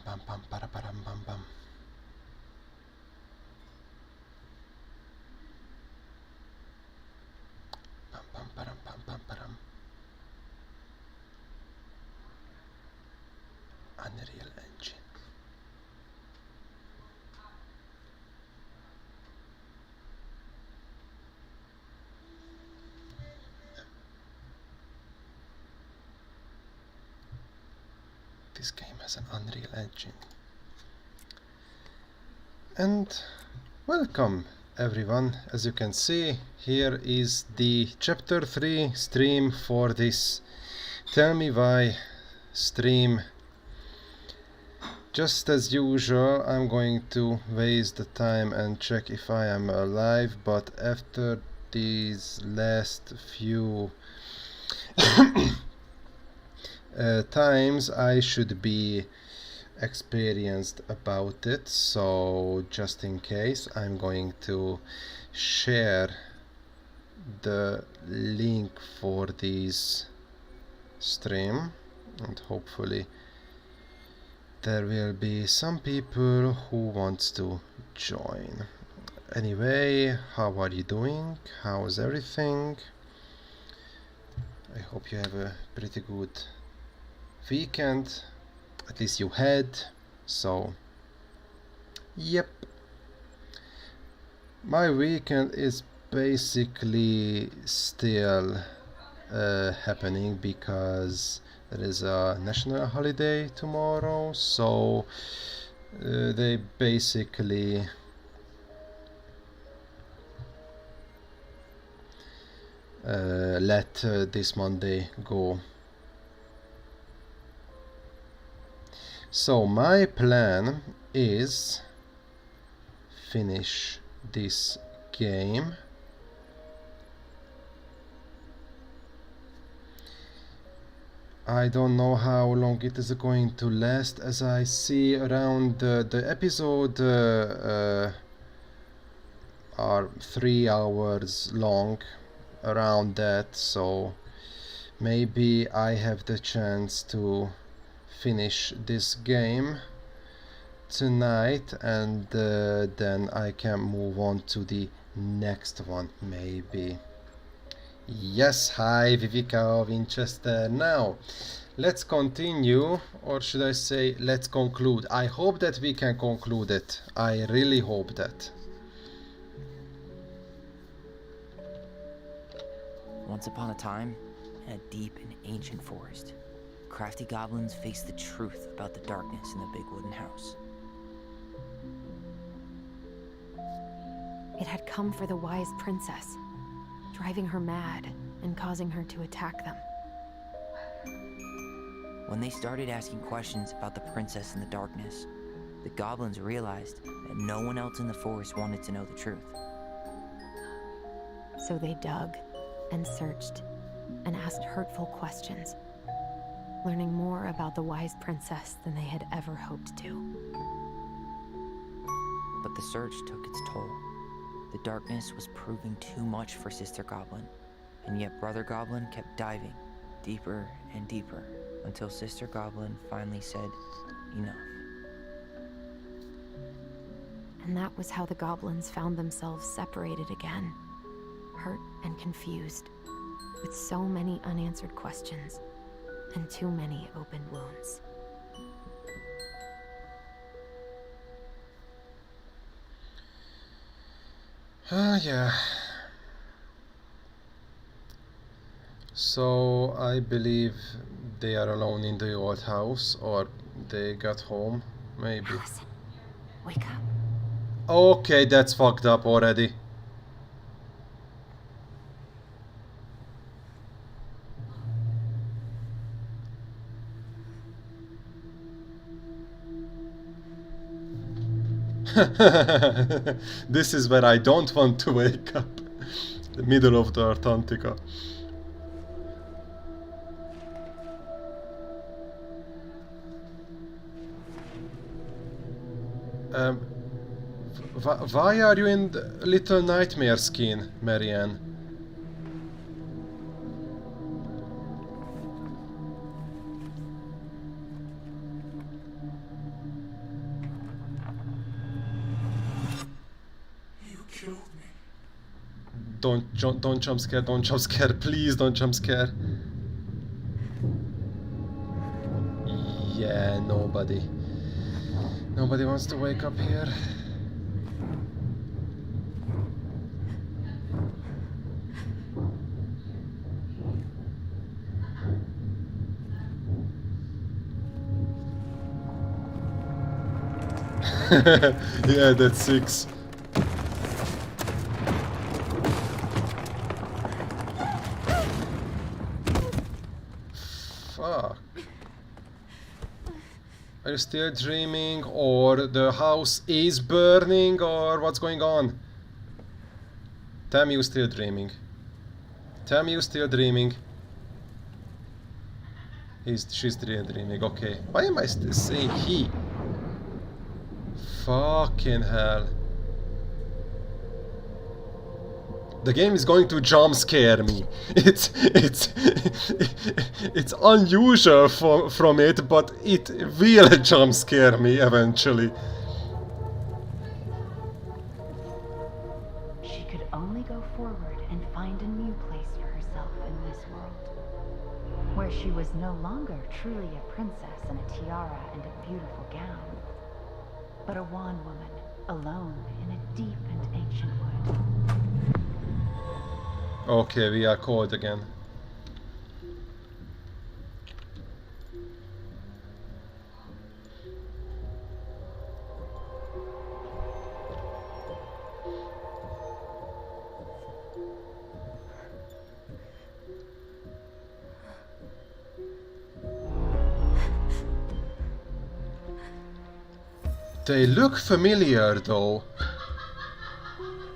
bam bam bam para param bam bam. Bam bam param bam bam param. Unreal Engine. This game has an Unreal Engine. And welcome everyone. As you can see, here is the chapter 3 stream for this Tell Me Why stream. Just as usual, I'm going to waste the time and check if I am alive, but after these last few times I should be experienced about it, so just in case I'm going to share the link for this stream, and hopefully there will be some people who wants to join. Anyway, how are you doing? How's everything? I hope you have a pretty good weekend. At least you had. So yep, my weekend is basically still happening because there is a national holiday tomorrow, so they basically let this Monday go. So my plan is finish this game I don't know how long it is going to last, as I see around the episode are 3 hours long, around that, so maybe I have the chance to finish this game tonight, and then I can move on to the next one, maybe. Yes, hi Vivica Winchester. Now let's continue, or should I say let's conclude. I hope that we can conclude it. I really hope that. Once upon a time, in a deep and ancient forest, crafty goblins faced the truth about the darkness in the big wooden house. It had come for the wise princess, driving her mad and causing her to attack them. When they started asking questions about the princess in the darkness, the goblins realized that no one else in the forest wanted to know the truth. So they dug and searched and asked hurtful questions, learning more about the wise princess than they had ever hoped to. But the search took its toll. The darkness was proving too much for Sister Goblin, and yet Brother Goblin kept diving deeper and deeper until Sister Goblin finally said, enough. And that was how the goblins found themselves separated again, hurt and confused, with so many unanswered questions and too many open wounds. Yeah. So I believe they are alone in the old house, or they got home, maybe. Allison, wake up. Okay, that's fucked up already. This is where I don't want to wake up. The middle of the Antarctica. Why are you in the Little Nightmare skin, Marianne? don't jump scare, don't jump scare, please don't jump scare. Yeah, nobody wants to wake up here. Yeah, that's 6. Fuck. Are you still dreaming, or the house is burning, or what's going on? Tell me you're still dreaming. Tell me you're still dreaming. She's still dreaming, okay. Why am I still saying he? Fucking hell. The game is going to jump scare me. It's unusual from it, but it will jump scare me eventually. She could only go forward and find a new place for herself in this world, where she was no longer truly a princess in a tiara and a beautiful gown, but a wan woman, alone in a deep and ancient wood. Okay, we are caught again. They look familiar though.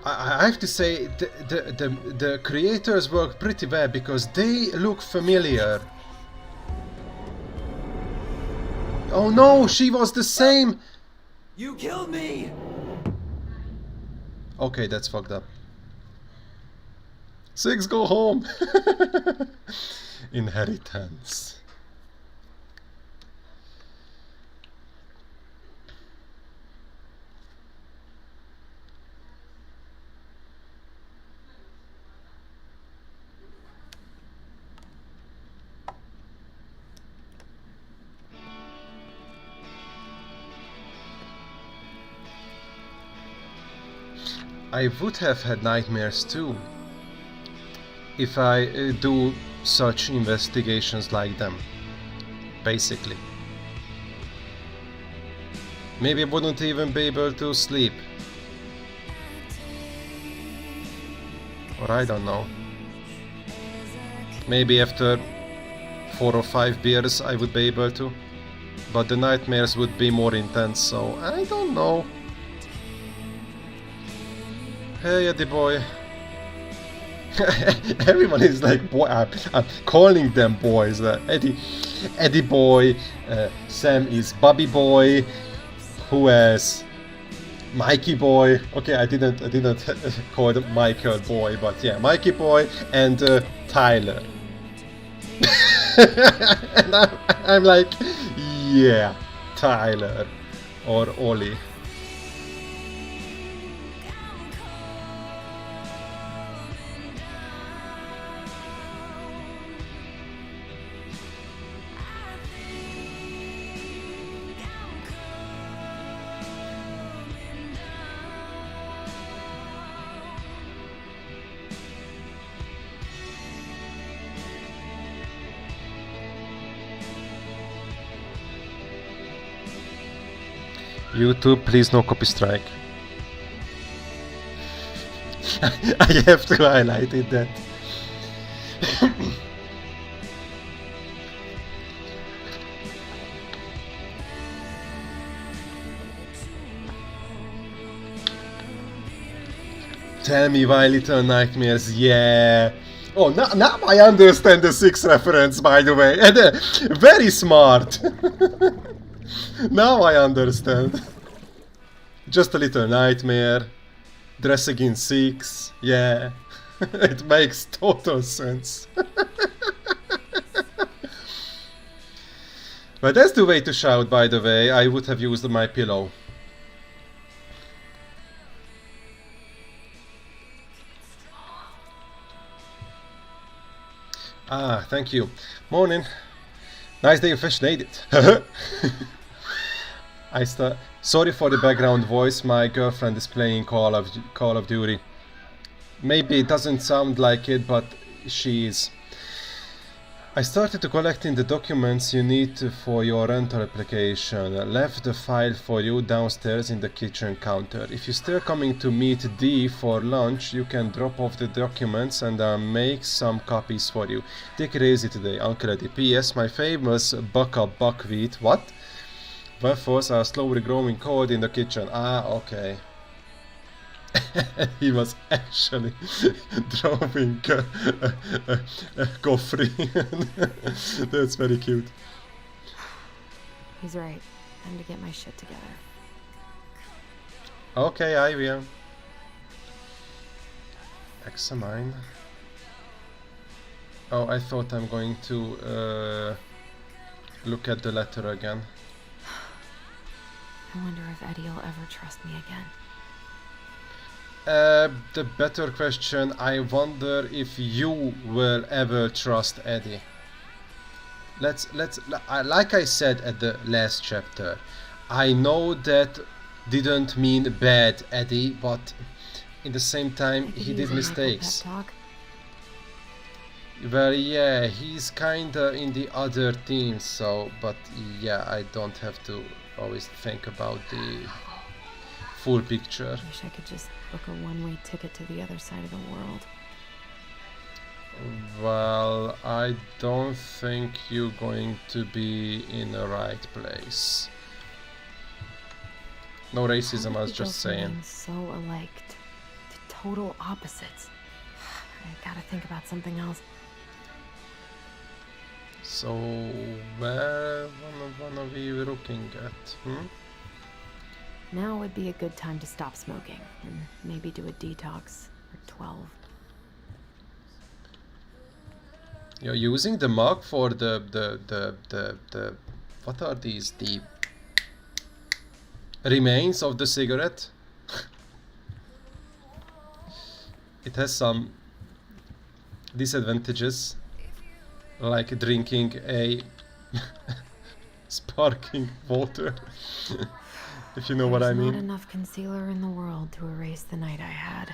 I have to say the creators work pretty well because they look familiar. Oh no, she was the same! You killed me! Okay, that's fucked up. 6, go home! Inheritance. I would have had nightmares too if I do such investigations like them, basically. Maybe I wouldn't even be able to sleep. Or I don't know. Maybe after 4 or 5 beers I would be able to, but the nightmares would be more intense, so I don't know. Hey, Eddie boy. Everyone is like, boy, I'm calling them boys. Eddie boy. Sam is Bobby boy. Who else? Mikey boy. Okay, I didn't call him Michael boy, but yeah, Mikey boy and Tyler. And I'm like, yeah, Tyler or Ollie. YouTube, please no copy strike. I have to highlight it that. Tell me why Little Nightmares, yeah. Oh, now I understand the 6 reference, by the way. And, very smart. Now I understand. Just a Little Nightmare. Dressing in 6. Yeah. It makes total sense. But that's the way to shout, by the way. I would have used my pillow. Ah, thank you. Morning. Nice day you fish, made it. Sorry for the background voice. My girlfriend is playing Call of Duty. Maybe it doesn't sound like it, but she is. I started collecting the documents you need for your rental application. Left the file for you downstairs in the kitchen counter. If you're still coming to meet Dee for lunch, you can drop off the documents and make some copies for you. Take it easy today, Uncle Eddie. P.S. My famous buckwheat. What? Waffles are slowly growing cold in the kitchen. Ah, okay. He was actually drawing a coffee. That's very cute. He's right. Time to get my shit together. Okay, I will. Examine. Oh, I thought I'm going to look at the letter again. I wonder if Eddie will ever trust me again. The better question, I wonder if you will ever trust Eddie. Like I said at the last chapter, I know that didn't mean bad Eddie, but in the same time he did mistakes. Well, yeah, he's kinda in the other team, so, but yeah, I don't have to always think about the full picture. Wish I could just book a one-way ticket to the other side of the world. Well, I don't think you're going to be in the right place. No racism, I was just saying. So alike, to total opposites. I gotta think about something else. So, where one of you looking at? Now would be a good time to stop smoking and maybe do a detox for 12. You're using the mug for the what are these? The remains of the cigarette? It has some disadvantages, like drinking a sparkling water. If you know what I mean. There's not enough concealer in the world to erase the night I had.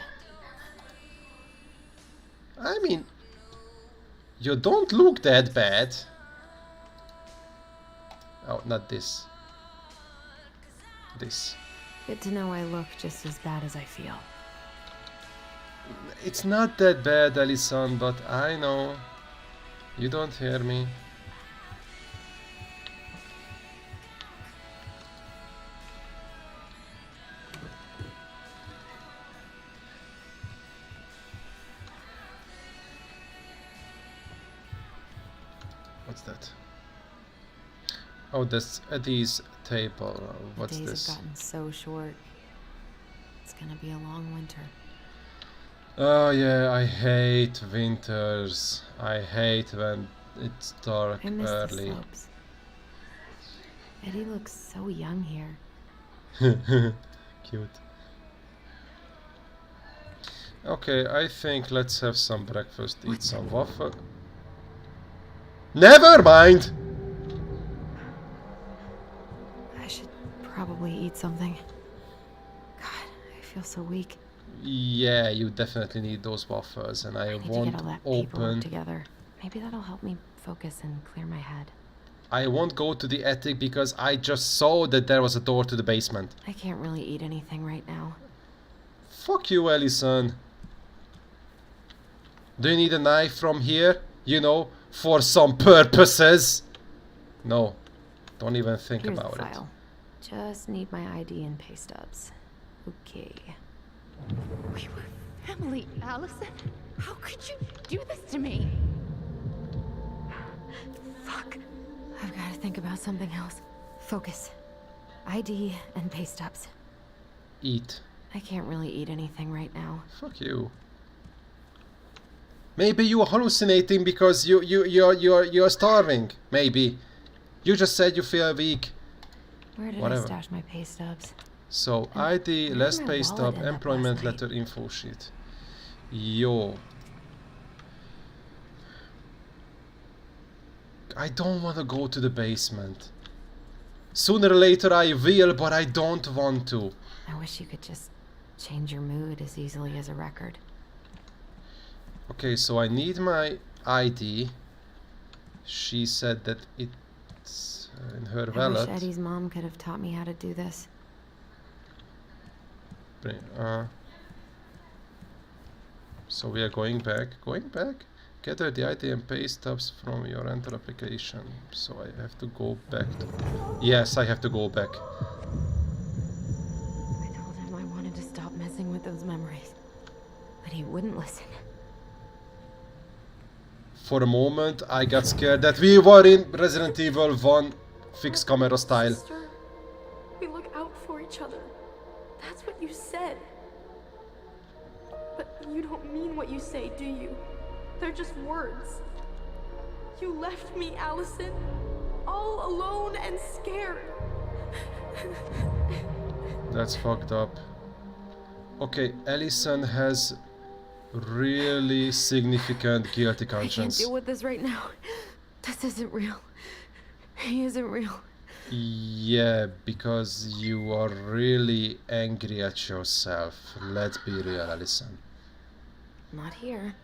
I mean, you don't look that bad. Oh, not this. This. Good to know I look just as bad as I feel. It's not that bad, Alison, but I know. You don't hear me. What's that? Oh, that's Eddie's table. What's Days this? have gotten so short. It's gonna be a long winter. Oh yeah, I hate winters. I hate when it's dark I miss the early. slopes. Eddie looks so young here. Cute. Okay, I think let's have some breakfast. Eat some waffle. Never mind! I should probably eat something. God, I feel so weak. Yeah, you definitely need those waffles, and I need to won't get all that paperwork open. together. Maybe that'll help me focus and clear my head. I won't go to the attic because I just saw that there was a door to the basement. I can't really eat anything right now. Fuck you, Ellison. Do you need a knife from here? You know, for some purposes? No, don't even think Here's about the it. file. Just need my ID and pay stubs. Okay. We were family, Allison. How could you do this to me? Fuck. I've got to think about something else. Focus. ID and pay stubs. Eat. I can't really eat anything right now. Fuck you. Maybe you are hallucinating because you're starving. Maybe. You just said you feel weak. Where did Whatever. I stash my pay stubs? So, And ID, where last did my pay wallet stub, end up employment last night? letter, info sheet. Yo. I don't want to go to the basement. Sooner or later I will, but I don't want to. I wish you could just change your mood as easily as a record. Okay, so I need my ID. She said that it's in her I wallet. wish Eddie's mom could have taught me how to do this. So we are going back. Going back? Gather the ID and pay stubs from your rental application. So I have to go back to... Yes, I have to go back. I told him I wanted to stop messing with those memories, but he wouldn't listen. For a moment, I got scared that we were in Resident Evil 1 fixed camera style. Sister, we look out for each other. That's what you said. But you don't mean what you say, do you? They're just words. You left me, Allison, all alone and scared. That's fucked up. Okay, Allison has really significant guilty I can't conscience. deal with this right now. This isn't real. He isn't real. Yeah, because you are really angry at yourself. Let's be real, Allison. Not here.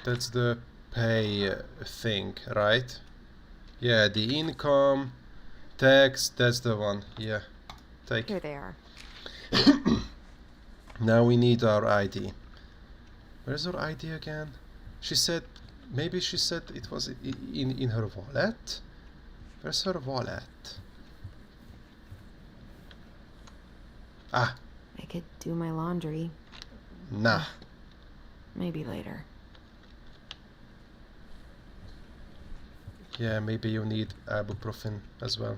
That's the pay thing, right? Yeah, the income, tax, that's the one. Yeah, take. Here they are. Now we need our ID. Where's our ID again? She said, maybe she said it was in her wallet? Where's her wallet? Ah, I could do my laundry. nah. Maybe later. Yeah, maybe you need ibuprofen as well.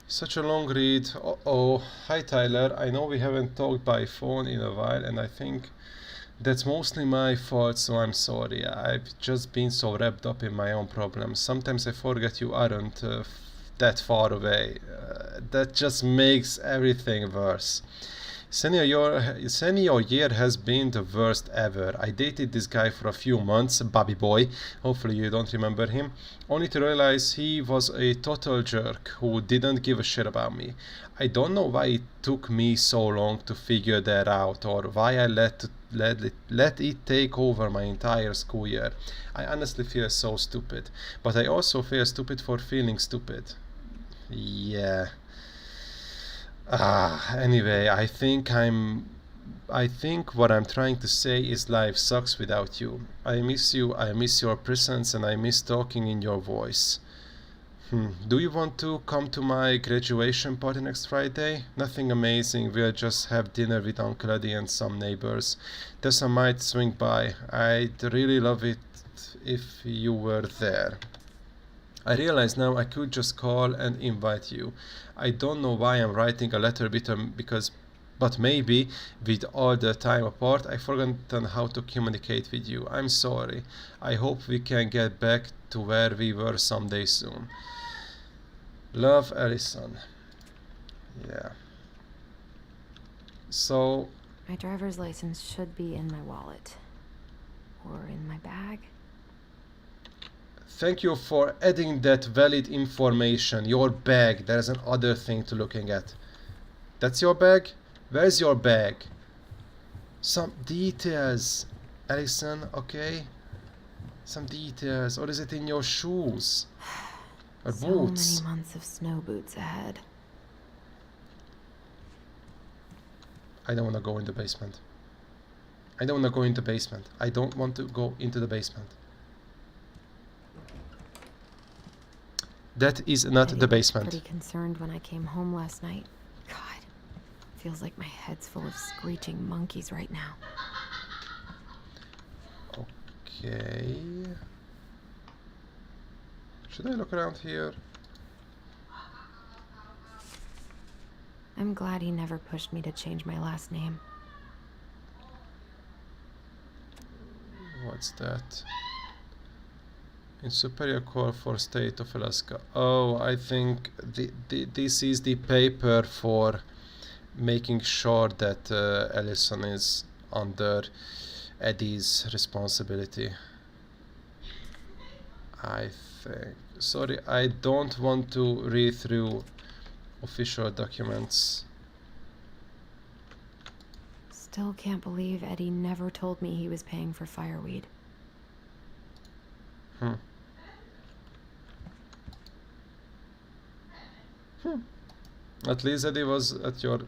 Such a long read. Uh-oh. Hi Tyler, I know we haven't talked by phone in a while and I think that's mostly my fault, so I'm sorry. I've just been so wrapped up in my own problems. Sometimes I forget you aren't that far away. That just makes everything worse. Senior year has been the worst ever. I dated this guy for a few months, Bobby Boy, hopefully you don't remember him, only to realize he was a total jerk who didn't give a shit about me. I don't know why it took me so long to figure that out, or why I let it take over my entire school year. I honestly feel so stupid, but I also feel stupid for feeling stupid. Yeah. Anyway, I think what I'm trying to say is life sucks without you. I miss you, I miss your presence, and I miss talking in your voice. Do you want to come to my graduation party next Friday? Nothing amazing, we'll just have dinner with Uncle Eddie and some neighbors. Tessa might swing by. I'd really love it if you were there. I realize now I could just call and invite you. I don't know why I'm writing a letter but maybe with all the time apart I've forgotten how to communicate with you. I'm sorry. I hope we can get back to where we were someday soon. Love, Allison. Yeah. So... My driver's license should be in my wallet. Or in my bag. Thank you for adding that valid information. Your bag. There's another thing to looking at. That's your bag? Where's your bag? Some details. Allison, okay? Some details. Or is it in your shoes? Or boots? So many months of snow boots ahead. I don't want to go in the basement. I don't want to go in the basement. I don't want to go into the basement. That is not Eddie the was basement. Pretty concerned when I came home last night. God, feels like my head's full of screeching monkeys right now. Okay. Should I look around here? I'm glad he never pushed me to change my last name. What's that? In Superior Court for State of Alaska. Oh, I think this is the paper for making sure that Allison is under Eddie's responsibility. I think. Sorry, I don't want to read through official documents. Still can't believe Eddie never told me he was paying for fireweed. At least Eddie was at your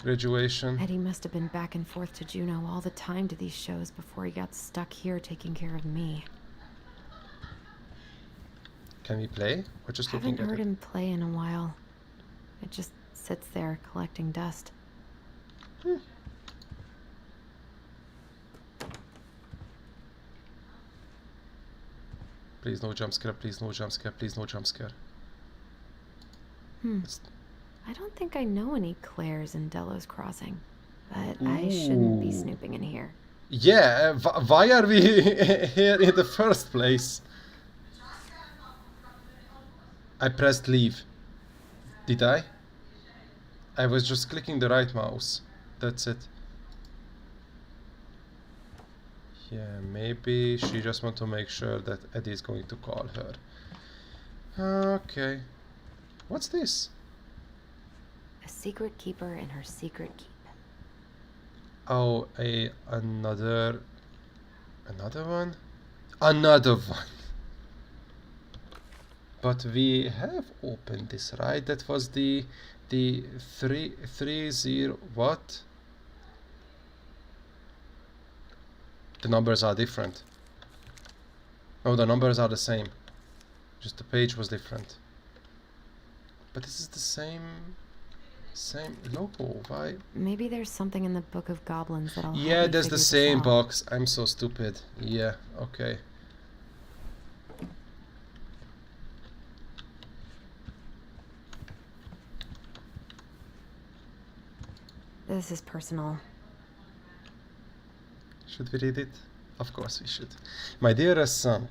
graduation. Eddie must have been back and forth to Juneau all the time to these shows before he got stuck here taking care of me. Can we play? We're just looking Haven't at heard it. him play in a while. It just sits there collecting dust. Please no jump scare, please no jump scare, please no jump scare. I don't think I know any Claires in Delos Crossing, but I shouldn't be snooping in here. Yeah, why are we here in the first place? I pressed leave. Did I? I was just clicking the right mouse. That's it. Yeah, maybe she just wants to make sure that Eddie is going to call her. Okay. What's this? A secret keeper in her secret keep. Oh, another one? Another one. But we have opened this, right? That was the 330 what? The numbers are different. No, the numbers are the same. Just the page was different. But this is the same logo. Why? Maybe there's something in the Book of Goblins that'll help Yeah, me that's figure the this same out. box. I'm so stupid. Yeah, okay. This is personal. Should we read it? Of course we should. My dearest son,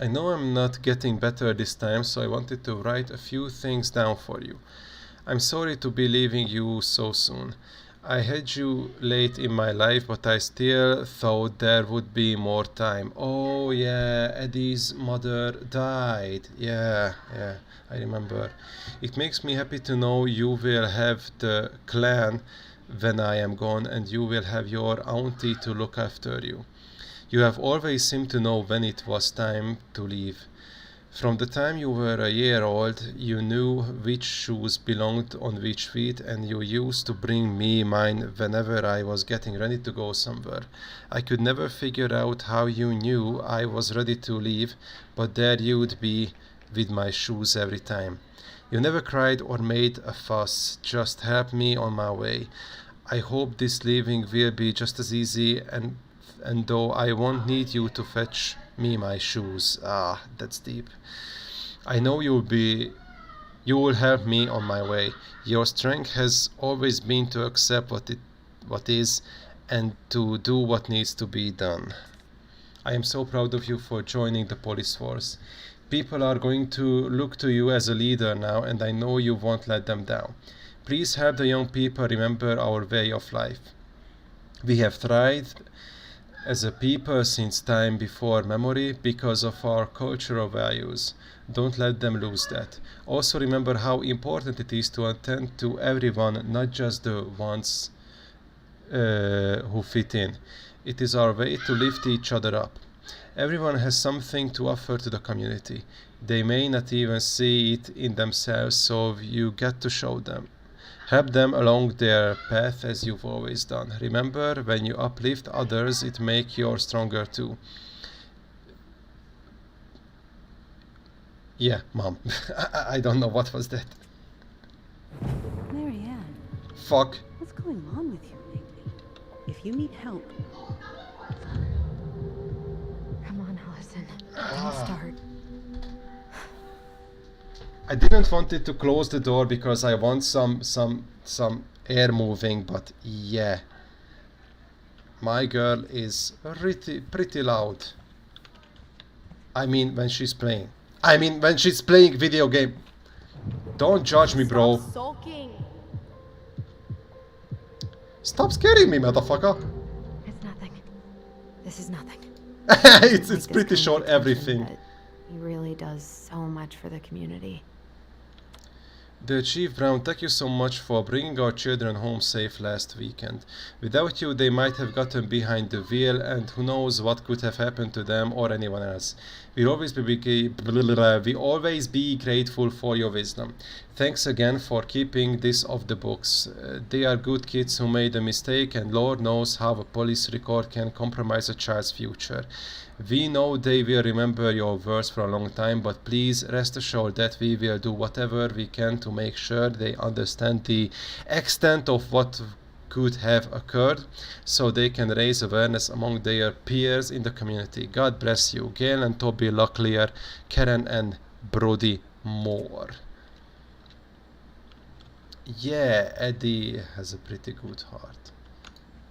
I know I'm not getting better this time, so I wanted to write a few things down for you. I'm sorry to be leaving you so soon. I had you late in my life, but I still thought there would be more time. Oh yeah, Eddie's mother died. Yeah, I remember. It makes me happy to know you will have the clan when I am gone, and you will have your auntie to look after you. You have always seemed to know when it was time to leave. From the time you were a year old, you knew which shoes belonged on which feet, and you used to bring me mine whenever I was getting ready to go somewhere. I could never figure out how you knew I was ready to leave, but there you'd be with my shoes every time. You never cried or made a fuss, just helped me on my way. I hope this leaving will be just as easy, and though I won't need you to fetch me my shoes. Ah, that's deep. I know you will help me on my way. Your strength has always been to accept what is and to do what needs to be done. I am so proud of you for joining the police force. People are going to look to you as a leader now, and I know you won't let them down. Please help the young people remember our way of life. We have thrived as a people since time before memory because of our cultural values. Don't let them lose that. Also remember how important it is to attend to everyone, not just the ones who fit in. It is our way to lift each other up. Everyone has something to offer to the community. They may not even see it in themselves, so you get to show them. Help them along their path as you've always done. Remember, when you uplift others, it makes you stronger too. Yeah, Mom. I don't know what was that. Marianne, Fuck. what's going on with you lately? If you need help, Come on, Allison. Don't start. I didn't want it to close the door because I want some air moving, but yeah. My girl is pretty loud. I mean, when she's playing. I mean, when she's playing video game. Don't judge me, bro. Stop sulking. Stop scaring me, motherfucker. It's nothing. This is nothing. It's pretty sure everything. But he really does so much for the community. The Chief Brown, thank you so much for bringing our children home safe last weekend. Without you, they might have gotten behind the wheel, and who knows what could have happened to them or anyone else. We always be grateful for your wisdom. Thanks again for keeping this off the books. They are good kids who made a mistake, and Lord knows how a police record can compromise a child's future. We know they will remember your words for a long time, but please rest assured that we will do whatever we can to make sure they understand the extent of what could have occurred, so they can raise awareness among their peers in the community. God bless you. Gail and Toby Locklear, Karen and Brody Moore. Yeah, Eddie has a pretty good heart.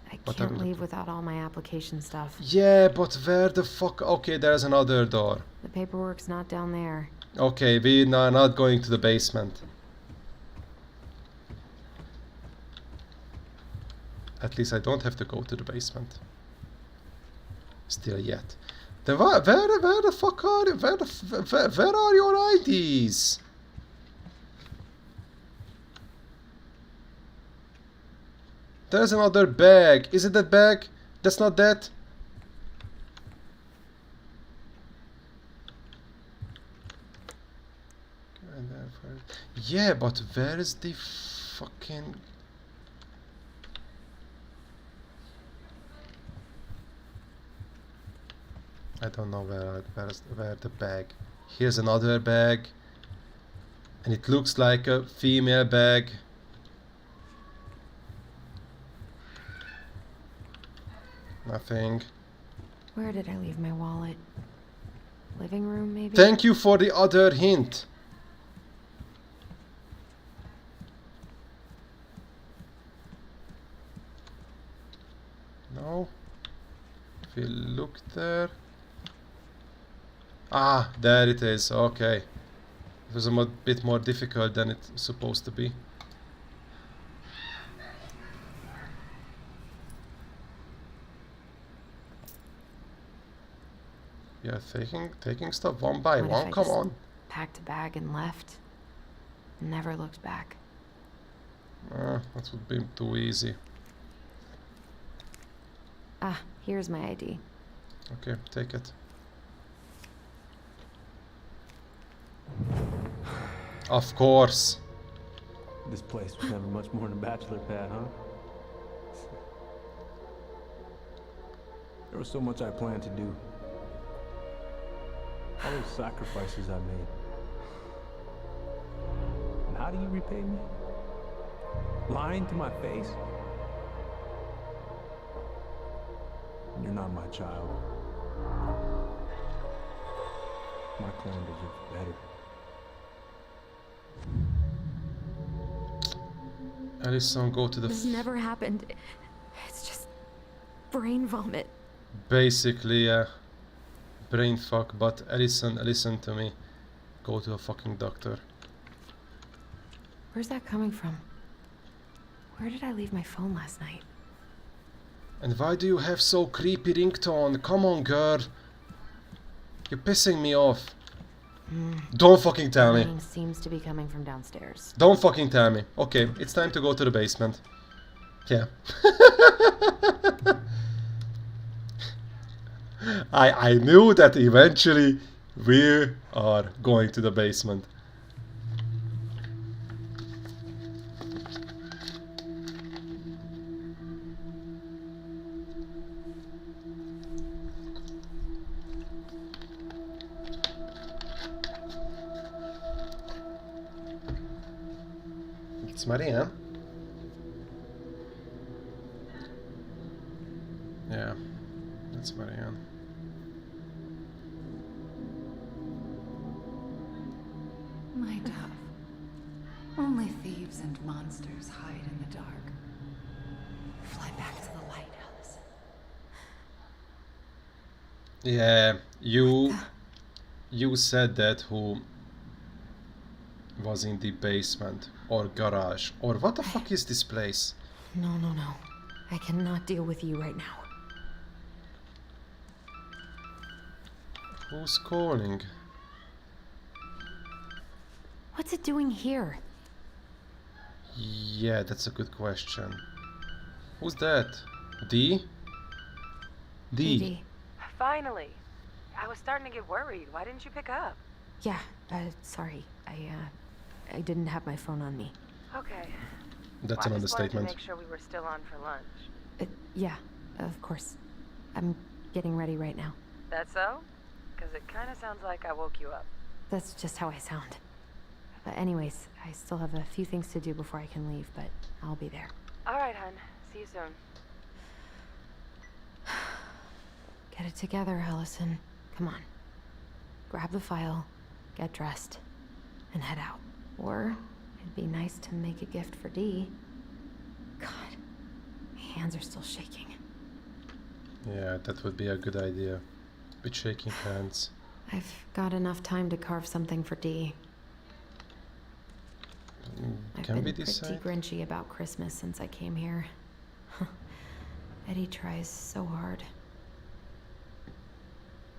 I What are we can't leave looking- without all my application stuff. Yeah, but where the fuck? Okay, there's another door. The paperwork's not down there. Okay, we are not going to the basement. At least I don't have to go to the basement. Still yet. Then where the fuck are you? Where are your IDs? There's another bag. Is it that bag? That's not that. Yeah, but where is the fucking... I don't know where the bag. Here's another bag. And it looks like a female bag. Nothing. Where did I leave my wallet? Living room, maybe? Thank you for the other hint. No. If we look there. Ah, there it is. Okay. It was a bit more difficult than it's supposed to be. Yeah, taking stuff one by What if one. I Come just on. packed a bag and left? Never looked back. That would be too easy. Ah, here's my ID. Okay, take it. Of course. This place was never much more than a bachelor pad, huh? There was so much I planned to do. All those sacrifices I made. And how do you repay me? Lying to my face? You're not my child. My clan deserves better. Alison, go to the... This never happened. It's just brain vomit. Basically, brain fuck, but Alison, listen to me. Go to a fucking doctor. Where's that coming from? Where did I leave my phone last night? And why do you have so creepy ringtone? Come on, girl. You're pissing me off. Don't fucking tell me. Ringing seems to be coming from downstairs. Don't fucking tell me. Okay, it's time to go to the basement. Yeah. I knew that eventually we are going to the basement. It's Maria. Yeah, that's Marianne. My dove. Only thieves and monsters hide in the dark. Fly back to the light, Allison. Yeah, you said that who was in the basement or garage or what the fuck is this place? No, no, no. I cannot deal with you right now. Who's calling? What's it doing here? Yeah, that's a good question. Who's that? D? D. Maybe. Finally. I was starting to get worried. Why didn't you pick up? Yeah, sorry. I didn't have my phone on me. Okay. That's Well, an I just wanted to understatement. make sure we were still on for lunch. Yeah, of course. I'm getting ready right now. That so? Because it kind of sounds like I woke you up. That's just how I sound. But anyways, I still have a few things to do before I can leave, but I'll be there. All right, hun. See you soon. Get it together, Allison. Come on. Grab the file, get dressed, and head out. Or it'd be nice to make a gift for Dee. God, my hands are still shaking. Yeah, that would be a good idea. With shaking hands. I've got enough time to carve something for Dee. I've Can been we pretty decide? grinchy about Christmas since I came here. Eddie tries so hard.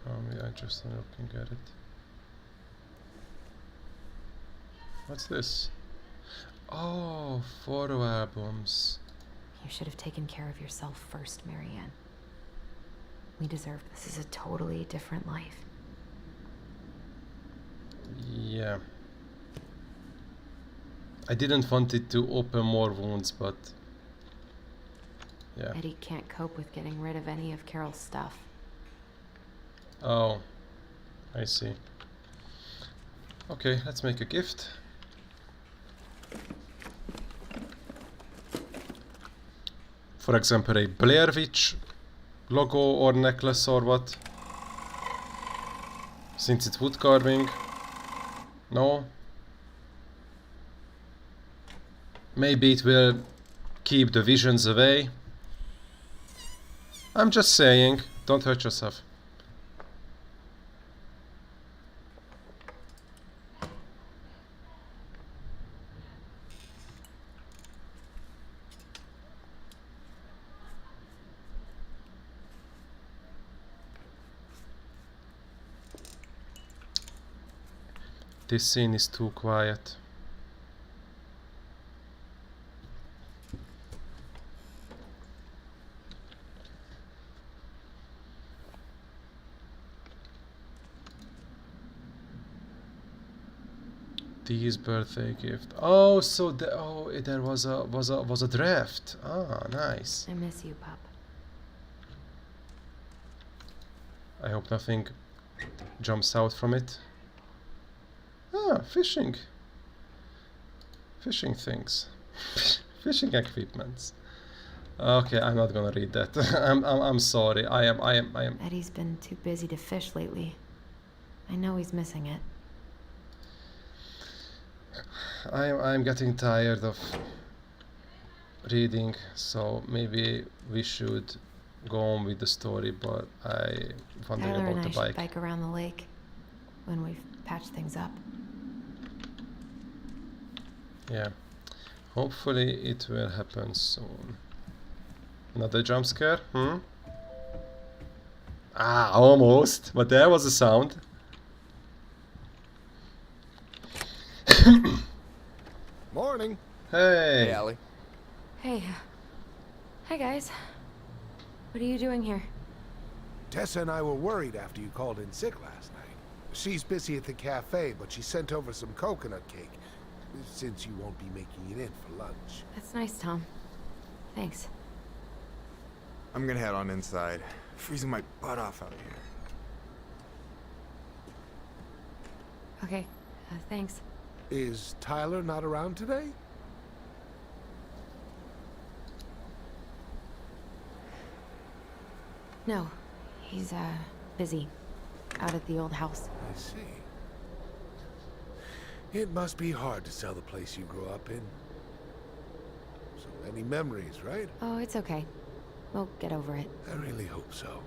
Oh, yeah, just looking at it. What's this? Oh, photo albums. You should have taken care of yourself first, Marianne. We deserve this. Is a totally different life. Yeah. I didn't want it to open more wounds, but yeah. Eddie can't cope with getting rid of any of Carol's stuff. Oh, I see. Okay, let's make a gift. For example, a Blair Witch logo or necklace or what? Since it's wood carving. No? Maybe it will keep the visions away. I'm just saying, don't hurt yourself. This scene is too quiet. Dee's birthday gift. Oh, so there was a draft. Ah, nice. I miss you, pup. I hope nothing jumps out from it. Ah, fishing. Fishing things. Fishing equipments. Okay, I'm not gonna read that. I'm sorry. I am. Eddie's been too busy to fish lately. I know he's missing it. I'm getting tired of reading, so maybe we should go on with the story, but I'm wondering Tyler and about I the should bike. bike around the lake when we've patched things up. Yeah. Hopefully it will happen soon. Another jump scare? Ah, almost. But there was a sound. Morning. Hey. Allie. Hey. Hi, guys. What are you doing here? Tessa and I were worried after you called in sick last night. She's busy at the cafe, but she sent over some coconut cake, since you won't be making it in for lunch. That's nice, Tom. Thanks. I'm gonna head on inside. Freezing my butt off out here. Okay. Thanks. Is Tyler not around today? No. He's, busy. Out at the old house. I see. It must be hard to sell the place you grew up in. So many memories, right? Oh, it's okay. We'll get over it. I really hope so.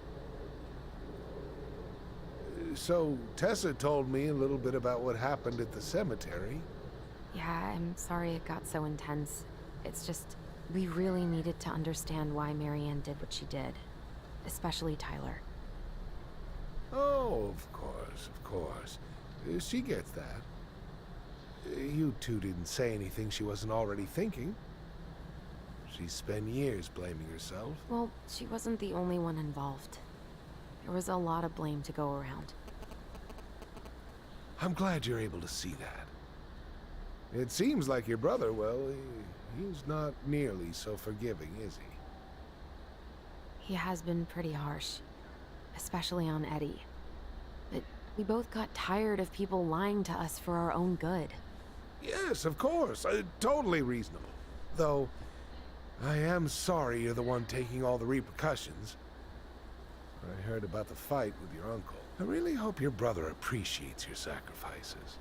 So, Tessa told me a little bit about what happened at the cemetery. Yeah, I'm sorry it got so intense. It's just, we really needed to understand why Marianne did what she did. Especially Tyler. Oh, of course, of course. She gets that. You two didn't say anything she wasn't already thinking. She spent years blaming herself. Well, she wasn't the only one involved. There was a lot of blame to go around. I'm glad you're able to see that. It seems like your brother, well, he's not nearly so forgiving, is he? He has been pretty harsh. Especially on Eddie. But we both got tired of people lying to us for our own good. Yes, of course. Totally reasonable. Though, I am sorry you're the one taking all the repercussions. I heard about the fight with your uncle. I really hope your brother appreciates your sacrifices.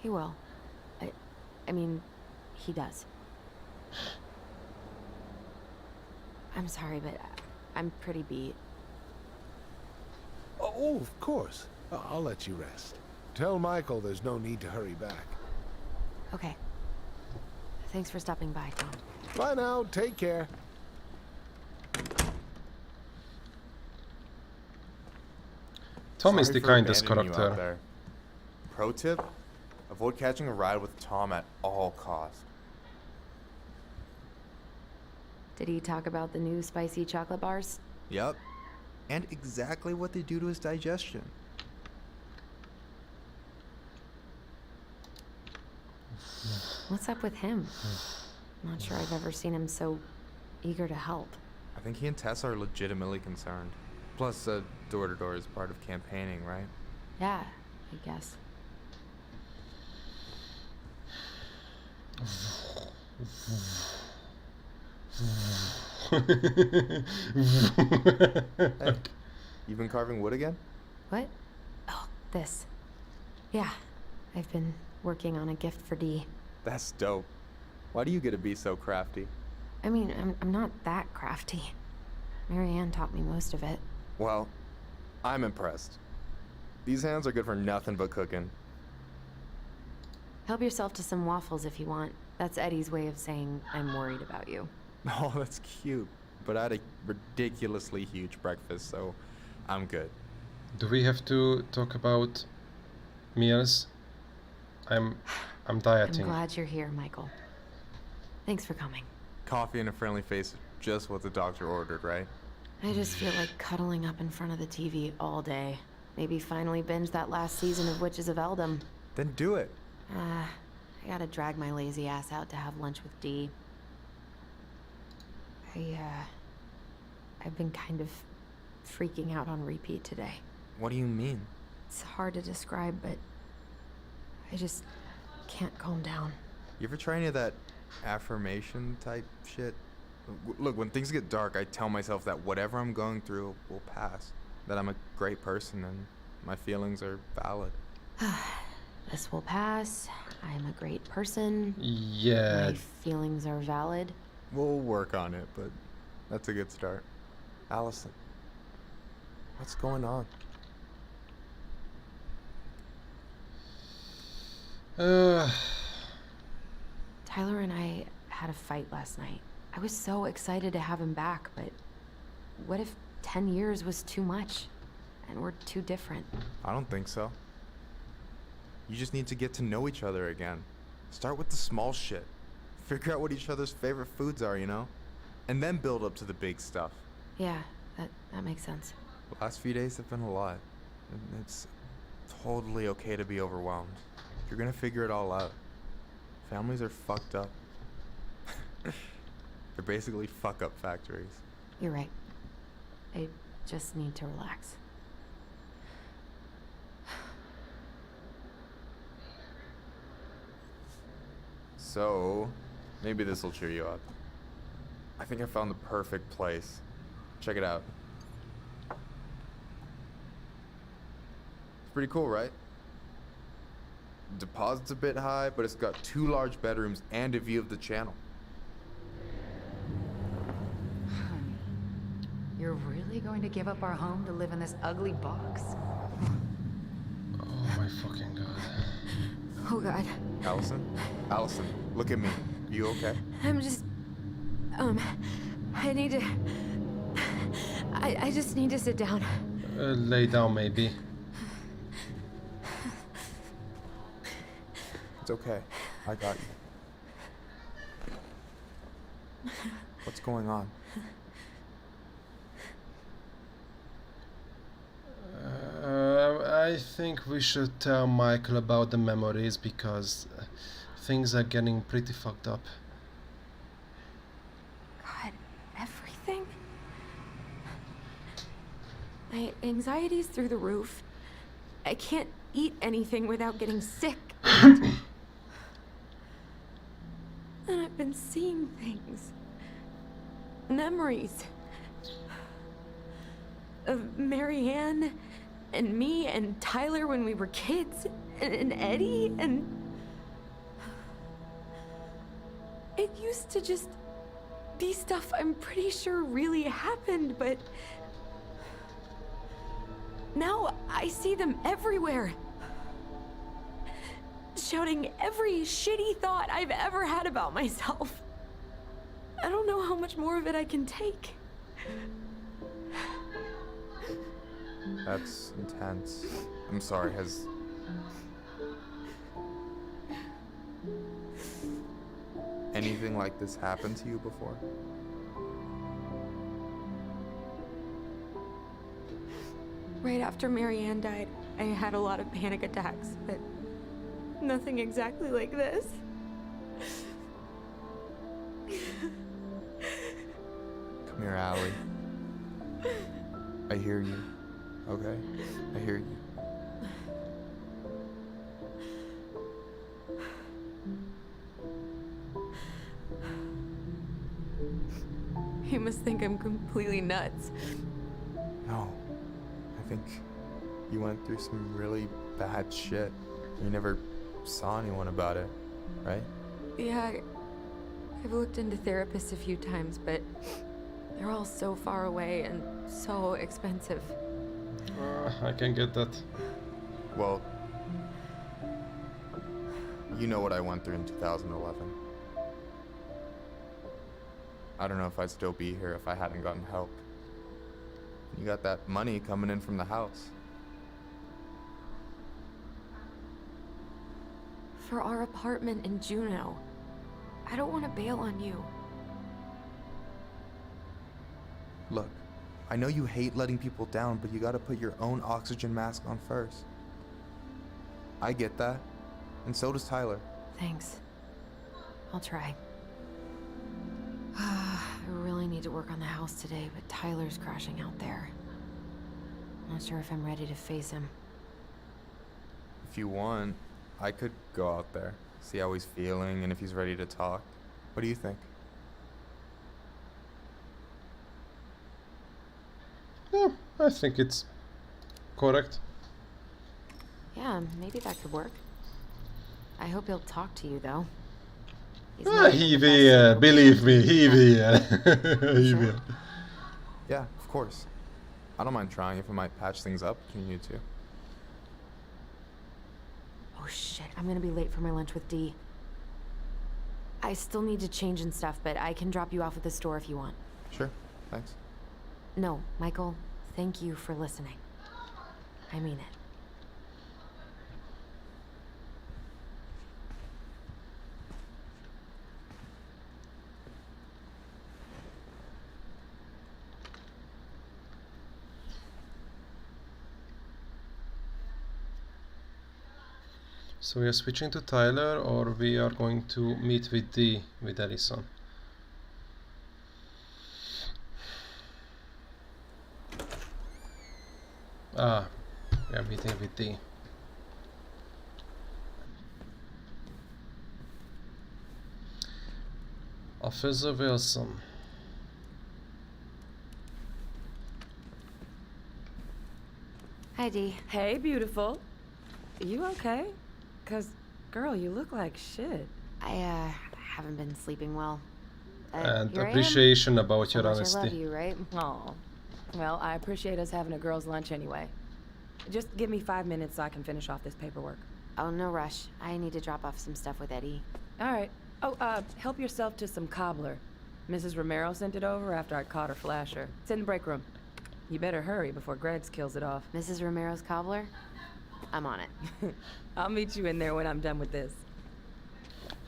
He will. I mean, he does. I'm sorry, but I'm pretty beat. Oh, of course. I'll let you rest. Tell Michael there's no need to hurry back. Okay. Thanks for stopping by, Tom. Bye now. Take care. Tom is Sorry the for kindest abandoning you out character. there. Pro tip: avoid catching a ride with Tom at all costs. Did he talk about the new spicy chocolate bars? Yep. And exactly what they do to his digestion. What's up with him? Not sure I've ever seen him so eager to help. I think he and Tess are legitimately concerned. Plus, door-to-door is part of campaigning, right? Yeah, I guess. Hey, you been carving wood again? What? Oh, this. Yeah, I've been working on a gift for Dee. That's dope. Why do you get to be so crafty? I mean, I'm not that crafty. Marianne taught me most of it. Well, I'm impressed. These hands are good for nothing but cooking. Help yourself to some waffles if you want. That's Eddie's way of saying I'm worried about you. Oh, that's cute. But I had a ridiculously huge breakfast, so I'm good. Do we have to talk about meals? I'm dieting. I'm glad you're here, Michael. Thanks for coming. Coffee and a friendly face, just what the doctor ordered, right? I just feel like cuddling up in front of the TV all day. Maybe finally binge that last season of Witches of Eldom. Then do it. I gotta drag my lazy ass out to have lunch with Dee. I've been kind of freaking out on repeat today. What do you mean? It's hard to describe, but I just can't calm down. You ever try any of that affirmation type shit? Look, when things get dark, I tell myself that whatever I'm going through will pass. That I'm a great person and my feelings are valid. This will pass. I'm a great person. Yeah. My feelings are valid. We'll work on it, but that's a good start. Allison, what's going on? Tyler and I had a fight last night. I was so excited to have him back, but what if 10 years was too much? And we're too different. I don't think so. You just need to get to know each other again. Start with the small shit. Figure out what each other's favorite foods are, you know? And then build up to the big stuff. Yeah, that makes sense. The last few days have been a lot. And it's totally okay to be overwhelmed. You're gonna figure it all out. Families are fucked up. They're basically fuck-up factories. You're right. I just need to relax. So, maybe this will cheer you up. I think I found the perfect place. Check it out. It's pretty cool, right? Deposit's a bit high, but it's got 2 large bedrooms and a view of the channel. Honey, your We're really going to give up our home to live in this ugly box? Oh my fucking god. Oh god. Allison? Allison, look at me. You okay? I'm just... I need to... I just need to sit down. Lay down, maybe. It's okay. I got you. What's going on? I think we should tell Michael about the memories because things are getting pretty fucked up. God, everything? My anxiety's through the roof. I can't eat anything without getting sick. And I've been seeing things. Memories. Of Marianne, and me, and Tyler when we were kids, and Eddie, and... It used to just be stuff I'm pretty sure really happened, but... Now I see them everywhere. Shouting every shitty thought I've ever had about myself. I don't know how much more of it I can take. That's intense. I'm sorry, has... anything like this happened to you before? Right after Marianne died, I had a lot of panic attacks, but nothing exactly like this. Come here, Allie. I hear you. Okay? I hear you. You must think I'm completely nuts. No. I think you went through some really bad shit. You never saw anyone about it, right? Yeah, I've looked into therapists a few times, but they're all so far away and so expensive. I can get that. Well, you know what I went through in 2011. I don't know if I'd still be here if I hadn't gotten help. You got that money coming in from the house. For our apartment in Juneau. I don't want to bail on you. Look, I know you hate letting people down, but you gotta put your own oxygen mask on first. I get that, and so does Tyler. Thanks. I'll try. I really need to work on the house today, but Tyler's crashing out there. Not sure if I'm ready to face him. If you want, I could go out there, see how he's feeling, and if he's ready to talk. What do you think? Yeah, I think it's correct. Yeah, maybe that could work. I hope he'll talk to you, though. He's Ah, not he the best will, at believe me, he will. He Sure? will. Yeah, of course. I don't mind trying if it might patch things up between you two. Oh shit, I'm gonna be late for my lunch with Dee. I still need to change and stuff, but I can drop you off at the store if you want. Sure, thanks. No, Michael, thank you for listening. I mean it. So we are switching to Tyler, or we are going to meet with Dee, with Allison. Ah, we are meeting with Dee. Officer Wilson. Hi, Dee. Hey, beautiful. You okay? 'Cause, girl, you look like shit. I haven't been sleeping well. And Here I am. appreciation about How your much I love honesty. you, right? Aw. Well, I appreciate us having a girls' lunch anyway. Just give me 5 minutes so I can finish off this paperwork. Oh, no rush. I need to drop off some stuff with Eddie. All right. Oh, help yourself to some cobbler. Mrs. Romero sent it over after I caught her flasher. It's in the break room. You better hurry before Greggs kills it off. Mrs. Romero's cobbler? I'm on it. I'll meet you in there when I'm done with this.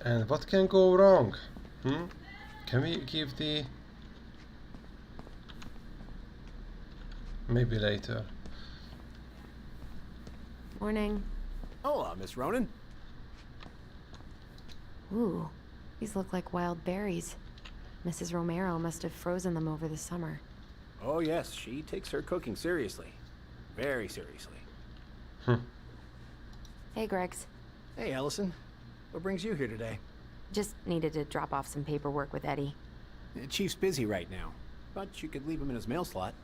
And what can go wrong? Can we give the... Maybe later. Morning. Hola, Miss Ronan. Ooh, these look like wild berries. Mrs. Romero must have frozen them over the summer. Oh yes, she takes her cooking seriously. Very seriously. Hey, Greggs. Hey, Allison. What brings you here today? Just needed to drop off some paperwork with Eddie. The Chief's busy right now, but you could leave him in his mail slot.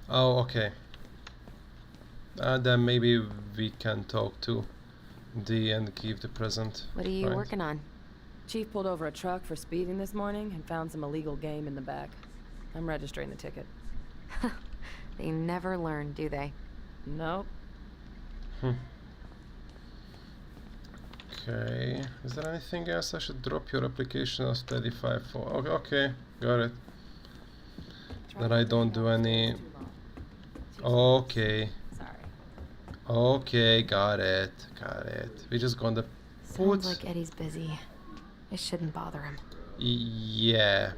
Oh, okay. Then maybe we can talk to Dee and give the present. What are you right? working on? Chief pulled over a truck for speeding this morning and found some illegal game in the back. I'm registering the ticket. They never learn, do they? Nope. Okay. Is there anything else I should drop your application of 35 for? Okay, got it. Then I don't do any... Okay. Okay, got it. We just gonna put... Sounds like Eddie's busy. I shouldn't bother him. Yeah.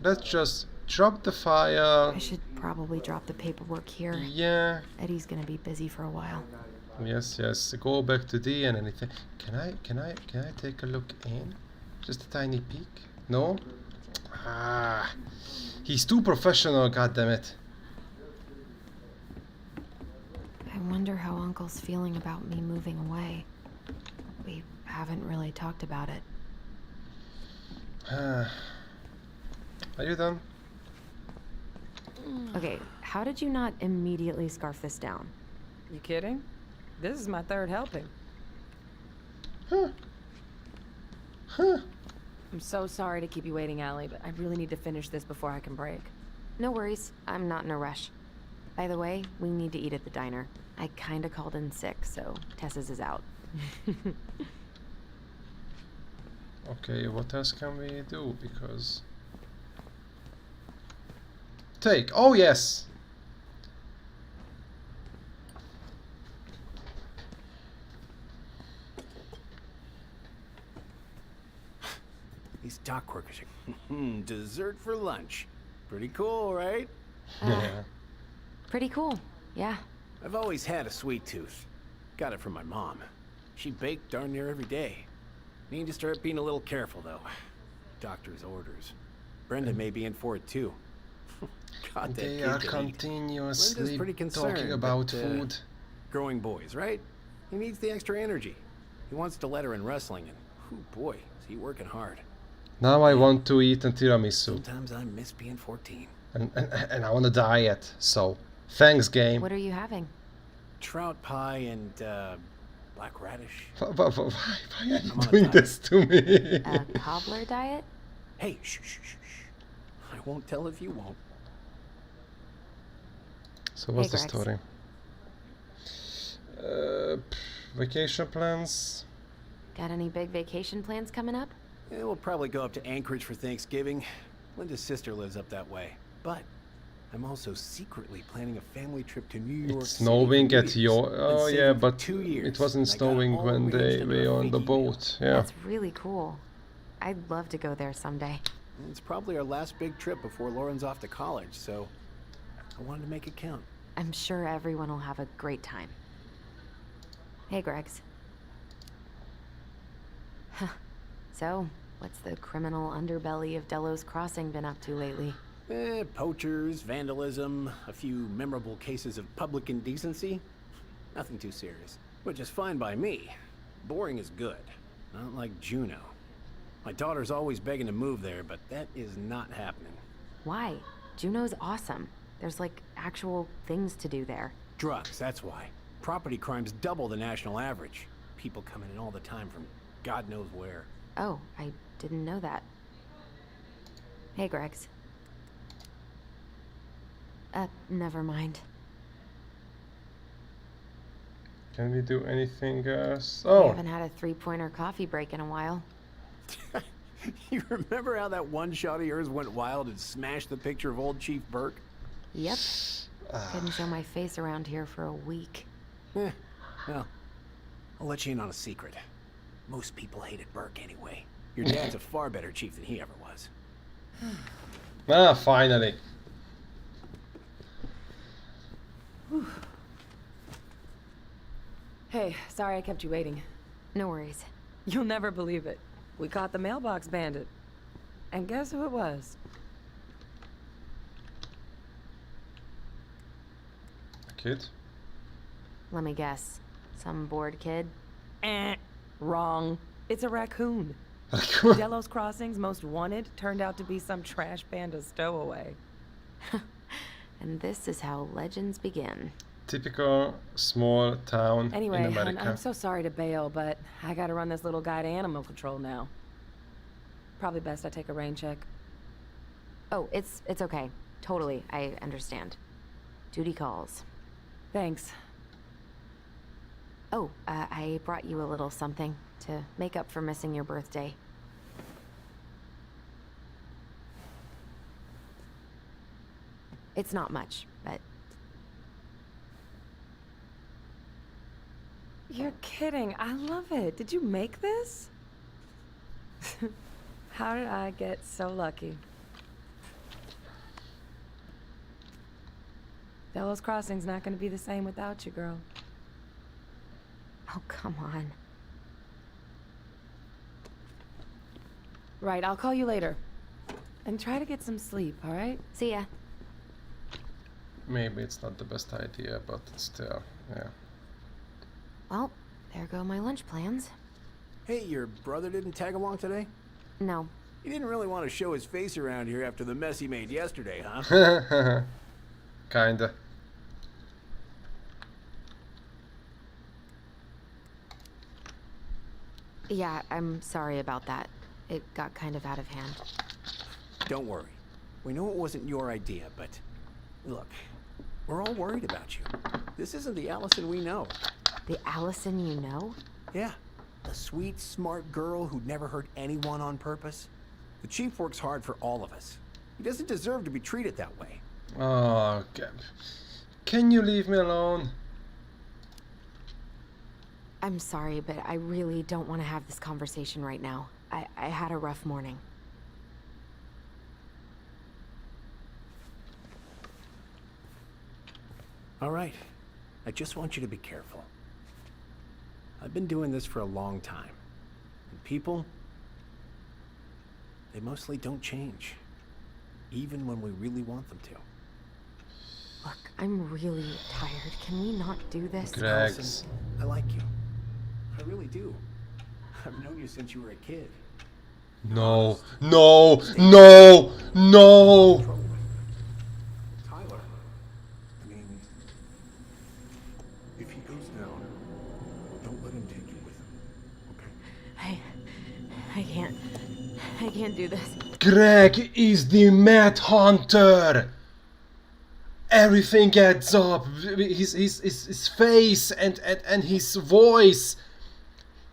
Let's just drop the file. I should probably drop the paperwork here. Yeah. Eddie's gonna be busy for a while. Yes. Go back to D and anything. Can I take a look in? Just a tiny peek? No? Ah. He's too professional, goddammit. I wonder how Uncle's feeling about me moving away. We haven't really talked about it. Are you done? Okay, how did you not immediately scarf this down? You kidding? This is my third helping. I'm so sorry to keep you waiting, Allie, but I really need to finish this before I can break. No worries, I'm not in a rush. By the way, we need to eat at the diner. I kinda called in sick, so Tessa's is out. Okay, what else can we do? Because... Take! Oh, yes! These dock workers are... dessert for lunch. Pretty cool, right? Yeah. Pretty cool, yeah. I've always had a sweet tooth. Got it from my mom. She baked darn near every day. Need to start being a little careful, though. Doctor's orders. Brenda may be in for it, too. God, that They kid are can eat. continuously Brenda's pretty concerned, talking about but, food. Growing boys, right? He needs the extra energy. He wants to let her in wrestling, and oh boy, is he working hard. Now I want to eat a tiramisu. Sometimes I miss being 14. And I want a diet, so thanks, game. What are you having? Trout pie and, black radish. Why are you I'm on a doing diet. this to me? A cobbler diet? Hey, shh. I won't tell if you won't. So what's Hey, the Grex. story? Vacation plans? Got any big vacation plans coming up? Yeah, we'll probably go up to Anchorage for Thanksgiving. Linda's sister lives up that way. But I'm also secretly planning a family trip to New York It's City snowing for New at Year's. your... Been Oh saving yeah, for but 2 years, it wasn't and I got snowing all when arranged under we a were on the fake email. boat. Yeah. That's really cool. I'd love to go there someday. It's probably our last big trip before Lauren's off to college, so I wanted to make it count. I'm sure everyone will have a great time. Hey, Greggs. Huh. So, what's the criminal underbelly of Delos Crossing been up to lately? Poachers, vandalism, a few memorable cases of public indecency. Nothing too serious. Which is fine by me. Boring is good. Not like Juneau. My daughter's always begging to move there, but that is not happening. Why? Juneau's awesome. There's like actual things to do there. Drugs, that's why. Property crime's double the national average. People coming in all the time from God knows where. Oh, I didn't know that. Hey, Greggs. Never mind. Can we do anything else? I Oh, haven't had a three-pointer coffee break in a while. You remember how that one shot of yours went wild and smashed the picture of old Chief Burke? Yep. Couldn't show my face around here for a week. Well, I'll let you in on a secret. Most people hated Burke anyway. Your dad's a far better chief than he ever was. ah, finally. Hey, sorry I kept you waiting. No worries. You'll never believe it. We caught the mailbox bandit. And guess who it was? Kid? Let me guess. Some bored kid? Wrong. It's a raccoon. Delos Crossing's most wanted turned out to be some trash panda stowaway. And this is how legends begin. Typical small town Anyway, in America. I'm so sorry to bail, but I gotta run this little guy to animal control now. Probably best I take a rain check. Oh, it's okay. Totally, I understand. Duty calls. Thanks. Oh, I brought you a little something to make up for missing your birthday. It's not much, but... You're kidding. I love it. Did you make this? How did I get so lucky? Delos Crossing's not gonna be the same without you, girl. Oh, come on. Right, I'll call you later. And try to get some sleep, alright? See ya. Maybe it's not the best idea, but still, yeah. Well, there go my lunch plans. Hey, your brother didn't tag along today? No. He didn't really want to show his face around here after the mess he made yesterday, huh? Kinda. Yeah, I'm sorry about that. It got kind of out of hand. Don't worry. We know it wasn't your idea, but look, we're all worried about you. This isn't the Allison we know. The Allison you know? Yeah, the sweet, smart girl who'd never hurt anyone on purpose. The chief works hard for all of us. He doesn't deserve to be treated that way. Oh, can you leave me alone? I'm sorry, but I really don't want to have this conversation right now. I had a rough morning. All right. I just want you to be careful. I've been doing this for a long time. And people, they mostly don't change. Even when we really want them to. Look, I'm really tired. Can we not do this? Allison, I like you. I really do. I've known you since you were a kid. No, no, no, no! Tyler, I mean, if he goes down, don't let him take you with him, okay? I can't do this. Greg is the Mad Hunter! Everything adds up. His face and his voice.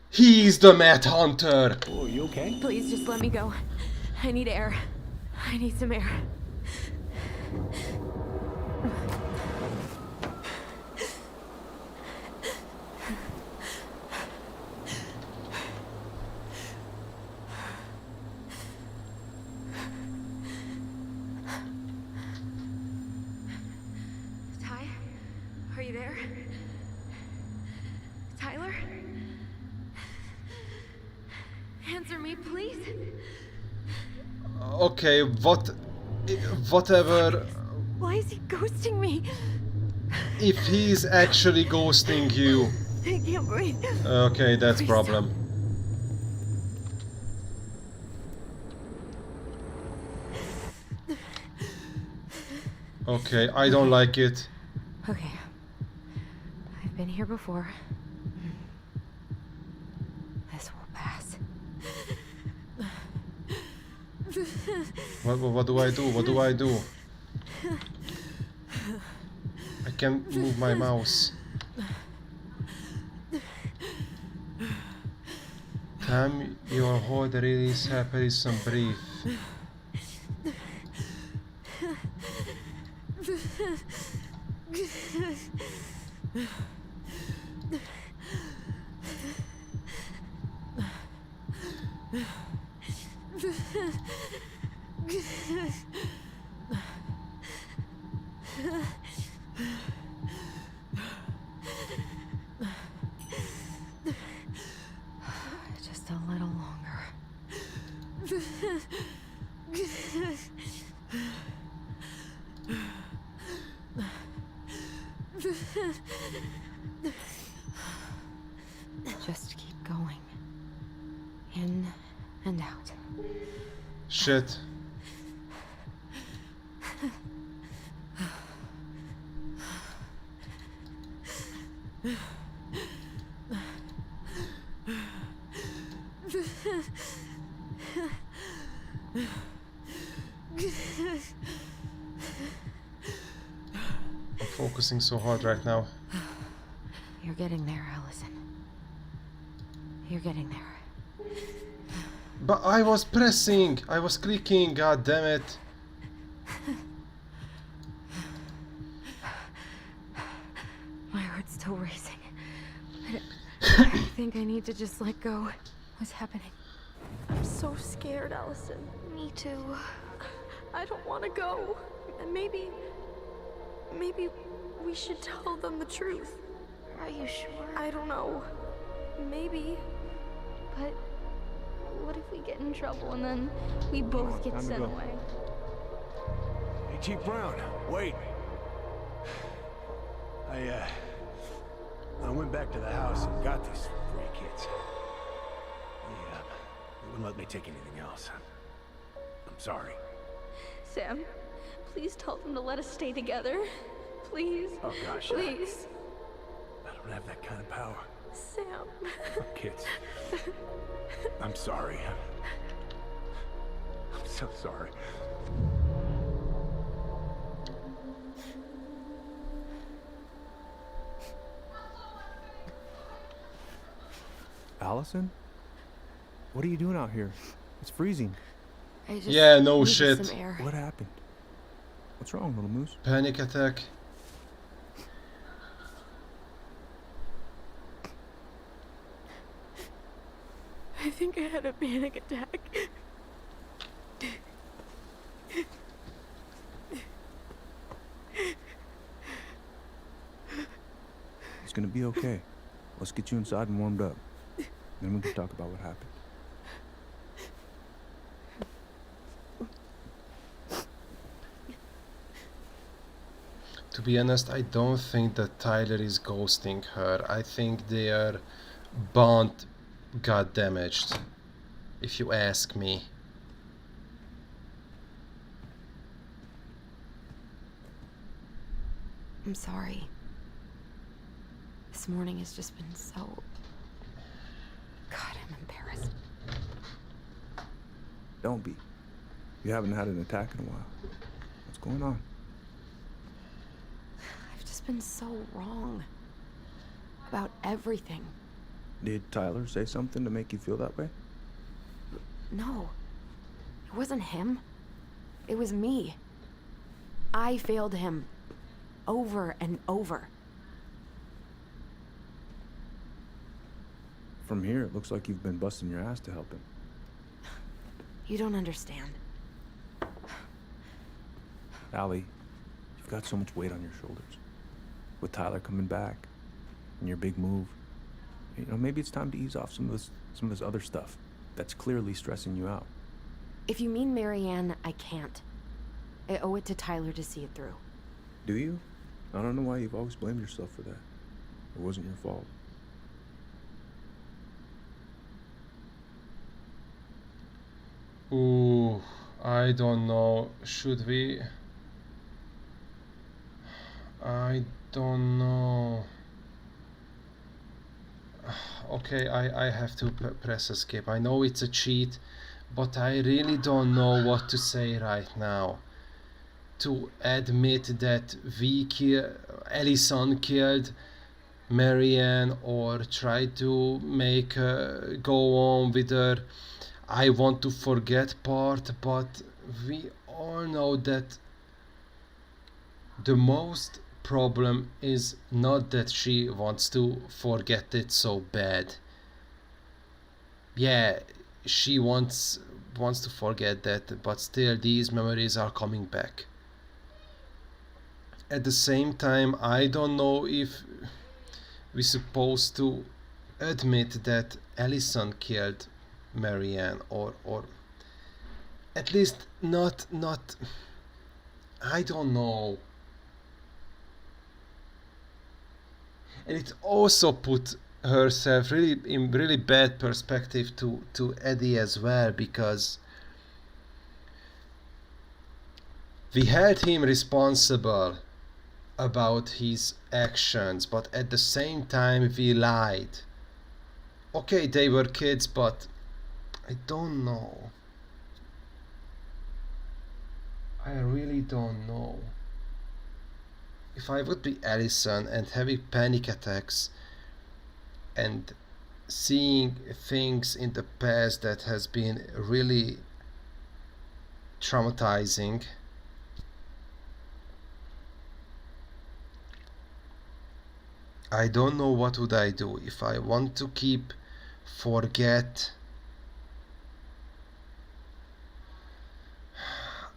He's the Mad Hunter. Oh, you okay? Please just let me go. I need air. I need some air. Ty? Are you there? Tyler? Answer me, please. Okay, whatever. Why is he ghosting me? If he's actually ghosting you. I can't breathe. Okay, that's Please problem. Okay, I don't like it. Okay. I've been here before. This will pass. What do I do? What do I do? I can move my mouse. Time your hold the release release and breathe. Just a little longer. Just keep going. In and out. Shit. I'm focusing so hard right now. You're getting there, Allison. You're getting there. But I was pressing, I was clicking, god damn it. My heart's still racing. I think I need to just let go. What's happening? I'm so scared, Allison. Me too. I don't want to go. And maybe we should tell them the truth. Are you sure? I don't know. Maybe. But what if we get in trouble and then we both get sent away? Hey, Chief Brown, wait. I went back to the house and got these 3 kids. They wouldn't let me take anything else. I'm sorry. Sam, please tell them to let us stay together. Please. Oh gosh. Please. I don't have that kind of power. Sam. Kids. I'm sorry. I'm so sorry. Allison? What are you doing out here? It's freezing. I just Yeah, no needed shit. some air. What happened? What's wrong, little moose? Panic attack. I think I had a panic attack. It's gonna be okay. Let's get you inside and warmed up. Then we can talk about what happened. To be honest, I don't think that Tyler is ghosting her. I think their bond got damaged, if you ask me. I'm sorry. This morning has just been so... God, I'm embarrassed. Don't be. You haven't had an attack in a while. What's going on? I've just been so wrong. About everything. Did Tyler say something to make you feel that way? No. It wasn't him. It was me. I failed him. Over and over. From here, it looks like you've been busting your ass to help him. You don't understand. Allie, you've got so much weight on your shoulders. With Tyler coming back, and your big move, you know, maybe it's time to ease off some of this other stuff that's clearly stressing you out. If you mean Marianne, I can't. I owe it to Tyler to see it through. Do you? I don't know why you've always blamed yourself for that. It wasn't your fault. Ooh, I don't know. Should we? I don't know. Okay, I have to press escape. I know it's a cheat, but I really don't know what to say right now. to admit that Allison killed Marianne, or try to make her go on with her I want to forget part, but we all know that the most problem is not that she wants to forget it so bad. Yeah, she wants to forget that, but still these memories are coming back. At the same time, I don't know if we're supposed to admit that Allison killed Marianne, or at least not I don't know. And it also put herself really in really bad perspective to Eddie as well, because we held him responsible about his actions, but at the same time we lied. Okay, they were kids, but I don't know. I really don't know. If I would be Allison and having panic attacks and seeing things in the past that has been really traumatizing, I don't know what would I do. If I want to keep forget,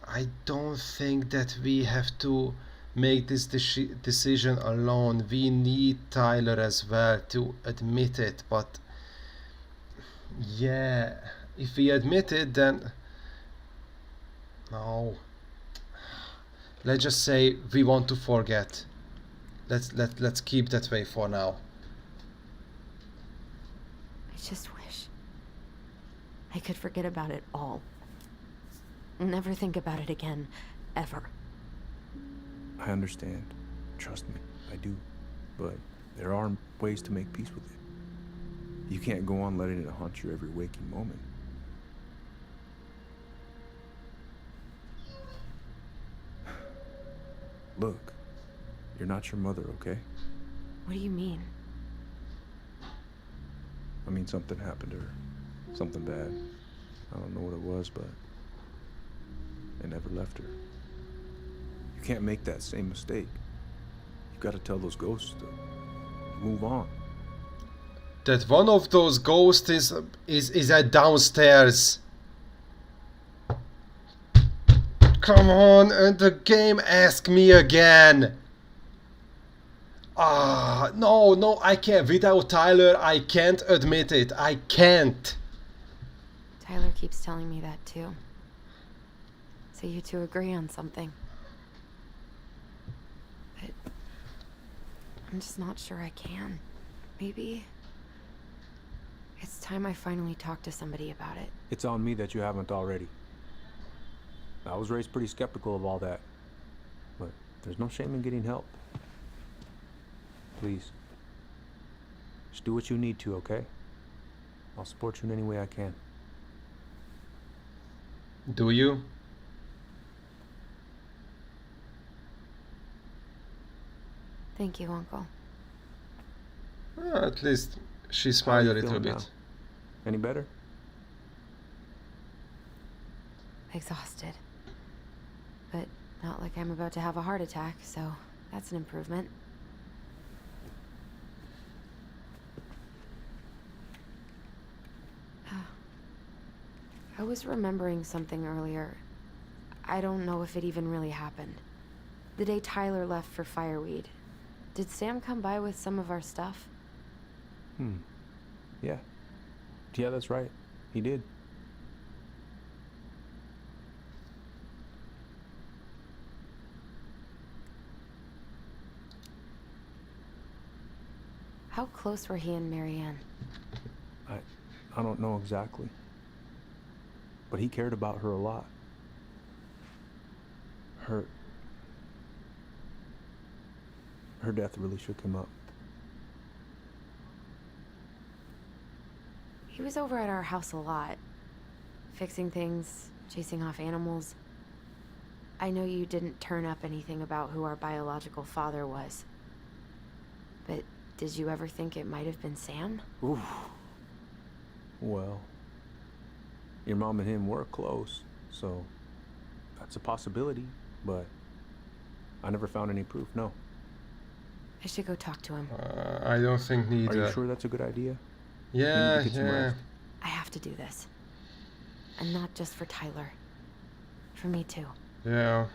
I don't think that we have to make this decision alone. We need Tyler as well to admit it, but yeah, if we admit it, then no, let's just say we want to forget. Let's keep that way for now. I just wish I could forget about it all. Never think about it again, ever. I understand. Trust me, I do. But there are ways to make peace with it. You can't go on letting it haunt you every waking moment. Look, you're not your mother, okay? What do you mean? I mean, something happened to her. Something bad. I don't know what it was, but it never left her. You can't make that same mistake. You've got to tell those ghosts to move on. That one of those ghosts is at downstairs. Come on, and the game ask me again. No, I can't. Without Tyler, I can't admit it. I can't. Tyler keeps telling me that too. So you two agree on something. But I'm just not sure I can. Maybe it's time I finally talk to somebody about it. It's on me that you haven't already. I was raised pretty skeptical of all that. But there's no shame in getting help. Please. Just do what you need to, okay? I'll support you in any way I can. Do you? Thank you, Uncle. At least she smiled a little bit. Now? Any better? Exhausted. But not like I'm about to have a heart attack, so that's an improvement. I was remembering something earlier. I don't know if it even really happened. The day Tyler left for Fireweed, did Sam come by with some of our stuff? Yeah. Yeah, that's right. He did. How close were he and Marianne? I don't know exactly. But he cared about her a lot. Her death really shook him up. He was over at our house a lot. Fixing things, chasing off animals. I know you didn't turn up anything about who our biological father was. But did you ever think it might have been Sam? Oof. Well, your mom and him were close, so that's a possibility, but I never found any proof, no. I should go talk to him. I don't think neither. Are you sure that's a good idea? Yeah, You need to get some yeah. rest. I have to do this. And not just for Tyler. For me too. Yeah.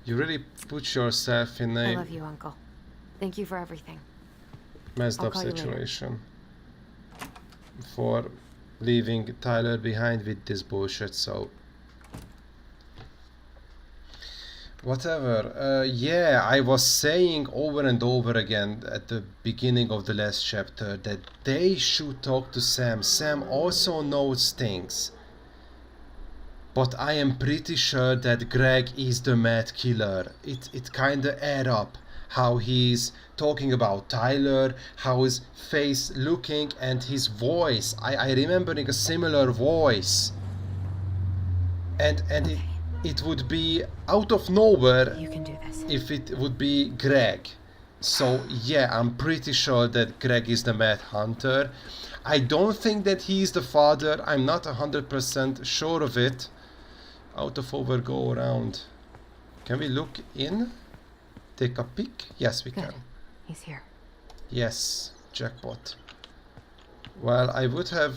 You really put yourself in I a love you, Uncle. Thank you for everything. messed I'll up call you later. situation for leaving Tyler behind with this bullshit, so whatever. Yeah, I was saying over and over again at the beginning of the last chapter that they should talk to Sam. Sam also knows things. But I am pretty sure that Greg is the mad killer. It kinda add up how he's talking about Tyler, how his face looking and his voice. I remembering a similar voice. And it would be out of nowhere You can do this. if it would be Greg. So yeah, I'm pretty sure that Greg is the Mad Hunter. I don't think that he is the father. I'm not 100% sure of it. Out of over, go around. Can we look in? Take a peek? Yes, we Good. can. He's here. Yes, jackpot. Well, I would have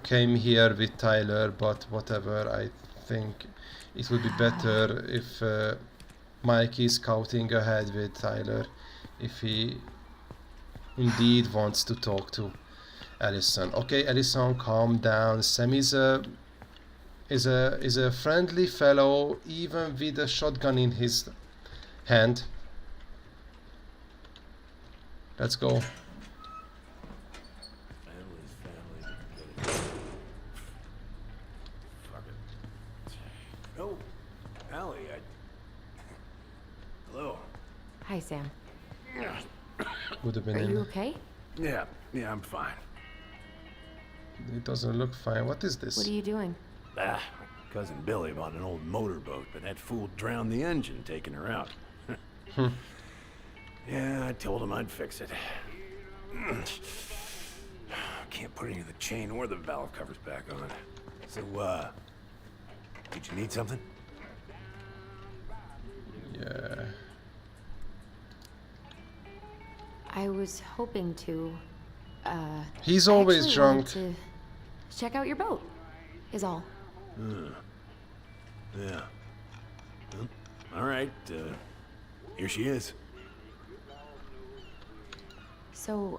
came here with Tyler, but whatever. I think it would be better if Mike is scouting ahead with Tyler, if he indeed wants to talk to Allison. Okay, Allison, calm down. Sam is a friendly fellow, even with a shotgun in his hand. Let's go. Oh, Allie, hello. Hi, Sam. Would have been Are in. you okay? Yeah, I'm fine. It doesn't look fine. What is this? What are you doing? My cousin Billy bought an old motorboat, but that fool drowned the engine taking her out. Yeah, I told him I'd fix it. Can't put any of the chain or the valve covers back on. So, did you need something? Yeah. I was hoping to, He's I always actually drunk. wanted to check out your boat, is all. Yeah. Well, all right, here she is. So,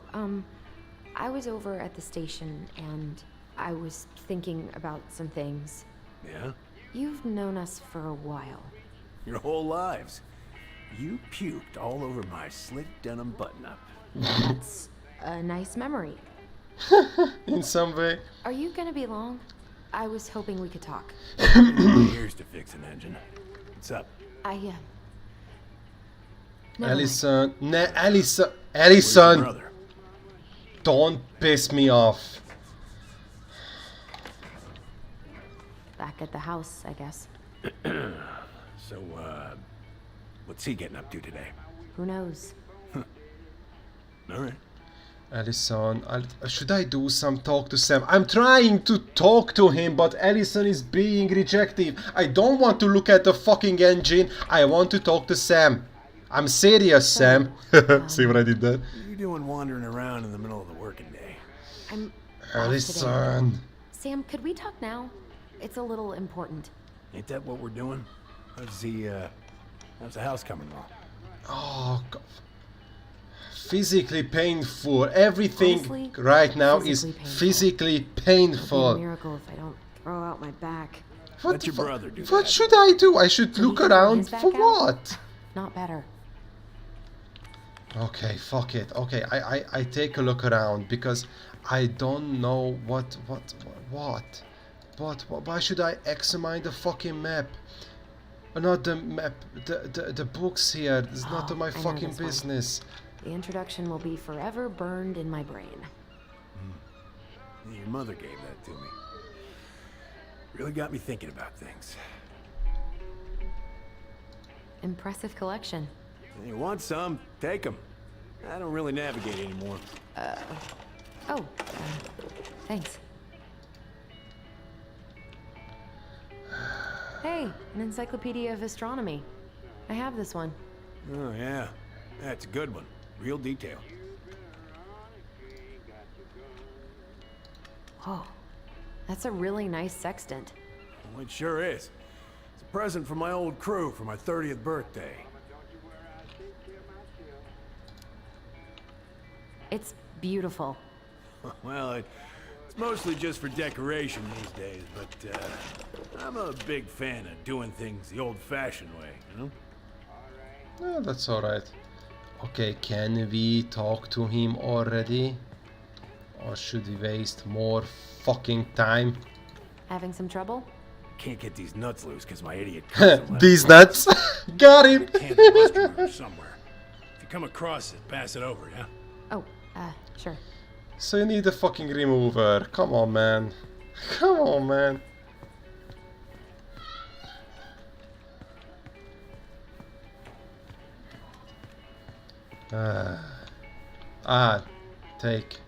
I was over at the station and I was thinking about some things. Yeah? You've known us for a while. Your whole lives. You puked all over my slick denim button-up. That's a nice memory. In some way. Are you gonna be long? I was hoping we could talk. Years to fix an engine. What's up? Never mind. Allison. Allison. Where's your Allison. brother? Don't piss me off. Back at the house, I guess. So, what's he getting up to today? Who knows? All right. Allison, should I do some talk to Sam? I'm trying to talk to him, but Allison is being rejective. I don't want to look at the fucking engine. I want to talk to Sam. I'm serious, Sam. See what I did there? What are you doing wandering around in the middle of the working day? I'm Allison. Sam, could we talk now? It's a little important. Ain't that what we're doing? How's the house coming along? Oh, God. Physically painful. Everything Honestly, right now is physically painful. physically It'll be a painful. miracle if I don't throw out my back. Let your brother do What that. should I do? I should look he throw around his back for out? what? Not better. Okay, fuck it. Okay, I take a look around because I don't know what. Why should I examine the fucking map? Not the map, the books here. It's not Oh, my I know fucking this one. business. The introduction will be forever burned in my brain. Your mother gave that to me. Really got me thinking about things. Impressive collection. You want some? Take them. I don't really navigate anymore. Thanks. Hey, an encyclopedia of astronomy. I have this one. Oh, yeah. That's a good one. Real detail. Whoa, that's a really nice sextant. Well, it sure is. It's a present from my old crew for my 30th birthday. It's beautiful. Well, it's mostly just for decoration these days, but I'm a big fan of doing things the old-fashioned way, you know? Yeah, that's alright. Okay, can we talk to him already? Or should we waste more fucking time? Having some trouble? Can't get these nuts loose because my idiot cousin left These nuts? Got him! can of mustard root somewhere. If you come across it, pass it over, yeah? Oh, sure. So you need a fucking remover. Come on, man. Come on, man. Take.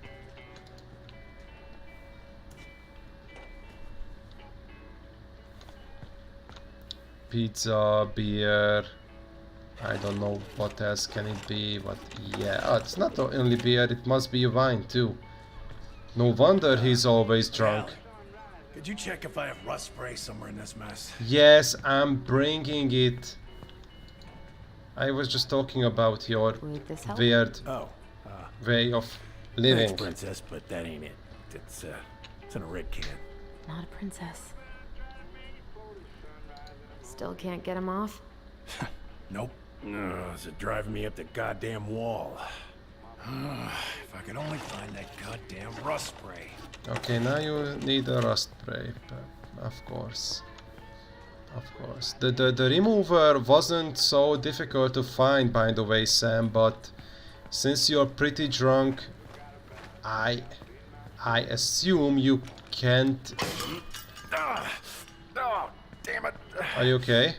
Pizza, beer. I don't know what else can it be, but yeah. Oh, it's not only beer, it must be wine too. No wonder he's always drunk. Could you check if I have rust spray somewhere in this mess? Yes, I'm bringing it. I was just talking about your weird way of living. Thanks, princess, but that ain't it. It's in a red can. Not a princess. Still can't get him off? Nope. Is it driving me up the goddamn wall? If I could only find that goddamn rust spray. Okay, now you need a rust spray, of course. Of course. The remover wasn't so difficult to find, by the way, Sam, but since you're pretty drunk, I assume you can't... Oh, damn it. Are you okay?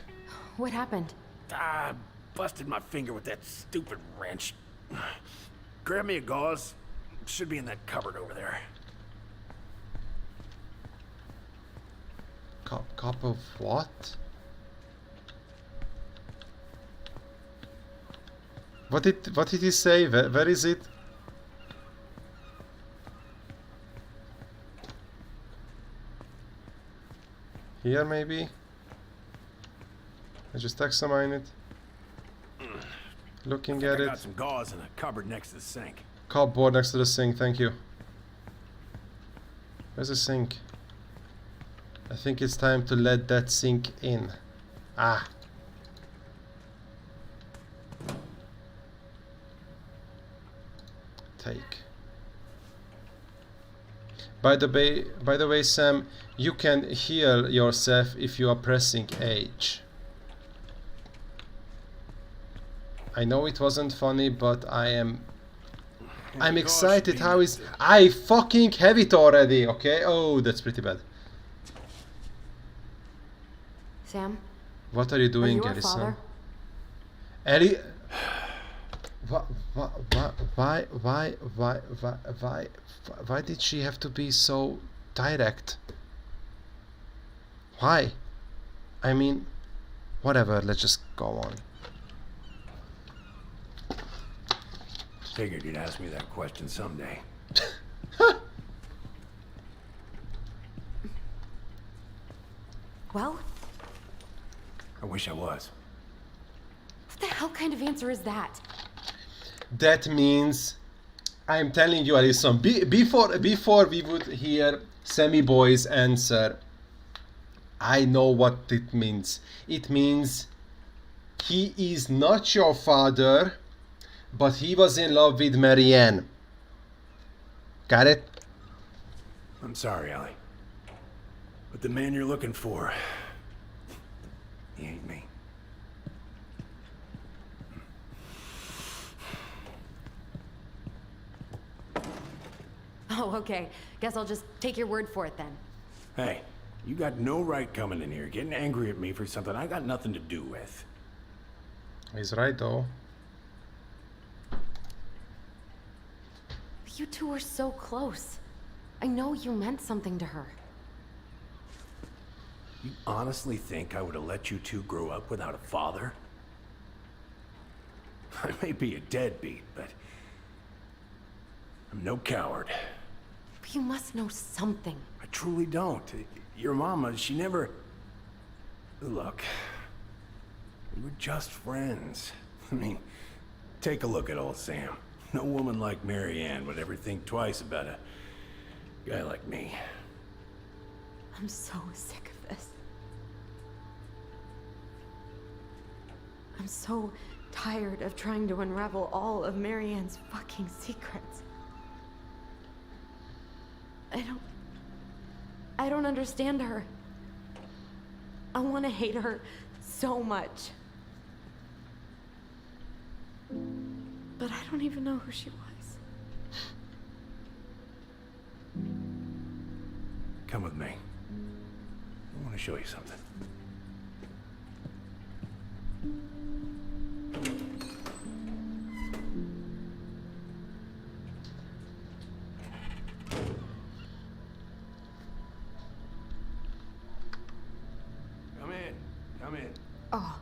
What happened? I busted my finger with that stupid wrench. Grab me a gauze. It should be in that cupboard over there. Cup of what? What did he say? Where is it? Here maybe? I just examine it. Looking at I it. got some gauze in a cupboard next to the sink. Cupboard next to the sink, thank you. Where's the sink? I think it's time to let that sink in. Ah. Take. By the way, Sam, you can heal yourself if you are pressing H. I know it wasn't funny, but I'm excited. How is... I fucking have it already, okay? Oh, that's pretty bad. Sam? What are you doing, Garrison? Ellie... Why did she have to be so direct? Why? I mean, whatever, let's just go on. Figured you'd ask me that question someday. Well? I wish I was. What the hell kind of answer is that? That means, I'm telling you, Alison, before we would hear Sammy Boy's answer, I know what it means. It means he is not your father, but he was in love with Marianne. Got it? I'm sorry, Allie. But the man you're looking for, he ain't me. Oh, okay. Guess I'll just take your word for it then. Hey, You got no right coming in here, getting angry at me for something I got nothing to do with. He's right though. You two were so close. I know you meant something to her. You honestly think I would have let you two grow up without a father? I may be a deadbeat, but I'm no coward. But you must know something. I truly don't. Your mama, she never... Look, we were just friends. I mean, take a look at old Sam. No woman like Mary Ann would ever think twice about a guy like me. I'm so sick of this. I'm so tired of trying to unravel all of Mary Ann's fucking secrets. I don't understand her. I want to hate her so much. But I don't even know who she was. Come with me. I want to show you something. Come in. Come in. Oh.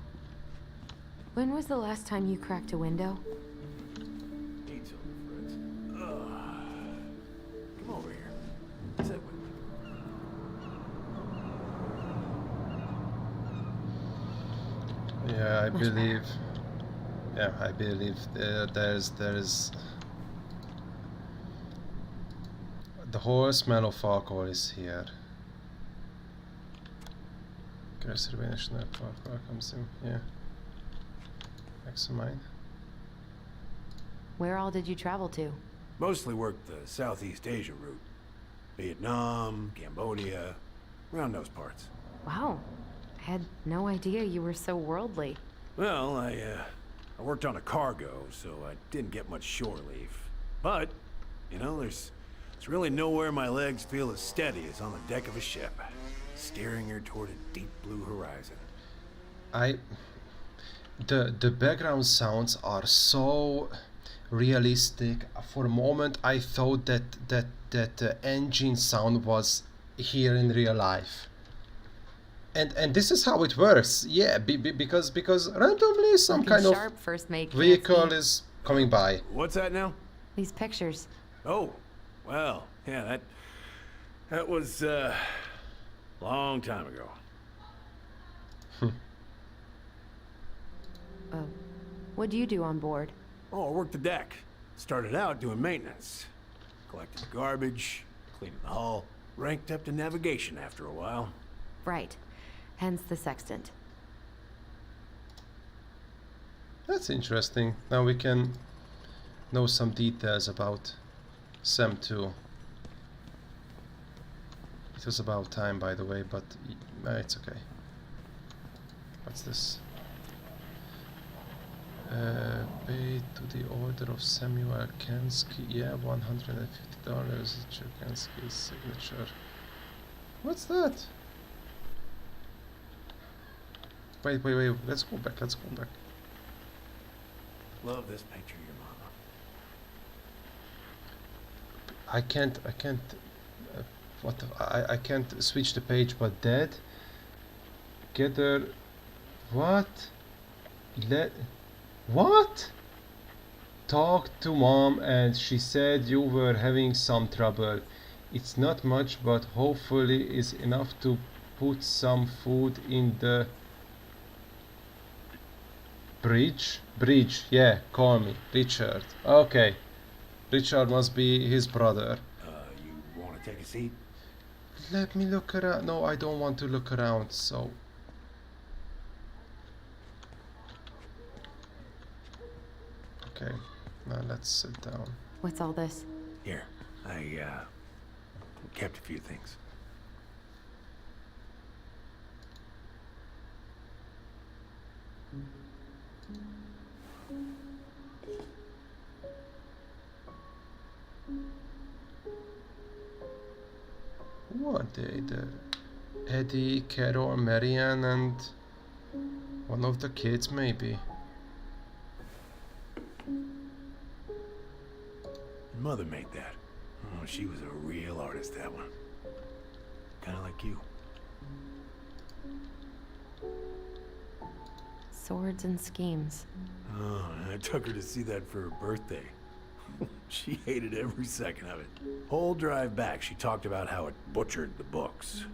When was the last time you cracked a window? Eat something, Fritz. Come over here. Sit with me. Yeah, I believe. Yeah, I believe there's the whole smell of alcohol is here. Cursory National Park, welcomes him. Yeah. Examine. Where all did you travel to? Mostly worked the Southeast Asia route. Vietnam, Cambodia, around those parts. Wow. I had no idea you were so worldly. Well, I worked on a cargo, so I didn't get much shore leave. But, you know, there's really nowhere my legs feel as steady as on the deck of a ship, steering her toward a deep blue horizon. The background sounds are so realistic. For a moment I thought that the engine sound was here in real life. And this is how it works. Yeah, because randomly some Looking kind sharp, of first mate, vehicle can't see. is coming by. What's that now? These pictures. Oh, well, yeah, that was long time ago. What do you do on board? Oh, I worked the deck. Started out doing maintenance. Collected garbage, cleaning the hull, ranked up to navigation after a while. Right. Hence the sextant. That's interesting. Now we can know some details about Sam too. It was about time, by the way, but it's okay. What's this? Paid to the order of Samuel Kansky. Yeah, $150. Kansky's signature. What's that? Wait. Let's go back. Love this picture of your mama. I can't. I can't switch the page. But Dad, gather. What? What? Talked to Mom and she said you were having some trouble. It's not much, but hopefully is enough to put some food in the bridge. Yeah, call me Richard. Okay, Richard must be his brother. You want to take a seat? Let me look around. No, I don't want to look around, so... Okay, now let's sit down. What's all this? Here, I kept a few things. What they did? Eddie, Carol, Marianne, and one of the kids, maybe. Mother made that. Oh, she was a real artist, that one. Kind of like you. Swords and schemes. Oh, I took her to see that for her birthday. She hated every second of it. Whole drive back, she talked about how it butchered the books.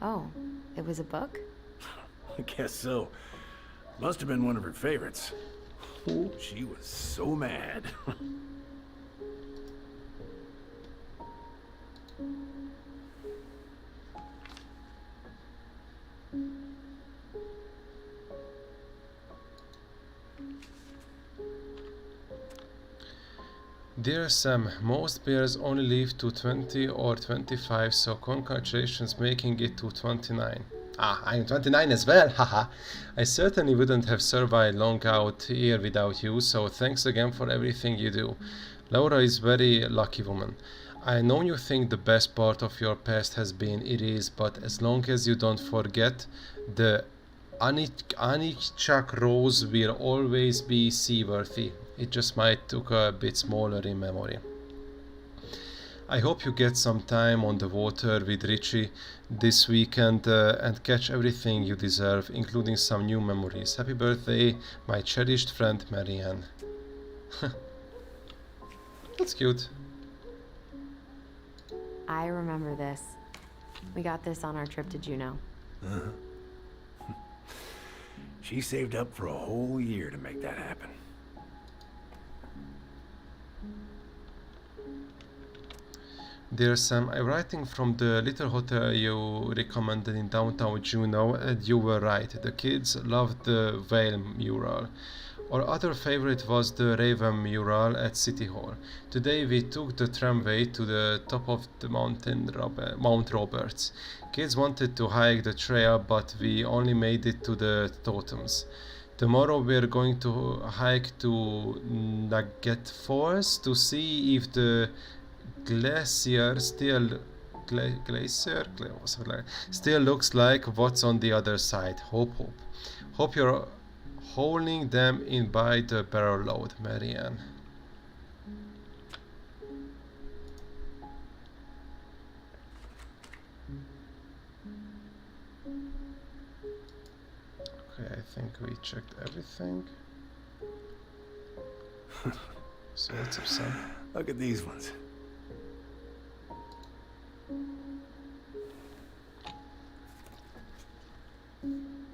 Oh, it was a book? I guess so. Must have been one of her favorites. Oh, she was so mad. Dear Sam, most bears only live to 20 or 25, so congratulations making it to 29. Ah, I'm 29 as well, haha. I certainly wouldn't have survived long out here without you, so thanks again for everything you do. Laura is very lucky woman. I know you think the best part of your past has been erased, but as long as you don't forget, the Anichak Rose will always be seaworthy. It just might look a bit smaller in memory. I hope you get some time on the water with Richie this weekend and catch everything you deserve, including some new memories. Happy birthday, my cherished friend Marianne. That's cute. I remember this. We got this on our trip to Juneau. Uh-huh. She saved up for a whole year to make that happen. Dear Sam, I'm writing from the little hotel you recommended in downtown Juneau, and you were right. The kids loved the whale mural. Our other favorite was the Raven mural at City Hall. Today we took the tramway to the top of the mountain, Mount Roberts. Kids wanted to hike the trail, but we only made it to the totems. Tomorrow we're going to hike to Nugget Falls to see if the glacier still looks like what's on the other side. Hope you're hauling them in by the barrel load, Marianne. Okay, I think we checked everything. So what's up, Sam? Look at these ones.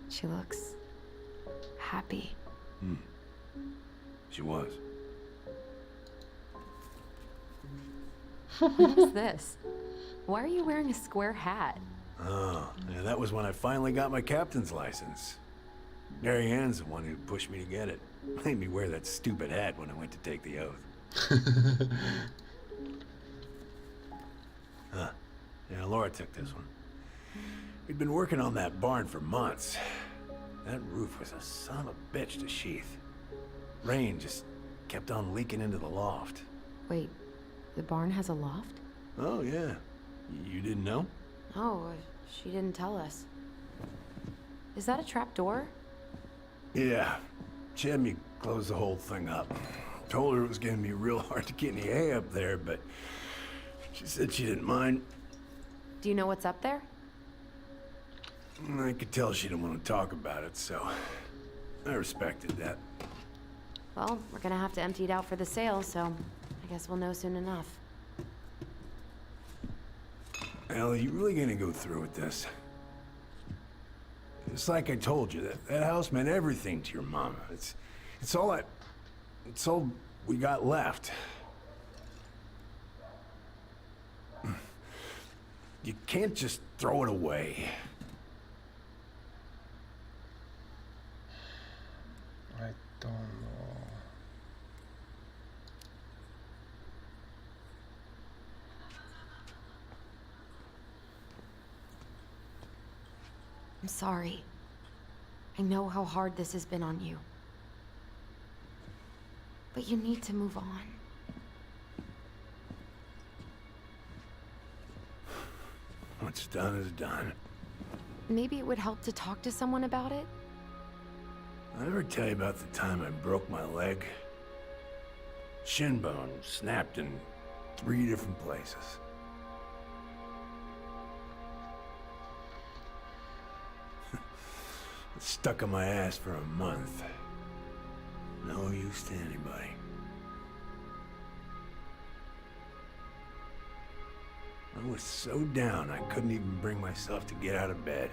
She looks happy. She was. What is this? Why are you wearing a square hat? Oh, yeah, that was when I finally got my captain's license. Mary Ann's the one who pushed me to get it. Made me wear that stupid hat when I went to take the oath. Huh. Yeah, Laura took this one. We'd been working on that barn for months. That roof was a son of a bitch to sheath. Rain just kept on leaking into the loft. Wait, the barn has a loft? Oh, yeah. You didn't know? Oh, she didn't tell us. Is that a trap door? Yeah. She had me close the whole thing up. Told her it was gonna be real hard to get any hay up there, but she said she didn't mind. Do you know what's up there? I could tell she didn't want to talk about it, so I respected that. Well, we're gonna have to empty it out for the sale, so I guess we'll know soon enough. Ellie, you really gonna go through with this? It's like I told you, that house meant everything to your mama. It's all we got left. You can't just throw it away. I don't know. I'm sorry. I know how hard this has been on you. But you need to move on. What's done is done. Maybe it would help to talk to someone about it? I ever tell you about the time I broke my leg? Shin bone snapped in 3 different places. It stuck in my ass for a month. No use to anybody. I was so down I couldn't even bring myself to get out of bed.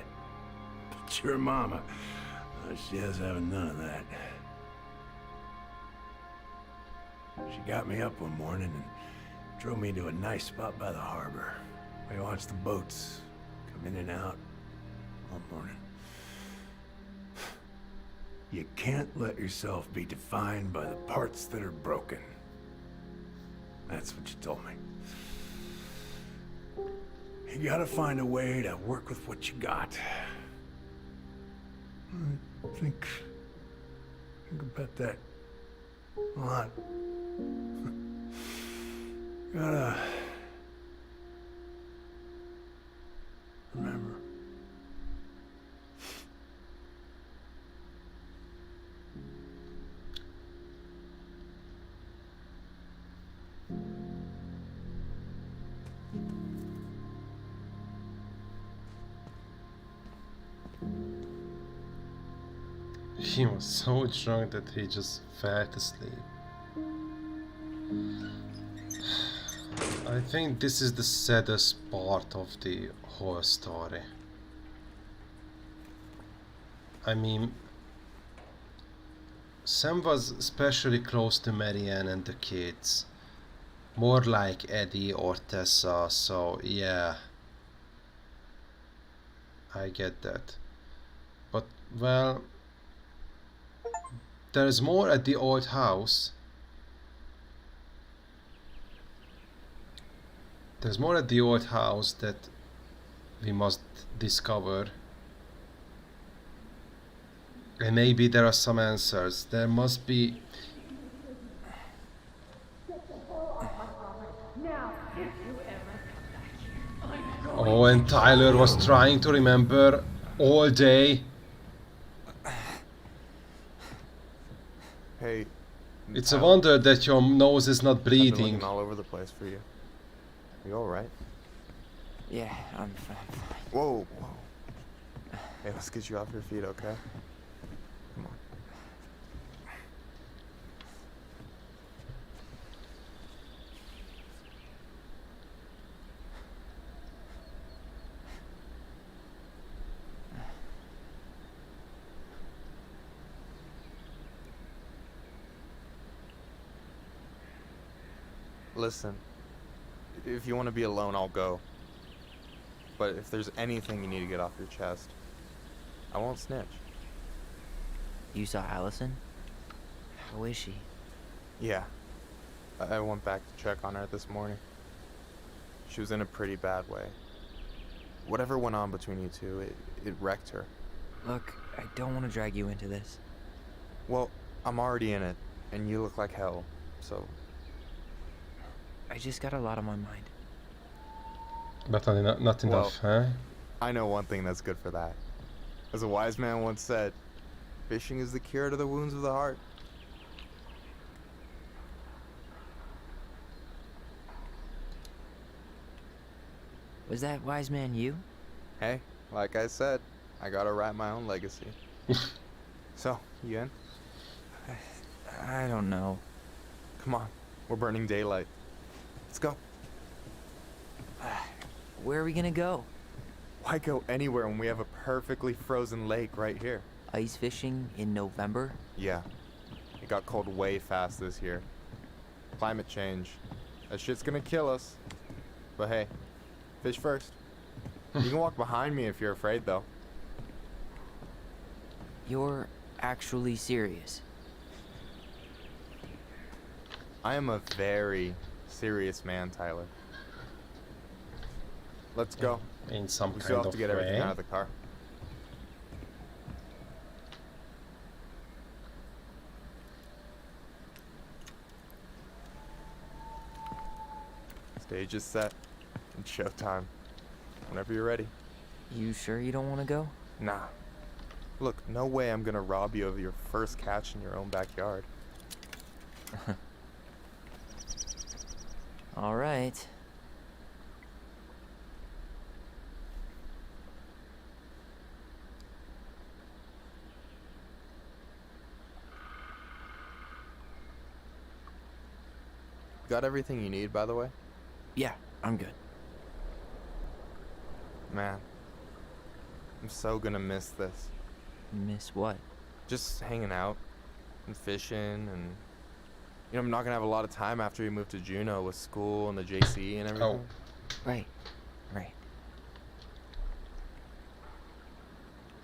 But your mama, she has having none of that. She got me up one morning and drove me to a nice spot by the harbor. I watched the boats come in and out all morning. You can't let yourself be defined by the parts that are broken. That's what you told me. You gotta find a way to work with what you got. Think about that a lot. Gotta remember. He was so drunk that he just fell asleep. I think this is the saddest part of the whole story. I mean, Sam was especially close to Marianne and the kids. More like Eddie or Tessa, so yeah. I get that. But, well, there's more at the old house. There's more at the old house that we must discover. And maybe there are some answers. There must be... Oh, and Tyler was trying to remember all day. Hey. It's a wonder that your nose is not I've been bleeding. looking all over the place for you. You all right? Yeah, I'm fine. Whoa, whoa. Hey, let's get you off your feet, okay? Come on. Listen, if you want to be alone, I'll go. But if there's anything you need to get off your chest, I won't snitch. You saw Allison? How is she? Yeah. I went back to check on her this morning. She was in a pretty bad way. Whatever went on between you two, it wrecked her. Look, I don't want to drag you into this. Well, I'm already in it, and you look like hell, so... I just got a lot on my mind. But not enough, huh? I know one thing that's good for that. As a wise man once said, fishing is the cure to the wounds of the heart. Was that wise man you? Hey, like I said, I gotta write my own legacy. So, you in? I don't know. Come on, we're burning daylight. Let's go. Where are we gonna go? Why go anywhere when we have a perfectly frozen lake right here? Ice fishing in November? Yeah. It got cold way fast this year. Climate change. That shit's gonna kill us. But hey, fish first. You can walk behind me if you're afraid, though. You're actually serious? I am a very serious man, Tyler. Let's go. In some We kind still have of to get way. everything out of the car. Stage is set. It's showtime. Whenever you're ready. You sure you don't want to go? Nah. Look, no way I'm gonna rob you of your first catch in your own backyard. All right. Got everything you need, by the way? Yeah, I'm good. Man, I'm so gonna miss this. Miss what? Just hanging out and fishing and... You know, I'm not gonna have a lot of time after we move to Juneau with school and the JC and everything. Oh. Right. Right.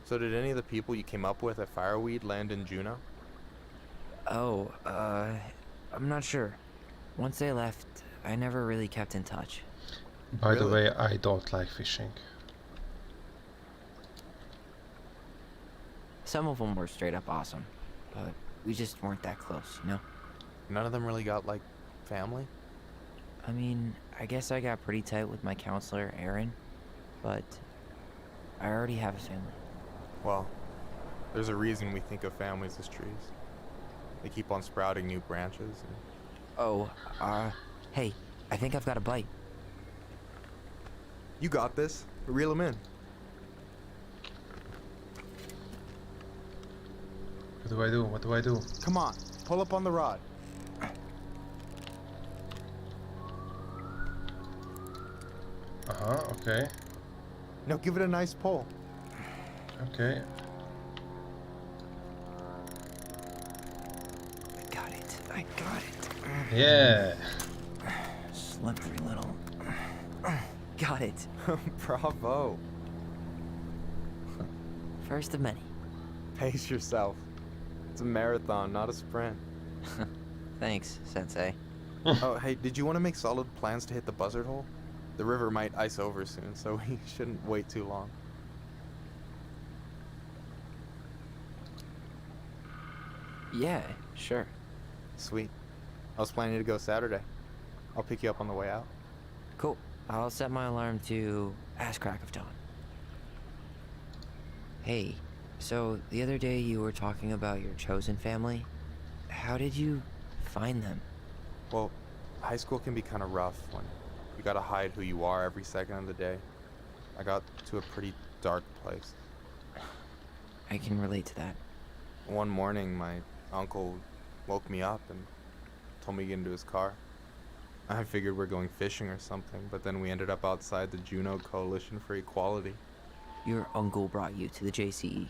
So did any of the people you came up with at Fireweed land in Juneau? Oh, I'm not sure. Once they left, I never really kept in touch. By the way, I don't like fishing. Some of them were straight up awesome, but we just weren't that close, you know? None of them really got, like, family? I mean, I guess I got pretty tight with my counselor, Aaron, but I already have a family. Well, there's a reason we think of families as trees. They keep on sprouting new branches and... Oh, hey, I think I've got a bite. You got this. Reel them in. What do I do? What do I do? Come on, pull up on the rod. Okay. Now give it a nice pull. Okay. I got it. I got it. Yeah. Slippery little. Got it. Bravo. First of many. Pace yourself. It's a marathon, not a sprint. Thanks, Sensei. Oh, hey, did you want to make solid plans to hit the buzzard hole? The river might ice over soon, so we shouldn't wait too long. Yeah, sure. Sweet. I was planning to go Saturday. I'll pick you up on the way out. Cool. I'll set my alarm to ass crack of dawn. Hey, so the other day you were talking about your chosen family. How did you find them? Well, high school can be kind of rough when you gotta hide who you are every second of the day. I got to a pretty dark place. I can relate to that. One morning, my uncle woke me up and told me to get into his car. I figured we're going fishing or something, but then we ended up outside the Juneau Coalition for Equality. Your uncle brought you to the JCE.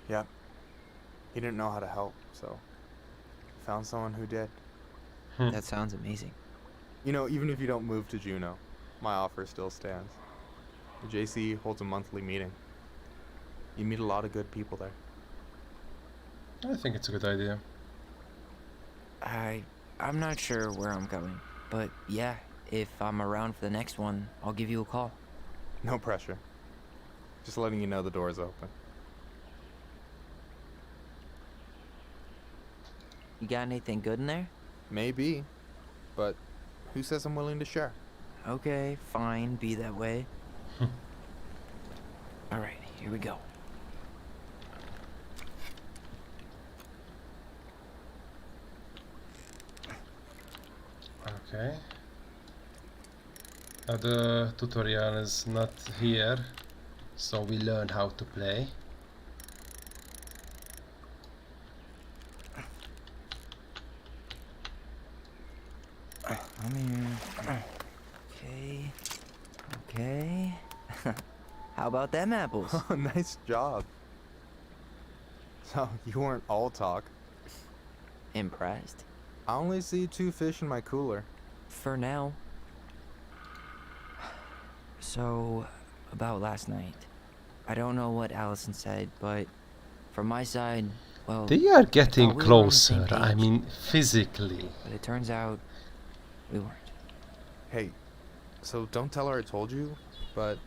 Yep. He didn't know how to help, so found someone who did. That sounds amazing. You know, even if you don't move to Juneau, my offer still stands. The JCE holds a monthly meeting. You meet a lot of good people there. I think it's a good idea. I'm not sure where I'm going, but yeah, if I'm around for the next one, I'll give you a call. No pressure. Just letting you know the door's open. You got anything good in there? Maybe, but who says I'm willing to share? Okay, fine, be that way. Alright, here we go. Okay. The tutorial is not here, so we learn how to play. I'm here. Okay. Okay. How about them apples? Oh, nice job. So, you weren't all talk. Impressed. I only see 2 fish in my cooler. For now. So, about last night. I don't know what Allison said, but from my side, well... They are getting we were on the same closer, I page. mean, physically. But it turns out, we weren't. Hey, so don't tell her I told you, but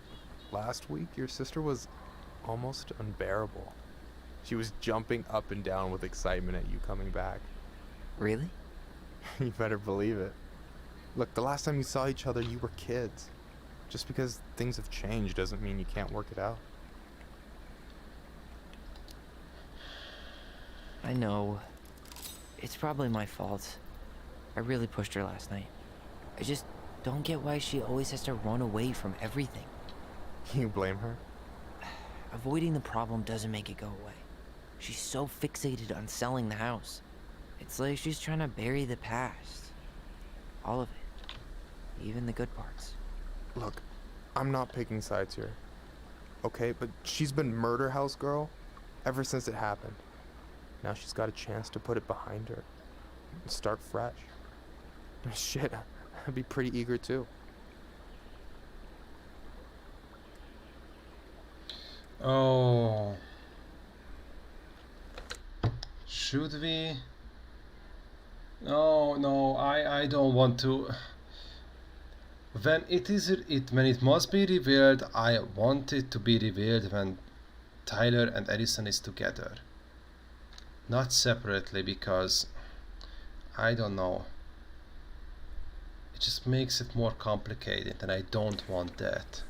last week your sister was almost unbearable. She was jumping up and down with excitement at you coming back. Really? You better believe it. Look, the last time you saw each other, you were kids. Just because things have changed doesn't mean you can't work it out. I know. It's probably my fault. I really pushed her last night. I just don't get why she always has to run away from everything. You blame her? Avoiding the problem doesn't make it go away. She's so fixated on selling the house. It's like she's trying to bury the past. All of it. Even the good parts. Look, I'm not picking sides here. Okay, but she's been murder house girl ever since it happened. Now she's got a chance to put it behind her and start fresh. Shit, I'd be pretty eager too. Oh. Should we? No, I don't want to. When when it must be revealed, I want it to be revealed when Tyler and Allison is together. Not separately, because I don't know. It just makes it more complicated and I don't want that.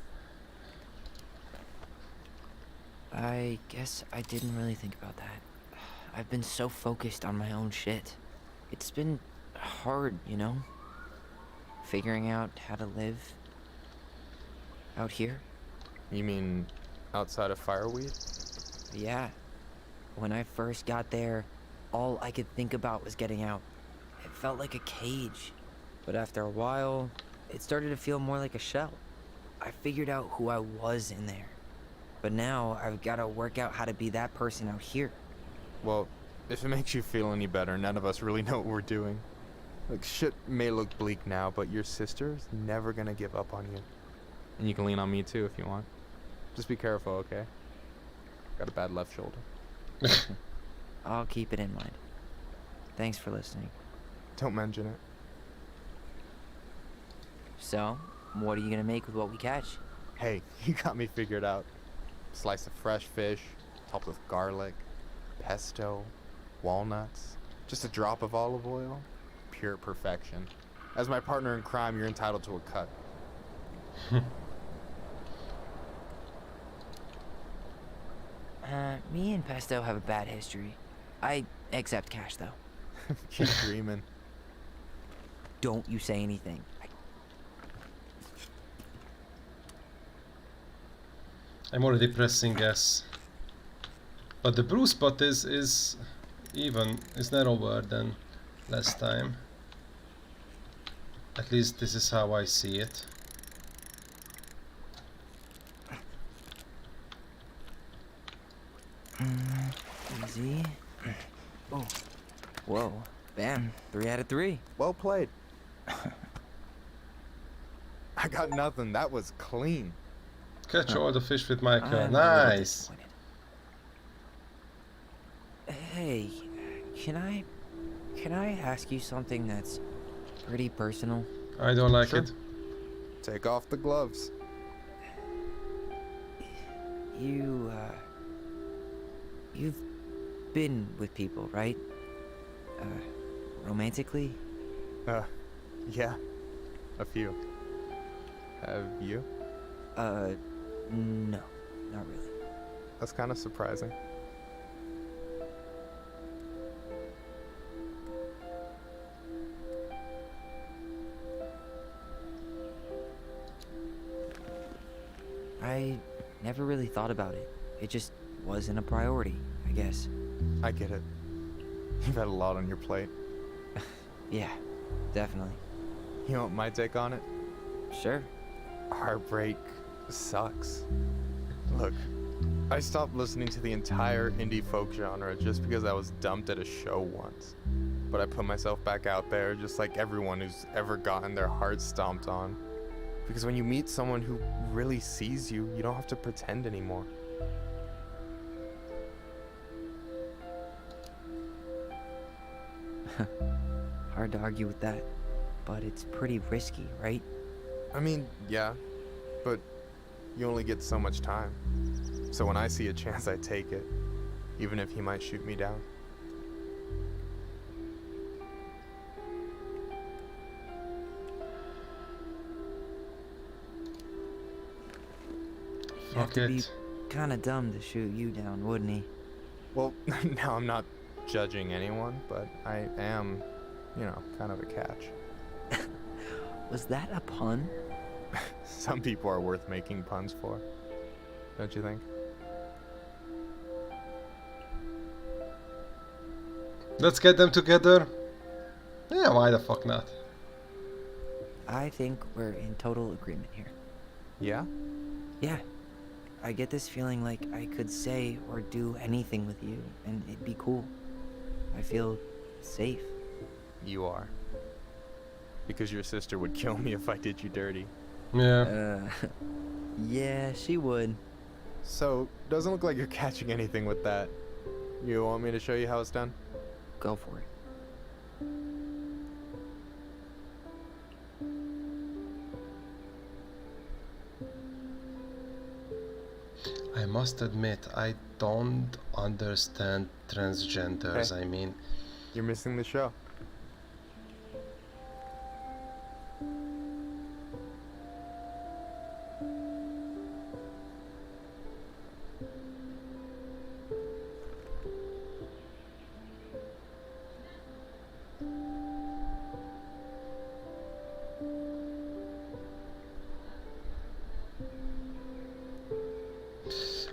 I guess I didn't really think about that. I've been so focused on my own shit. It's been hard, you know? Figuring out how to live out here. You mean outside of Fireweed? Yeah. When I first got there, all I could think about was getting out. It felt like a cage. But after a while, it started to feel more like a shell. I figured out who I was in there. But now I've got to work out how to be that person out here. Well, if it makes you feel any better, none of us really know what we're doing. Like, shit may look bleak now, but your sister's never gonna give up on you. And you can lean on me too if you want. Just be careful, okay? Got a bad left shoulder. I'll keep it in mind. Thanks for listening. Don't mention it. So, what are you gonna make with what we catch? Hey, you got me figured out. Slice of fresh fish, topped with garlic, pesto, walnuts, just a drop of olive oil. Pure perfection. As my partner in crime, you're entitled to a cut. Me and Pesto have a bad history. I accept cash, though. Keep dreaming. Don't you say anything. I'm already pressing S. But the blue spot is narrower than last time. At least this is how I see it. Easy. Oh. Whoa. Bam. 3 out of 3. Well played. I got nothing. That was clean. Catch all the fish with Michael. I'm Nice. Hey, can I ask you something that's pretty personal? I don't like Sure. it. Take off the gloves. You've been with people, right? Romantically? Yeah. A few. Have you? No, not really. That's kind of surprising. I never really thought about it. It just wasn't a priority, I guess. I get it. You've had a lot on your plate. Yeah, definitely. You want my take on it? Sure. Heartbreak sucks. Look, I stopped listening to the entire indie folk genre just because I was dumped at a show once. But I put myself back out there just like everyone who's ever gotten their heart stomped on. Because when you meet someone who really sees you, you don't have to pretend anymore. Hard to argue with that, but it's pretty risky, right? I mean, yeah, but you only get so much time. So when I see a chance, I take it, even if he might shoot me down. He'd have Fuck to be it. kinda dumb to shoot you down, wouldn't he? Well, now I'm not judging anyone, but I am, you know, kind of a catch. Was that a pun? Some people are worth making puns for. Don't you think? Let's get them together. Yeah, why the fuck not? I think we're in total agreement here. Yeah? Yeah. I get this feeling like I could say or do anything with you, and it'd be cool. I feel safe. You are. Because your sister would kill me if I did you dirty. Yeah. Yeah, she would. So, doesn't look like you're catching anything with that. You want me to show you how it's done? Go for it. I must admit, I don't understand transgenders. Hey. I mean, You're missing the show.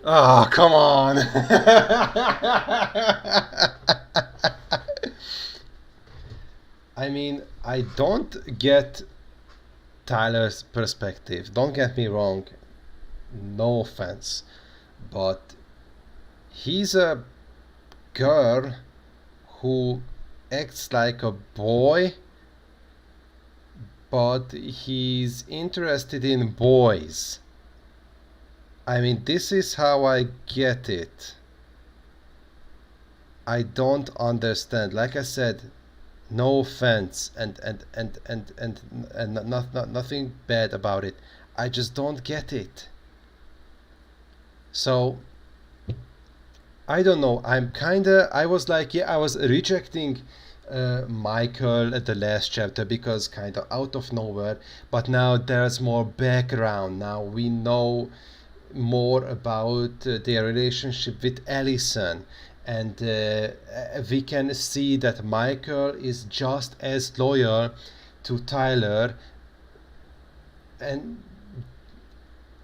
oh, come on. I mean, I don't get Tyler's perspective. Don't get me wrong. No offense. But he's a girl who acts like a boy, but he's interested in boys. I mean, this is how I get it. I don't understand. Like I said, no offense and nothing bad about it. I just don't get it. So I don't know. I was like, yeah, I was rejecting Michael at the last chapter because kind of out of nowhere, but now there's more background. Now we know more about their relationship with Allison, and we can see that Michael is just as loyal to Tyler and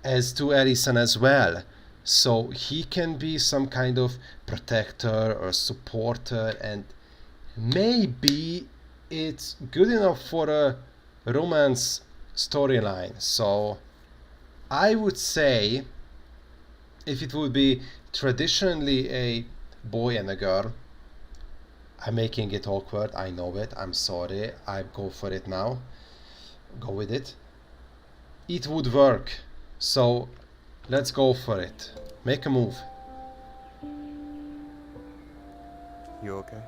as to Allison as well. So he can be some kind of protector or supporter, and maybe it's good enough for a romance storyline. So I would say if it would be traditionally a boy and a girl, I'm making it awkward, I know it, I'm sorry, I go for it now, go with it, it would work. So let's go for it. Make a move. You okay?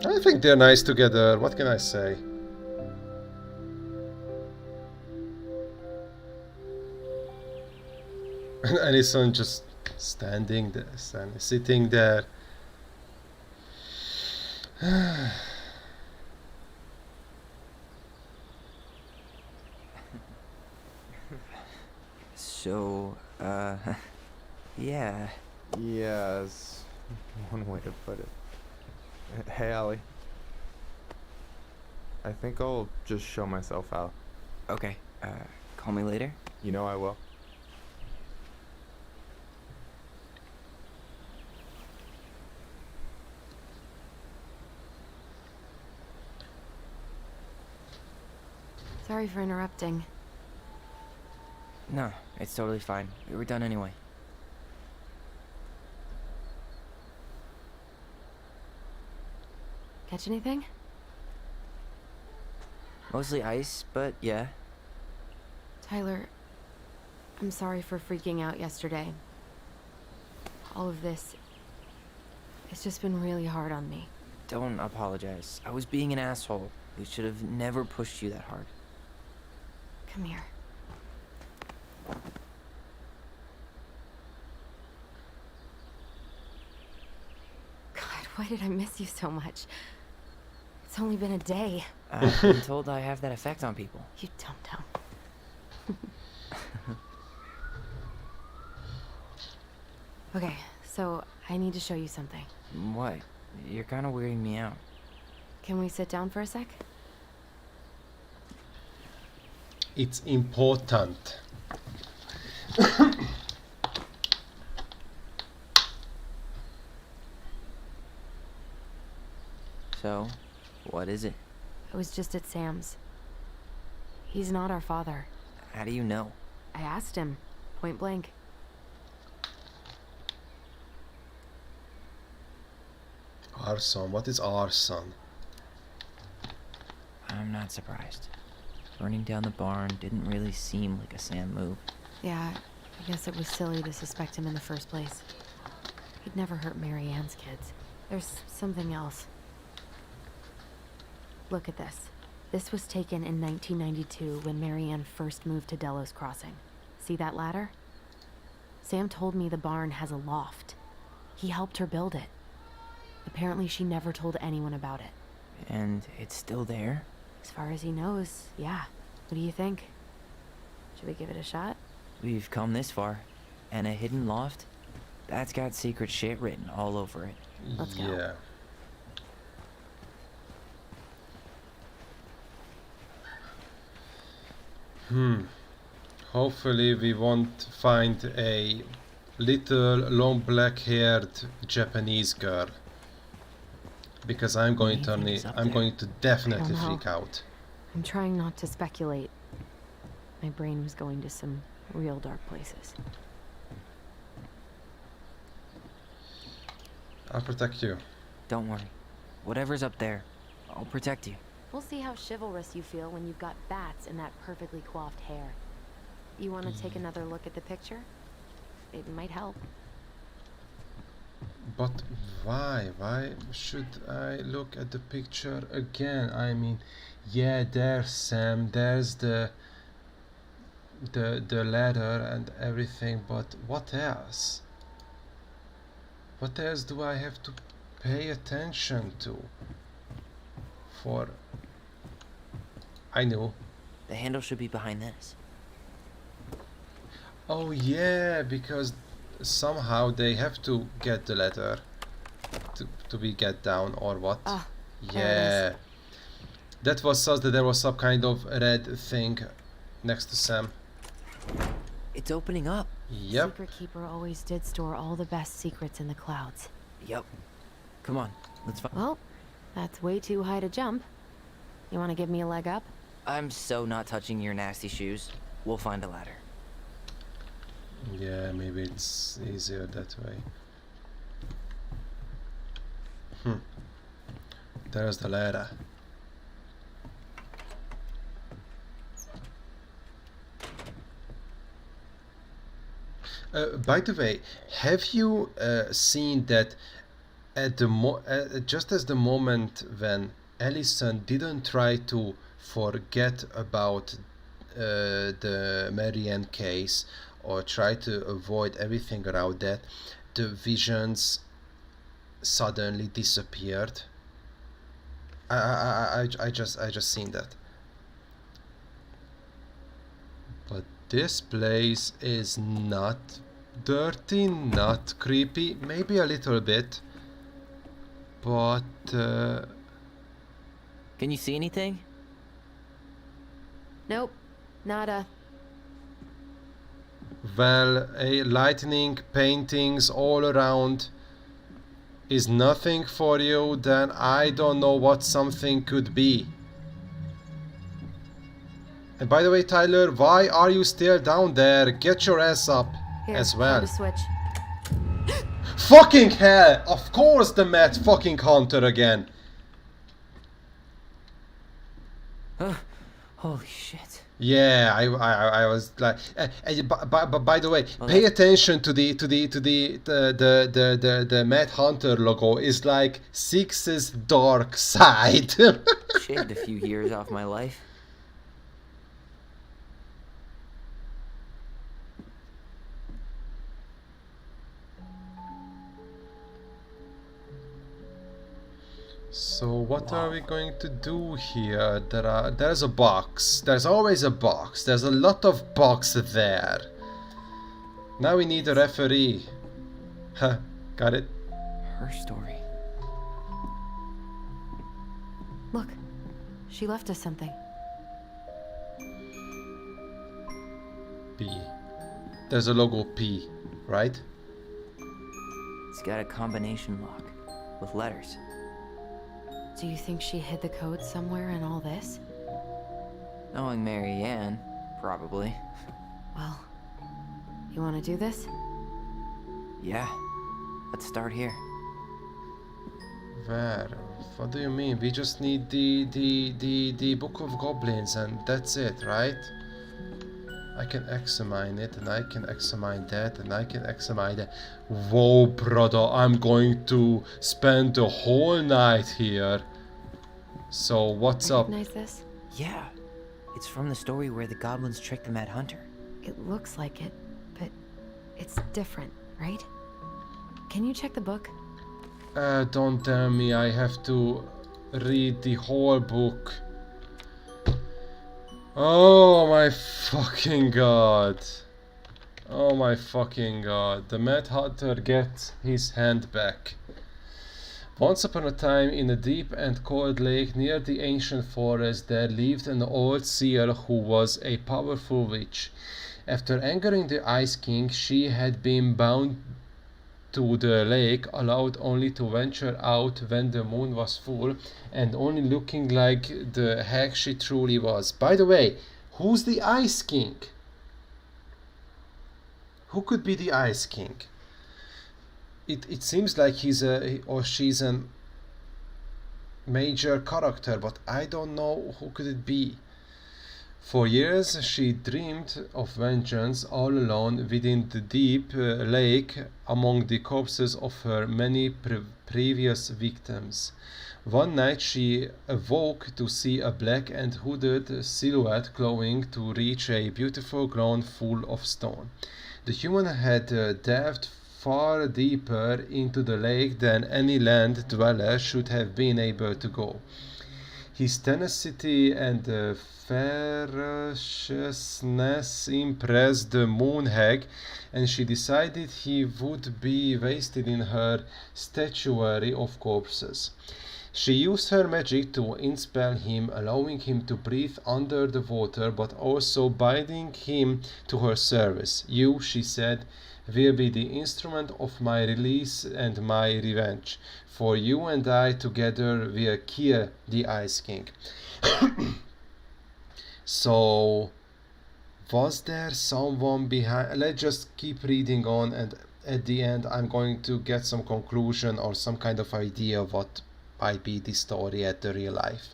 I think they're nice together, what can I say? And Allison just standing there, sitting there. So, yeah. Yeah, is one way to put it. Hey, Allie. I think I'll just show myself out. Okay, call me later? You know I will. Sorry for interrupting. No, it's totally fine. We were done anyway. Catch anything? Mostly ice, but yeah. Tyler, I'm sorry for freaking out yesterday. All of this, it's just been really hard on me. Don't apologize. I was being an asshole. We should have never pushed you that hard. Come here. God, why did I miss you so much? It's only been a day. I've been told I have that effect on people. You dum-dum. Okay, so I need to show you something. What? You're kind of weirding me out. Can we sit down for a sec? It's important. So, what is it? I was just at Sam's. He's not our father. How do you know? I asked him, point blank. Arson. What is arson? I'm not surprised. Burning down the barn didn't really seem like a Sam move. Yeah, I guess it was silly to suspect him in the first place. He'd never hurt Mary Ann's kids. There's something else. Look at this. This was taken in 1992 when Mary Ann first moved to Delos Crossing. See that ladder? Sam told me the barn has a loft. He helped her build it. Apparently she never told anyone about it. And it's still there? As far as he knows, yeah. What do you think? Should we give it a shot? We've come this far. And a hidden loft? That's got secret shit written all over it. Let's go. Yeah. Hopefully we won't find a little long black-haired Japanese girl. Because I'm going to definitely freak out. I'm trying not to speculate. My brain was going to some real dark places. I'll protect you. Don't worry. Whatever's up there, I'll protect you. We'll see how chivalrous you feel when you've got bats in that perfectly coiffed hair. You want to take another look at the picture? It might help. But why? Why should I look at the picture again? I mean, yeah, there's Sam, there's the ladder and everything, but what else? What else do I have to pay attention to? I knew. The handle should be behind this. Oh yeah, because somehow they have to get the ladder to be get down or what? Yeah. That was such that there was some kind of red thing next to Sam. It's opening up. Yep. Secret Keeper always did store all the best secrets in the clouds. Yep. Come on, let's find. Well, that's way too high to jump. You want to give me a leg up? I'm so not touching your nasty shoes. We'll find a ladder. Yeah, maybe it's easier that way. There's the ladder. By the way, have you seen that at the just as the moment when Allison didn't try to forget about the Marianne case or try to avoid everything around that, the visions suddenly disappeared. I just seen that. But this place is not dirty, not creepy, maybe a little bit, but Can you see anything? Nope, nada. well, a lightning paintings all around is nothing for you, then I don't know what something could be. And by the way, Tyler, why are you still down there? Get your ass up. Here, as well. find a switch. Fucking hell! Of course the Mad fucking Hunter again. Holy shit. Yeah, I was like, by the way, Well, pay that's- attention to the Mad Hunter logo is like Six's dark side. Shaved a few years off my life. So what are we going to do here? There's a box. There's always a box. There's a lot of box there. Now we need a referee. Huh, got it? Her story. Look, she left us something. P. There's a logo P, right? It's got a combination lock with letters. Do you think she hid the code somewhere in all this? Knowing Mary Ann, probably. Well, you want to do this? Yeah. Let's start here. Where? What do you mean? We just need the Book of Goblins and that's it, right? I can examine it and I can examine that and I can examine that. Whoa, brother, I'm going to spend the whole night here. So what's up? Recognize this? Yeah. It's from the story where the goblins tricked the Mad Hunter. It looks like it, but it's different, right? Can you check the book? Don't tell me I have to read the whole book. Oh my fucking god. Oh my fucking god. The Mad Hunter gets his hand back. Once upon a time, in a deep and cold lake near the ancient forest, there lived an old seer who was a powerful witch. After angering the Ice King, she had been bound to the lake, allowed only to venture out when the moon was full, and only looking like the hag she truly was. By the way, who's the Ice King? Who could be the Ice King? It seems like he's or she's a major character, but I don't know who could it be. For years she dreamed of vengeance all alone within the deep lake among the corpses of her many previous victims. One night she awoke to see a black and hooded silhouette glowing to reach a beautiful ground full of stone. The human had delved far deeper into the lake than any land dweller should have been able to go. His tenacity and ferociousness impressed the moon hag, and she decided he would be wasted in her statuary of corpses. She used her magic to enspell him, allowing him to breathe under the water, but also binding him to her service. You, she said, will be the instrument of my release and my revenge. For you and I together will kill the Ice King. So, was there someone behind? Let's just keep reading on, and at the end I'm going to get some conclusion or some kind of idea of what might be the story at the real life.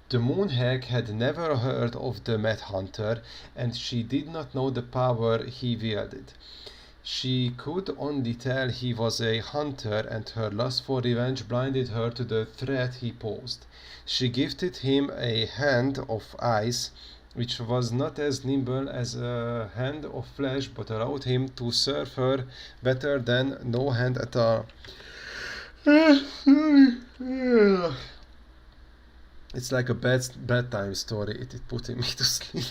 The moon hag had never heard of the Mad Hunter, and she did not know the power he wielded. She could only tell he was a hunter, and her lust for revenge blinded her to the threat he posed. She gifted him a hand of ice, which was not as nimble as a hand of flesh, but allowed him to serve her better than no hand at all. It's like a bedtime story. It putting me to sleep.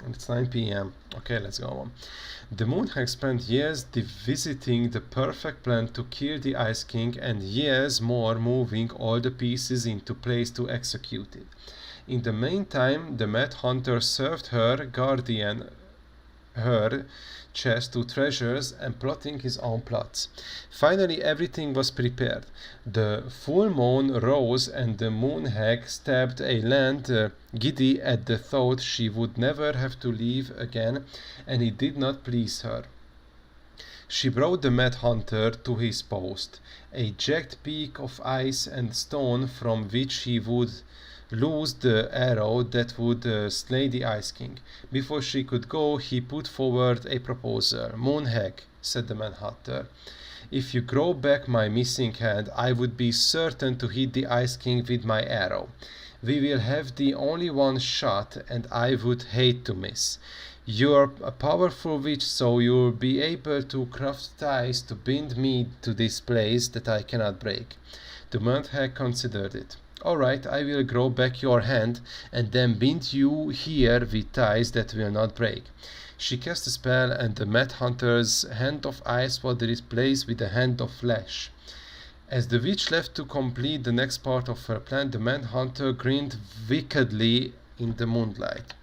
It's 9 p.m. Okay, let's go on. The moon hag spent years visiting the perfect plan to kill the Ice King, and years more moving all the pieces into place to execute it. In the meantime, the Mad Hunter served her guardian her chest to treasures and plotting his own plots. Finally, everything was prepared. The full moon rose, and the moon hag stabbed a land giddy at the thought she would never have to leave again, and it did not please her. She brought the Mad Hunter to his post, a jagged peak of ice and stone from which he would loose the arrow that would slay the Ice King. Before she could go, he put forward a proposal. "Moonhag," said the Manhunter, "if you grow back my missing hand, I would be certain to hit the Ice King with my arrow. We will have the only one shot, and I would hate to miss. You're a powerful witch, so you'll be able to craft ties to bind me to this place that I cannot break." The Moonhag considered it. "All right, I will grow back your hand and then bind you here with ties that will not break." She cast a spell, and the Mad Hunter's hand of ice was replaced with a hand of flesh. As the witch left to complete the next part of her plan, the Mad Hunter grinned wickedly in the moonlight.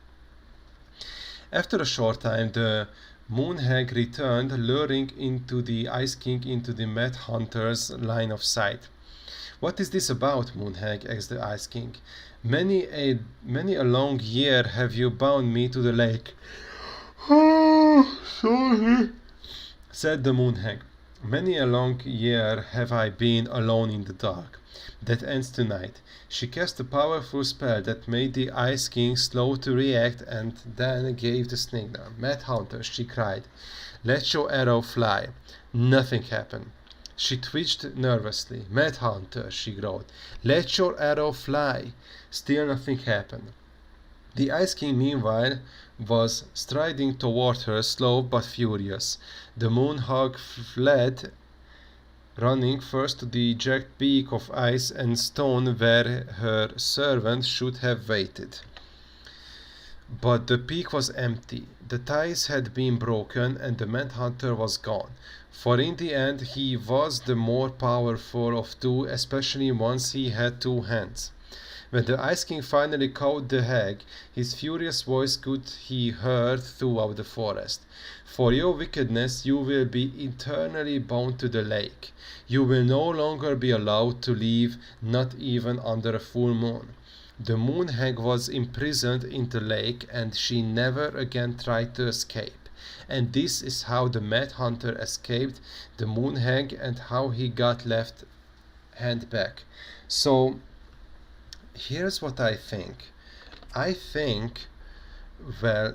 After a short time, the Moonhag returned, luring into the Ice King into the Mad Hunter's line of sight. "What is this about, Moonhag?" asked the Ice King. Many a long year have you bound me to the lake." "Oh, sorry," said the Moonhag. "Many a long year have I been alone in the dark. That ends tonight." She cast a powerful spell that made the Ice King slow to react and then gave the signal. "Mad Hunter," she cried, "let your arrow fly." Nothing happened. She twitched nervously. "Mad Hunter," she growled, "let your arrow fly." Still nothing happened. The Ice King, meanwhile, was striding toward her, slow but furious. The Moonhag fled, running first to the jagged peak of ice and stone where her servant should have waited. But the peak was empty. The ties had been broken, and the Manhunter was gone. For in the end he was the more powerful of two, especially once he had two hands. When the Ice King finally caught the hag, his furious voice could be heard throughout the forest. "For your wickedness you will be eternally bound to the lake. You will no longer be allowed to leave, not even under a full moon." The Moonhag was imprisoned in the lake, and she never again tried to escape. And this is how the Mad Hunter escaped the Moonhag and how he got left hand back. So here's what I think. I think, well,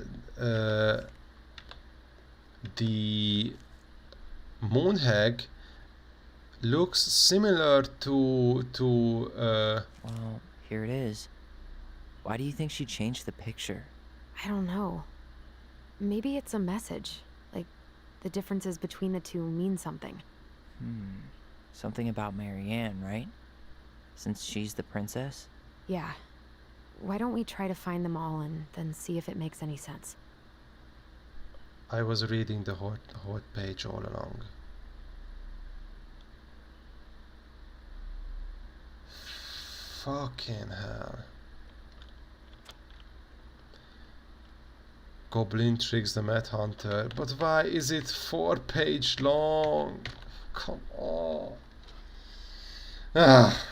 the Moonhag looks similar to Well, here it is. Why do you think she changed the picture? I don't know. Maybe it's a message. Like, the differences between the two mean something. Something about Marianne, right? Since she's the princess? Yeah. Why don't we try to find them all and then see if it makes any sense? I was reading the hot page all along. Fucking hell. Goblin tricks the Mad Hunter. But why is it 4-page long? Come on. Ah.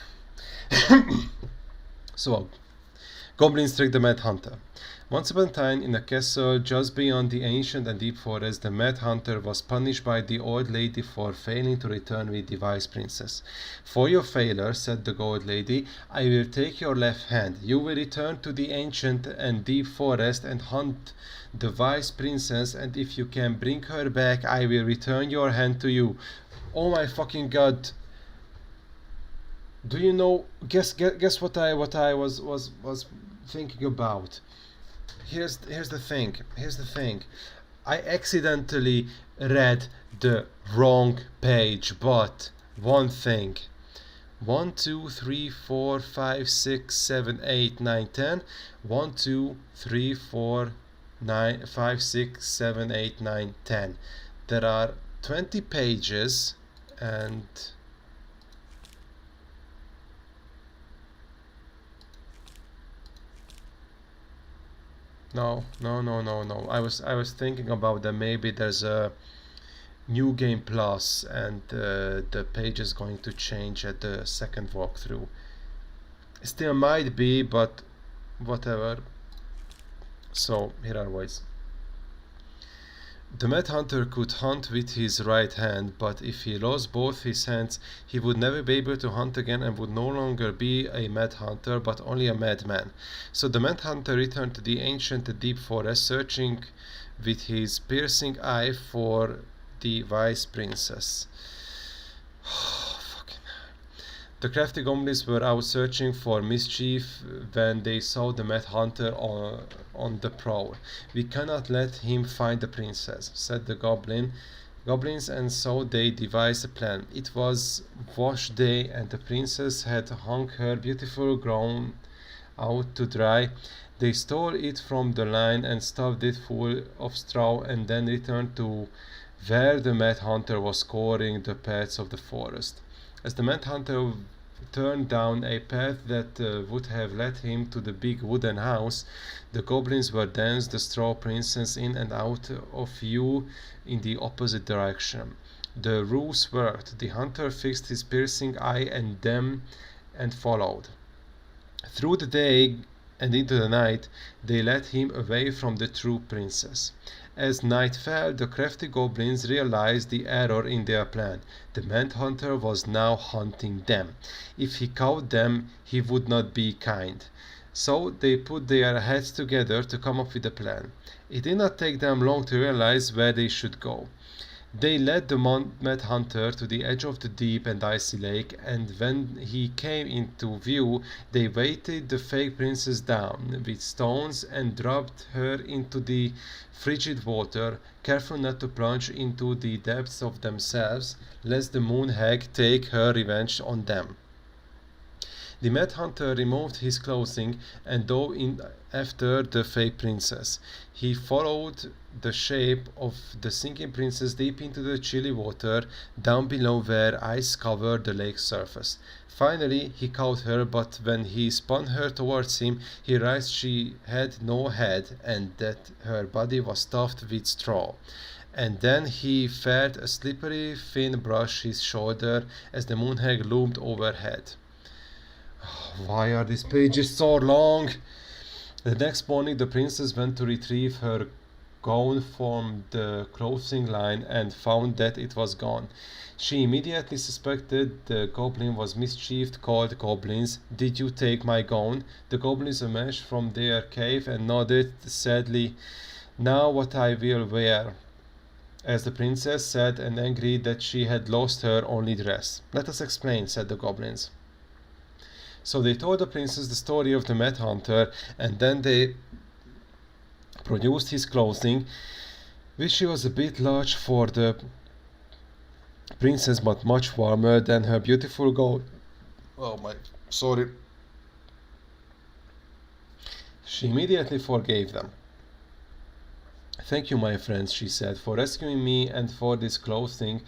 So, goblins trick the Mad Hunter. Once upon a time, in a castle just beyond the ancient and deep forest, the Mad Hunter was punished by the old lady for failing to return with the wise princess. "For your failure," said the old lady, "I will take your left hand. You will return to the ancient and deep forest and hunt the wise princess, and if you can bring her back, I will return your hand to you." Oh my fucking god! Do you know? Guess what I was thinking about. Here's the thing. I accidentally read the wrong page, but one thing. 1, 2, 3, 4, 5, 6, 7, 8, 9, 10. 1, 2, 3, 4, 9, 5, 6, 7, 8, 9, 10. There are 20 pages, and no. I was thinking about that maybe there's a new game plus and the page is going to change at the second walkthrough. Still might be, but whatever. So here are ways. The Mad Hunter could hunt with his right hand, but if he lost both his hands, he would never be able to hunt again and would no longer be a Mad Hunter, but only a madman. So the Mad Hunter returned to the ancient deep forest, searching with his piercing eye for the wise princess. The crafty goblins were out searching for mischief when they saw the Mad Hunter on the prowl. "We cannot let him find the princess," said the goblins, and so they devised a plan. It was wash day, and the princess had hung her beautiful gown out to dry. They stole it from the line and stuffed it full of straw, and then returned to where the Mad Hunter was scouring the paths of the forest. As the Mad Hunter turned down a path that would have led him to the big wooden house, the goblins were danced the straw princess in and out of view in the opposite direction. The ruse worked. The hunter fixed his piercing eye on them and followed. Through the day and into the night, they led him away from the true princess. As night fell, the crafty goblins realized the error in their plan. The Mad Hunter was now hunting them. If he caught them, he would not be kind. So they put their heads together to come up with a plan. It did not take them long to realize where they should go. They led the Mad Hunter to the edge of the deep and icy lake, and when he came into view, they weighted the fake princess down with stones and dropped her into the frigid water, careful not to plunge into the depths of themselves, lest the moon hag take her revenge on them. The Mad Hunter removed his clothing and dove in after the fake princess. He followed the shape of the sinking princess deep into the chilly water down below where ice covered the lake's surface. Finally, he caught her, but when he spun her towards him, he realized she had no head and that her body was stuffed with straw. And then he felt a slippery fin brush his shoulder as the moon hag loomed overhead. Why are these pages so long? The next morning, the princess went to retrieve her gown from the clothing line and found that it was gone. She immediately suspected the goblin was mischief, called goblins. "Did you take my gown?" The goblins emerged from their cave and nodded sadly. "Now what I will wear," as the princess said, and angry that she had lost her only dress. "Let us explain," said the goblins. So they told the princess the story of the Mad Hunter, and then they produced his clothing, which was a bit large for the princess but much warmer than her beautiful gown. Sorry. She immediately forgave them. "Thank you, my friends," she said, "for rescuing me and for this clothing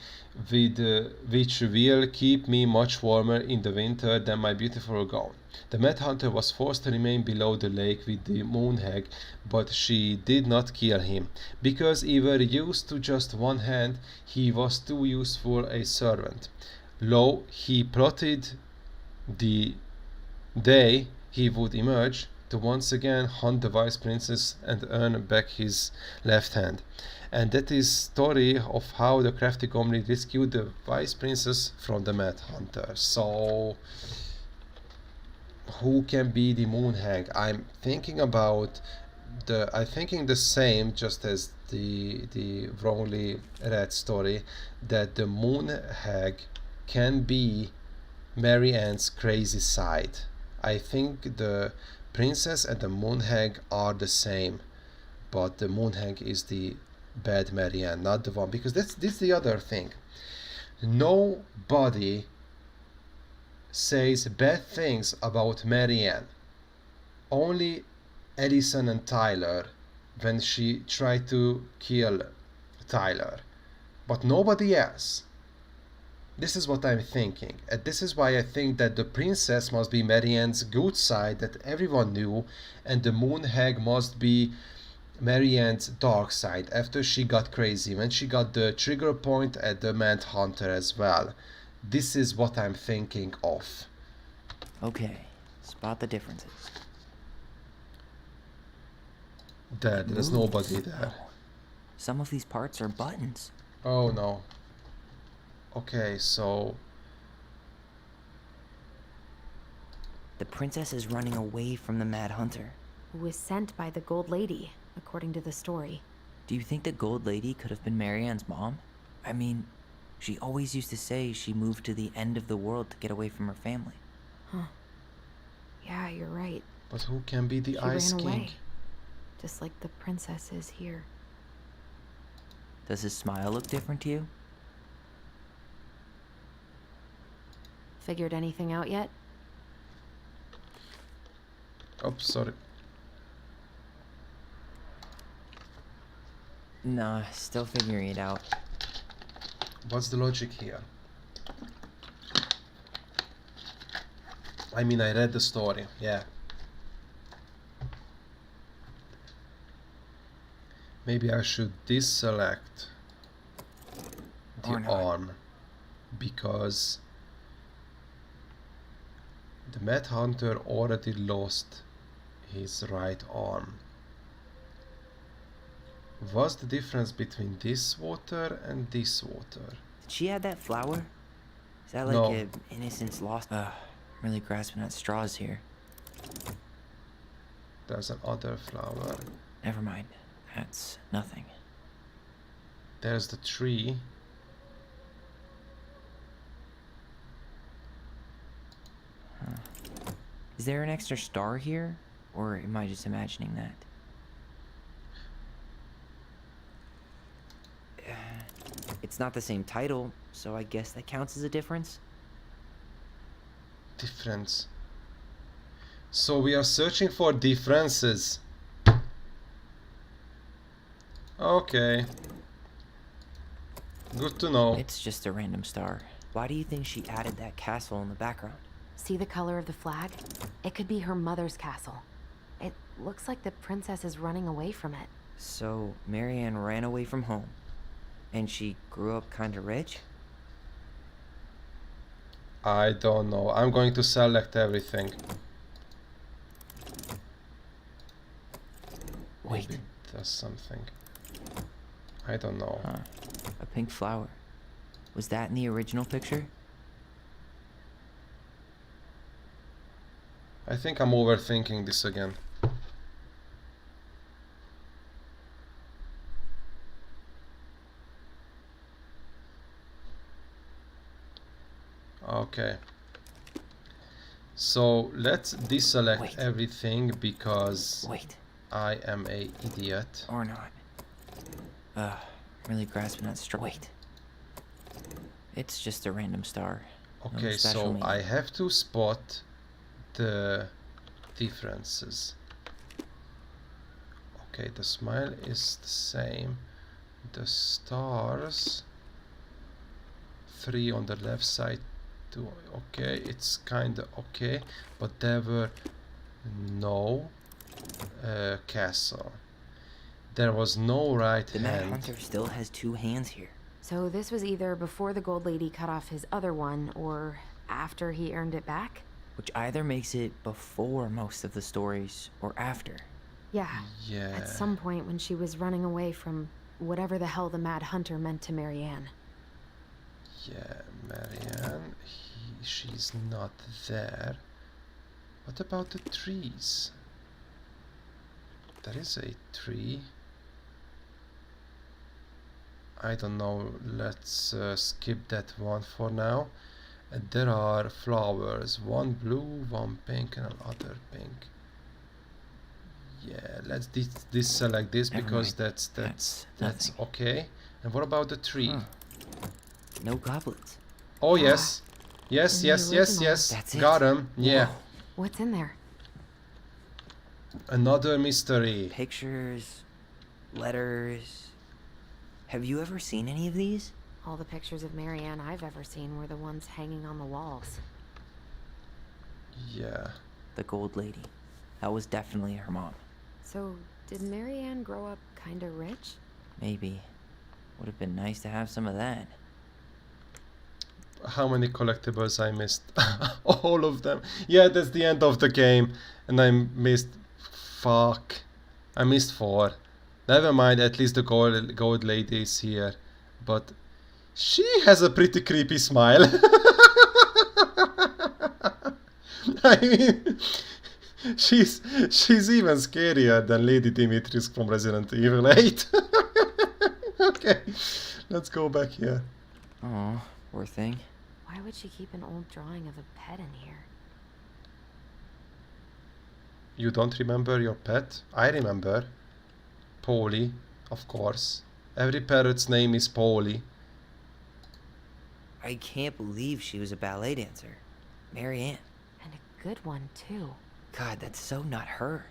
which will keep me much warmer in the winter than my beautiful gown." The Mad Hunter was forced to remain below the lake with the moon hag, but she did not kill him. Because even used to just one hand, he was too useful a servant. Lo, he plotted the day he would emerge to once again hunt the wise princess and earn back his left hand. And that is story of how the crafty goblin rescued the wise princess from the Mad Hunter. So who can be the moon hag? I'm thinking the same, just as the wrongly read story, that the moon hag can be Marianne's crazy side. I think the princess and the moon hag are the same, but the moon hag is the bad Marianne, not the one, because this is the other thing. Nobody says bad things about Marianne. Only Allison and Tyler when she tried to kill Tyler, but nobody else. This is what I'm thinking, and this is why I think that the princess must be Marianne's good side that everyone knew, and the moon hag must be Marianne's dark side after she got crazy, when she got the trigger point at the Mad Hunter as well. This is what I'm thinking of. Okay, spot the differences. There's nobody there. Some of these parts are buttons. Oh no. Okay, so The princess is running away from the Mad Hunter. Who was sent by the Gold Lady, according to the story. Do you think the Gold Lady could have been Marianne's mom? I mean, she always used to say she moved to the end of the world to get away from her family. Huh. Yeah, you're right. but who can be the She Ice ran King? away. Just like the princess is here. Does his smile look different to you? Figured anything out yet? Oops, sorry. Nah, still figuring it out. What's the logic here? I mean, I read the story, yeah. Maybe I should deselect the Or not. arm, because the Mad Hunter already lost his right arm. What's the difference between this water and this water? Did she add that flower? Is that like No. a innocence lost? I'm really grasping at straws here. There's another flower. Never mind. That's nothing. There's the tree. Is there an extra star here? Or am I just imagining that? It's not the same title, so I guess that counts as a difference. Difference. So we are searching for differences. Okay. Good to know. It's just a random star. Why do you think she added that castle in the background? See the color of the flag? It could be her mother's castle. It looks like the princess is running away from it. So, Marianne ran away from home. And she grew up kinda rich? I don't know. I'm going to select everything. Wait. Maybe it does something. I don't know. Huh. A pink flower. Was that in the original picture? I think I'm overthinking this again. Okay. So let's deselect Wait. everything because Wait. I am a idiot. Or not. Really grasping at straw. Wait. It's just a random star. No Okay, special so meaning. I have to spot the differences. Okay, the smile is the same. The stars, 3 on the left side, 2. Okay, it's kinda okay, but there were no castle. There was no right The Mad hand. Hunter still has 2 hands here. So this was either before the Gold Lady cut off his other one, or after he earned it back? Which either makes it before most of the stories, or after. Yeah. Yeah. At some point when she was running away from whatever the hell the Mad Hunter meant to Marianne. Yeah, Marianne, she's not there. What about the trees? There is a tree. I don't know, let's skip that one for now. And there are flowers, one blue, one pink and another pink. Yeah, let's deselect this Never because mind. that's nothing. okay. And what about the tree? Huh. No goblets. Oh yes. Yes, In the yes, yes, original. yes. That's it. Got him. Yeah. Whoa. What's in there? Another mystery. Pictures, letters. Have you ever seen any of these? All the pictures of Marianne I've ever seen were the ones hanging on the walls. Yeah. The Gold Lady. That was definitely her mom. So, did Marianne grow up kinda rich? Maybe. Would have been nice to have some of that. How many collectibles I missed? All of them. Yeah, that's the end of the game. And I missed... Fuck. I missed 4. Never mind, at least the gold lady is here. But she has a pretty creepy smile. I mean, she's even scarier than Lady Dimitrescu from Resident Evil 8. Okay, let's go back here. Oh, poor thing. Why would she keep an old drawing of a pet in here? You don't remember your pet? I remember. Polly, of course. Every parrot's name is Polly. I can't believe she was a ballet dancer. Marianne. And a good one, too. God, that's so not her.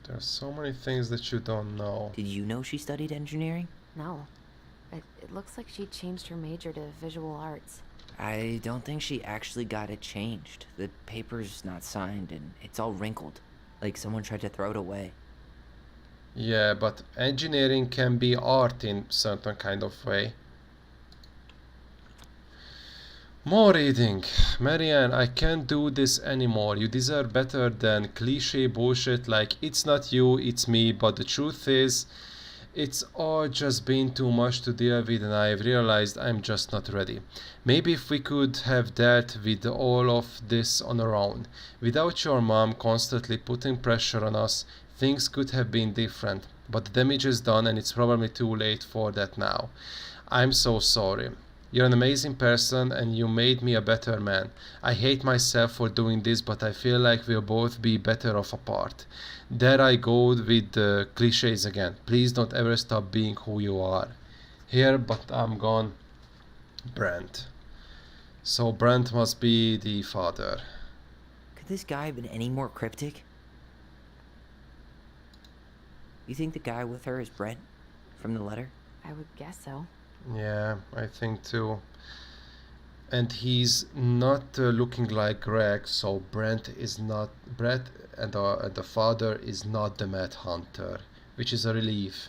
There's so many things that you don't know. Did you know she studied engineering? No. It looks like she changed her major to visual arts. I don't think she actually got it changed. The paper's not signed and it's all wrinkled. Like someone tried to throw it away. Yeah, but engineering can be art in certain kind of way. More reading. Marianne, I can't do this anymore. You deserve better than cliche bullshit like it's not you, it's me, but the truth is, it's all just been too much to deal with and I've realized I'm just not ready. Maybe if we could have dealt with all of this on our own, without your mom constantly putting pressure on us, things could have been different. But the damage is done and it's probably too late for that now. I'm so sorry. You're an amazing person and you made me a better man. I hate myself for doing this, but I feel like we'll both be better off apart. There I go with the cliches again. Please don't ever stop being who you are. Here, but I'm gone. Brent. So Brent must be the father. Could this guy have been any more cryptic? You think the guy with her is Brent? From the letter? I would guess so. Yeah, I think too. And he's not looking like Greg, so Brent is not Brett, and the father is not the Mad Hunter, which is a relief.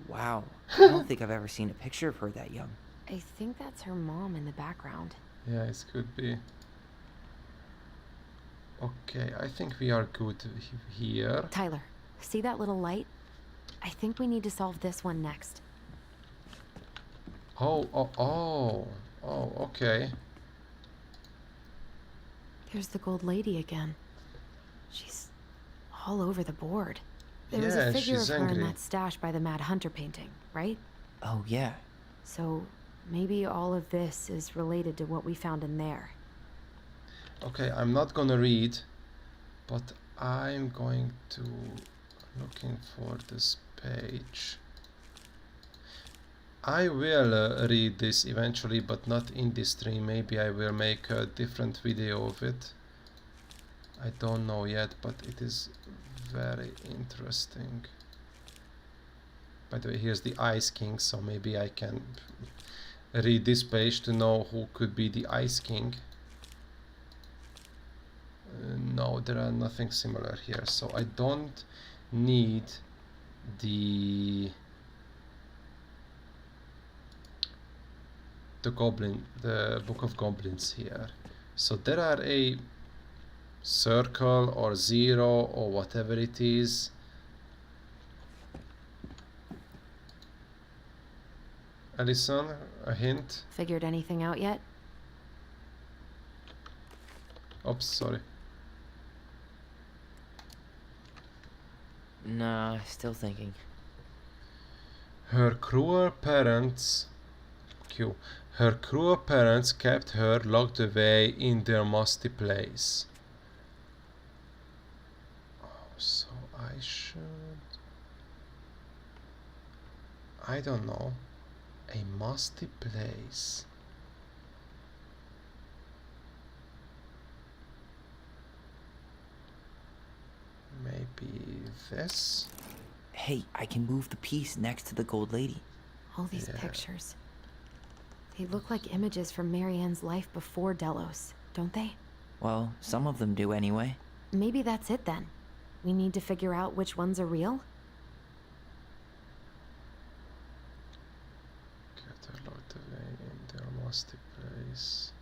Wow, I don't think I've ever seen a picture of her that young. I think that's her mom in the background. Yeah, it could be. Okay, I think we are good here. Tyler, see that little light? I think we need to solve this one next. Oh, okay. There's the gold lady again. She's all over the board. There was Yeah, a figure of she's her angry. in that stash by the Mad Hunter painting, right? Oh, yeah. So maybe all of this is related to what we found in there. Okay, I'm not gonna read, but I'm going to looking for this page. I will read this eventually, but not in this stream. Maybe I will make a different video of it. I don't know yet, but it is very interesting. By the way, here's the Ice King, so maybe I can read this page to know who could be the Ice King. No, there are nothing similar here, so I don't need the Book of Goblins here. So there are a circle or zero or whatever it is. Alison, a hint? Figured anything out yet? Oops, sorry. Nah, still thinking. Her cruel parents kept her locked away in their musty place. Oh, so I should... I don't know. A musty place. Maybe this? Hey, I can move the piece next to the gold lady. All these pictures. They look like images from Marianne's life before Delos, don't they? Well, some of them do anyway. Maybe that's it then. We need to figure out which ones are real? Kept her locked away in their musty place.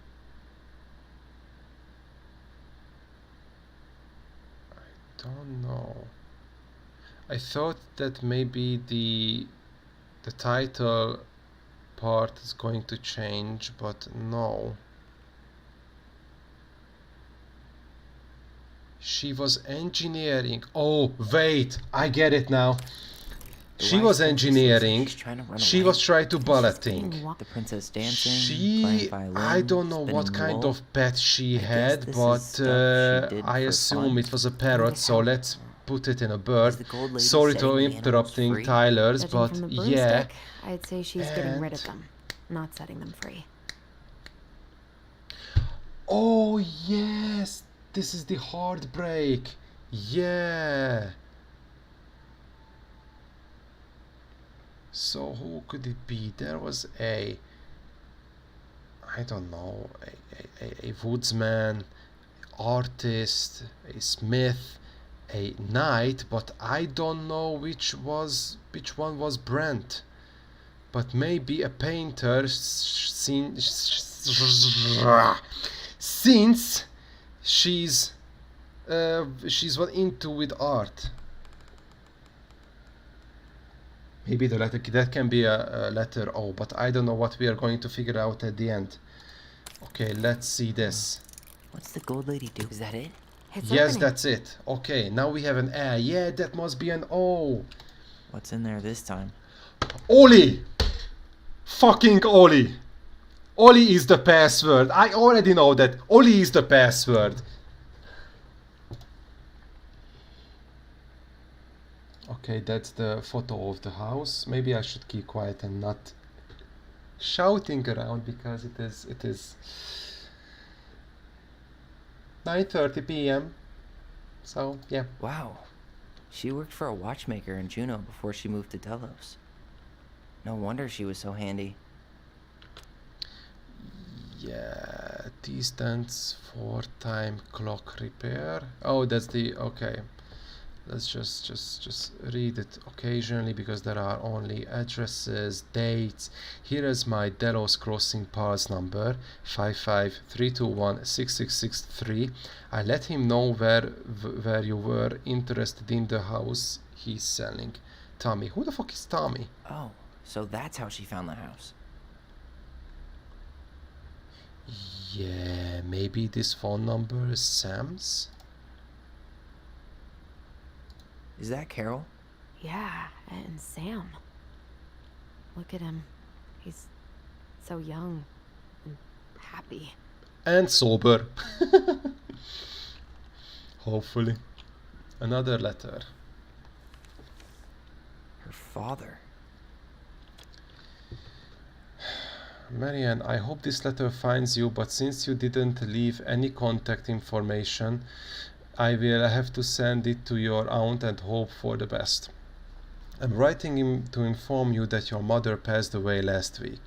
I don't know. I thought that maybe the title part is going to change, but no. She was engineering. Oh, wait, I get it now. She was engineering. She was trying to balloting. The princess dancing, She, playing I violin, don't know what spinning kind wool. of pet she I guess had, this is but stuff she did I for assume fun. it was a parrot, so let's put it in a bird. Is the gold lady Sorry setting to the animals interrupting free? Tyler's, Judging but from the yeah. broomstick, I'd say she's getting rid of And- them, not setting them free. Oh yes, this is the heartbreak. Yeah. So who could it be? There was I don't know, a woodsman, artist, a smith, a knight, but I don't know which one was Brent. But maybe a painter, since she's what into with art. Maybe the letter that can be a letter O, but I don't know what we are going to figure out at the end. Okay, let's see this. What's the gold lady do? Is that it? Yes, that's it. Okay, now we have an A. Yeah, that must be an O. What's in there this time? Oli! Fucking Oli! Oli is the password. I already know that. Oli is the password. Okay, that's the photo of the house. Maybe I should keep quiet and not shouting around because it is 9:30 p.m. So yeah. Wow. She worked for a watchmaker in Juneau before she moved to Delos. No wonder she was so handy. Yeah, T stands for time clock repair. Oh, that's the okay. Let's just read it occasionally because there are only addresses, dates. Here is my Delos Crossing parts number 553216663. I let him know where you were interested in the house he's selling. Tommy. Who the fuck is Tommy? Oh, so that's how she found the house. Yeah, maybe this phone number is Sam's? Is that Carol? Yeah, and Sam. Look at him. He's so young and happy. And sober. Hopefully. Another letter. Her father. Marianne, I hope this letter finds you, but since you didn't leave any contact information, I will have to send it to your aunt and hope for the best. I'm writing him to inform you that your mother passed away last week.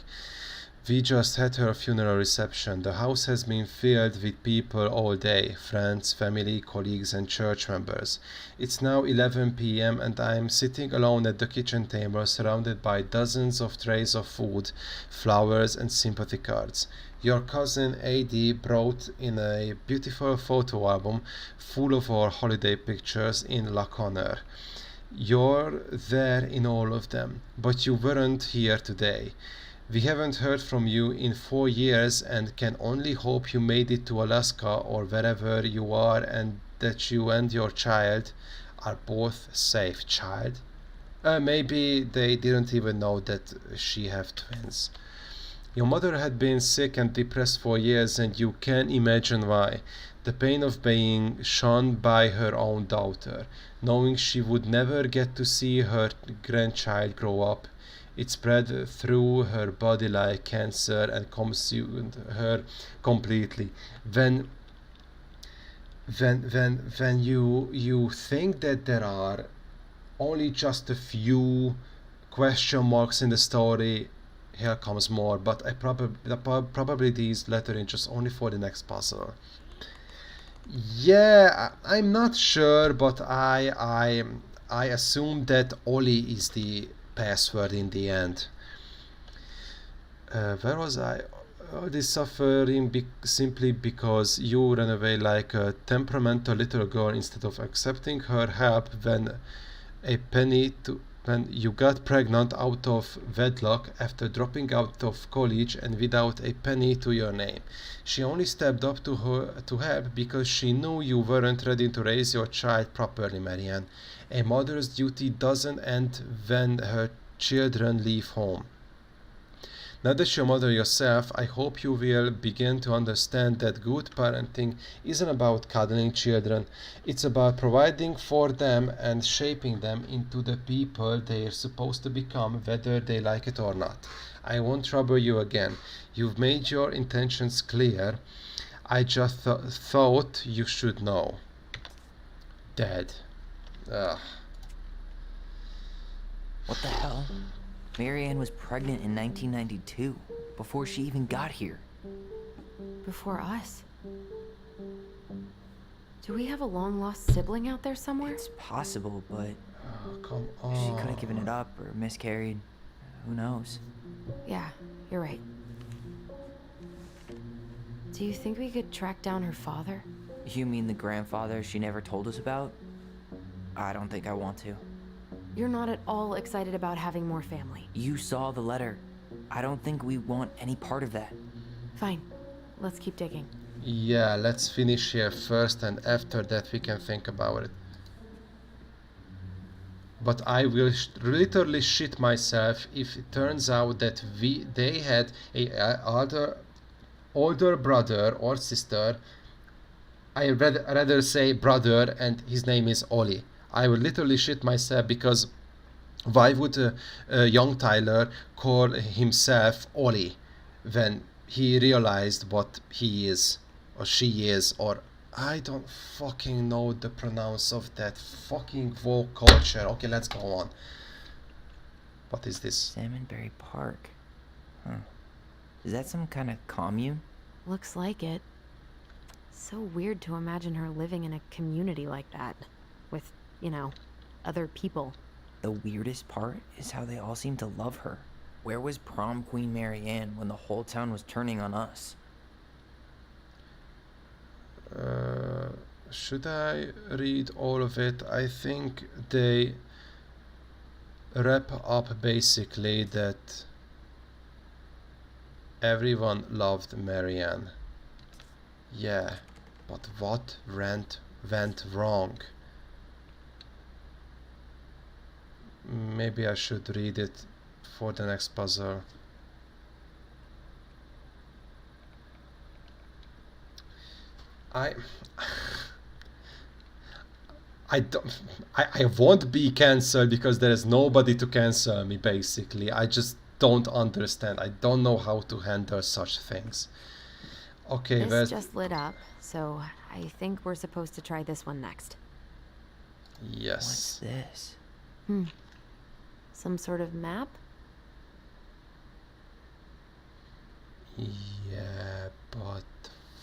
We just had her funeral reception. The house has been filled with people all day, friends, family, colleagues and church members. It's now 11 p.m. and I'm sitting alone at the kitchen table surrounded by dozens of trays of food, flowers and sympathy cards. Your cousin AD brought in a beautiful photo album full of our holiday pictures in La Conner. You're there in all of them, but you weren't here today. We haven't heard from you in 4 years and can only hope you made it to Alaska or wherever you are and that you and your child are both safe. Child? Maybe they didn't even know that she have twins. Your mother had been sick and depressed for years and you can imagine why. The pain of being shunned by her own daughter, knowing she would never get to see her grandchild grow up. It spread through her body like cancer and consumed her completely. When you think that there are only just a few question marks in the story, here comes more. But probably these letters are just only for the next puzzle. Yeah, I'm not sure, but I assume that Oli is the password in the end. Where was I? This suffering simply because you ran away like a temperamental little girl instead of accepting her help when a penny to when you got pregnant out of wedlock after dropping out of college and without a penny to your name. She only stepped up to her to help because she knew you weren't ready to raise your child properly, Marianne. A mother's duty doesn't end when her children leave home. Now that you're a mother yourself, I hope you will begin to understand that good parenting isn't about cuddling children. It's about providing for them and shaping them into the people they're supposed to become, whether they like it or not. I won't trouble you again. You've made your intentions clear. I just thought you should know. Dead. Ugh. What the hell? Marianne was pregnant in 1992, before she even got here. Before us? Do we have a long-lost sibling out there somewhere? It's possible, but Oh, come she on. could have given it up or miscarried. Who knows? Yeah, you're right. Do you think we could track down her father? You mean the grandfather she never told us about? I don't think I want to. You're not at all excited about having more family. You saw the letter. I don't think we want any part of that. Fine. Let's keep digging. Yeah, let's finish here first, and after that we can think about it. But I will literally shit myself if it turns out that they had a older brother or sister. I rather say brother, and his name is Ollie. I would literally shit myself, because why would young Tyler call himself Ollie when he realized what he is or she is, or I don't fucking know the pronounce of that fucking woke culture. Okay, let's go on. What is this? Salmonberry Park. Huh. Is that some kind of commune? Looks like it. So weird to imagine her living in a community like that. With, you know, other people. The weirdest part is how they all seem to love her. Where was prom queen Marianne when the whole town was turning on us? Should I read all of it? I think they wrap up basically that everyone loved Marianne. Yeah, but what went wrong? Maybe I should read it for the next puzzle. I won't be cancelled because there is nobody to cancel me, basically. I just don't understand. I don't know how to handle such things. Okay, this just lit up, so I think we're supposed to try this one next. Yes. What's this? Some sort of map? Yeah, but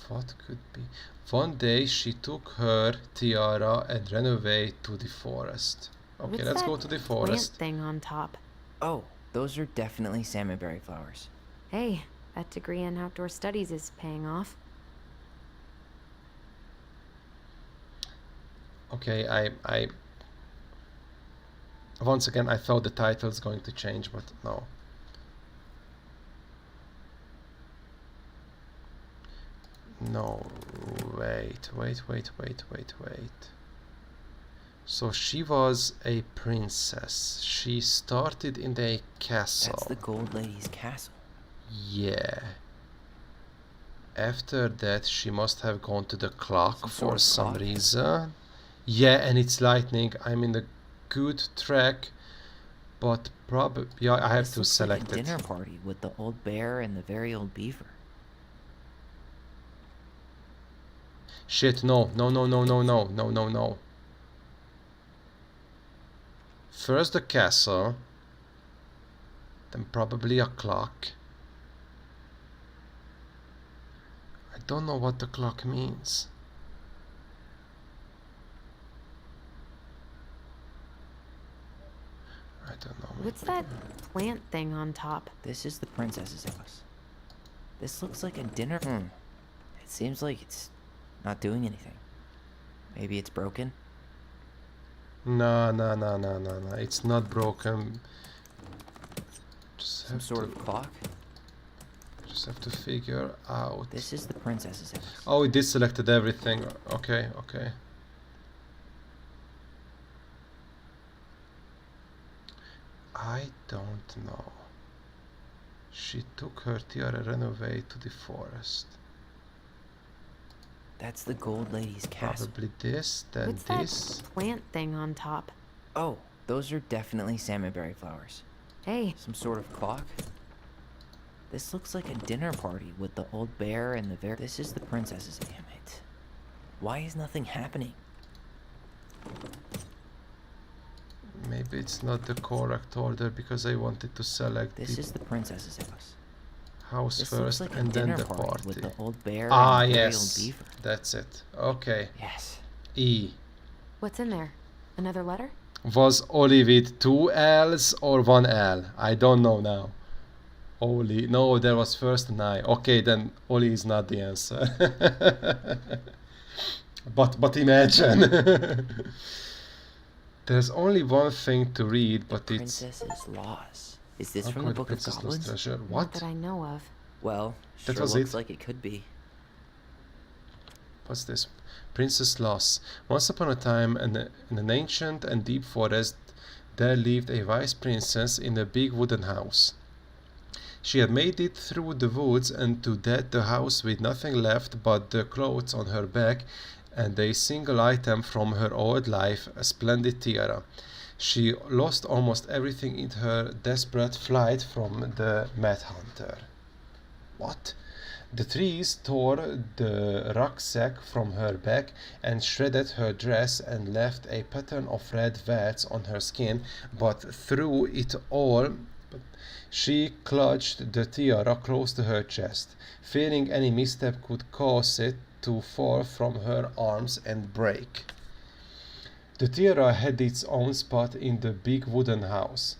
what could be? One day she took her tiara and ran away to the forest. Okay, What's let's that go to the plant forest. thing on top? Oh, those are definitely salmonberry flowers. Hey, that degree in outdoor studies is paying off. Okay, I once again I thought the title's going to change, but no. No, wait. So she was a princess. She started in a castle. That's the Gold Lady's castle. Yeah. After that, she must have gone to the clock for some reason. Yeah, and it's lightning. I'm in the good track, but probably yeah, I have to select like a it. Dinner party with the old bear and the very old beaver. Shit, no. First the castle, then probably a clock. I don't know what the clock means. I don't know. What's that plant thing on top? This is the princess's house. This looks like a dinner. It seems like it's not doing anything. Maybe it's broken? No, no, no, no, no, no. It's not broken. Some sort of clock? Just have to figure out. This is the princess's house. Oh, it deselected everything. Okay, okay. I don't know. She took her tiara and ran away to the forest. That's the gold lady's castle. Probably this, then What's this. that plant thing on top? Oh, those are definitely salmonberry flowers. Hey. Some sort of clock? This looks like a dinner party with the old bear and the bear. This is the princess's. Damn it. Why is nothing happening? Maybe it's not the correct order because I wanted to select This is the princess's house. house This first looks like and a then dinner the party party. with the old bear Ah, and the very yes. old beaver. That's it. Okay. Yes. E. What's in there? Another letter? Was Oli with 2 L's or 1 L? I don't know now. Oli. No, there was first an I. Okay, then Oli is not the answer. but imagine. There's only one thing to read, but it's... Princess's Laws. Is this from the Book of Princess Lost Goblins? Treasure. Not What? that I know of. Well, That sure was looks it. like it could be. What's this? Princess Lost. Once upon a time, in an ancient and deep forest, there lived a wise princess in a big wooden house. She had made it through the woods and to that the house with nothing left but the clothes on her back and a single item from her old life, a splendid tiara. She lost almost everything in her desperate flight from the Mad Hunter. What? The trees tore the rucksack from her back and shredded her dress and left a pattern of red welts on her skin, but through it all she clutched the tiara close to her chest, fearing any misstep could cause it to fall from her arms and break. The tiara had its own spot in the big wooden house,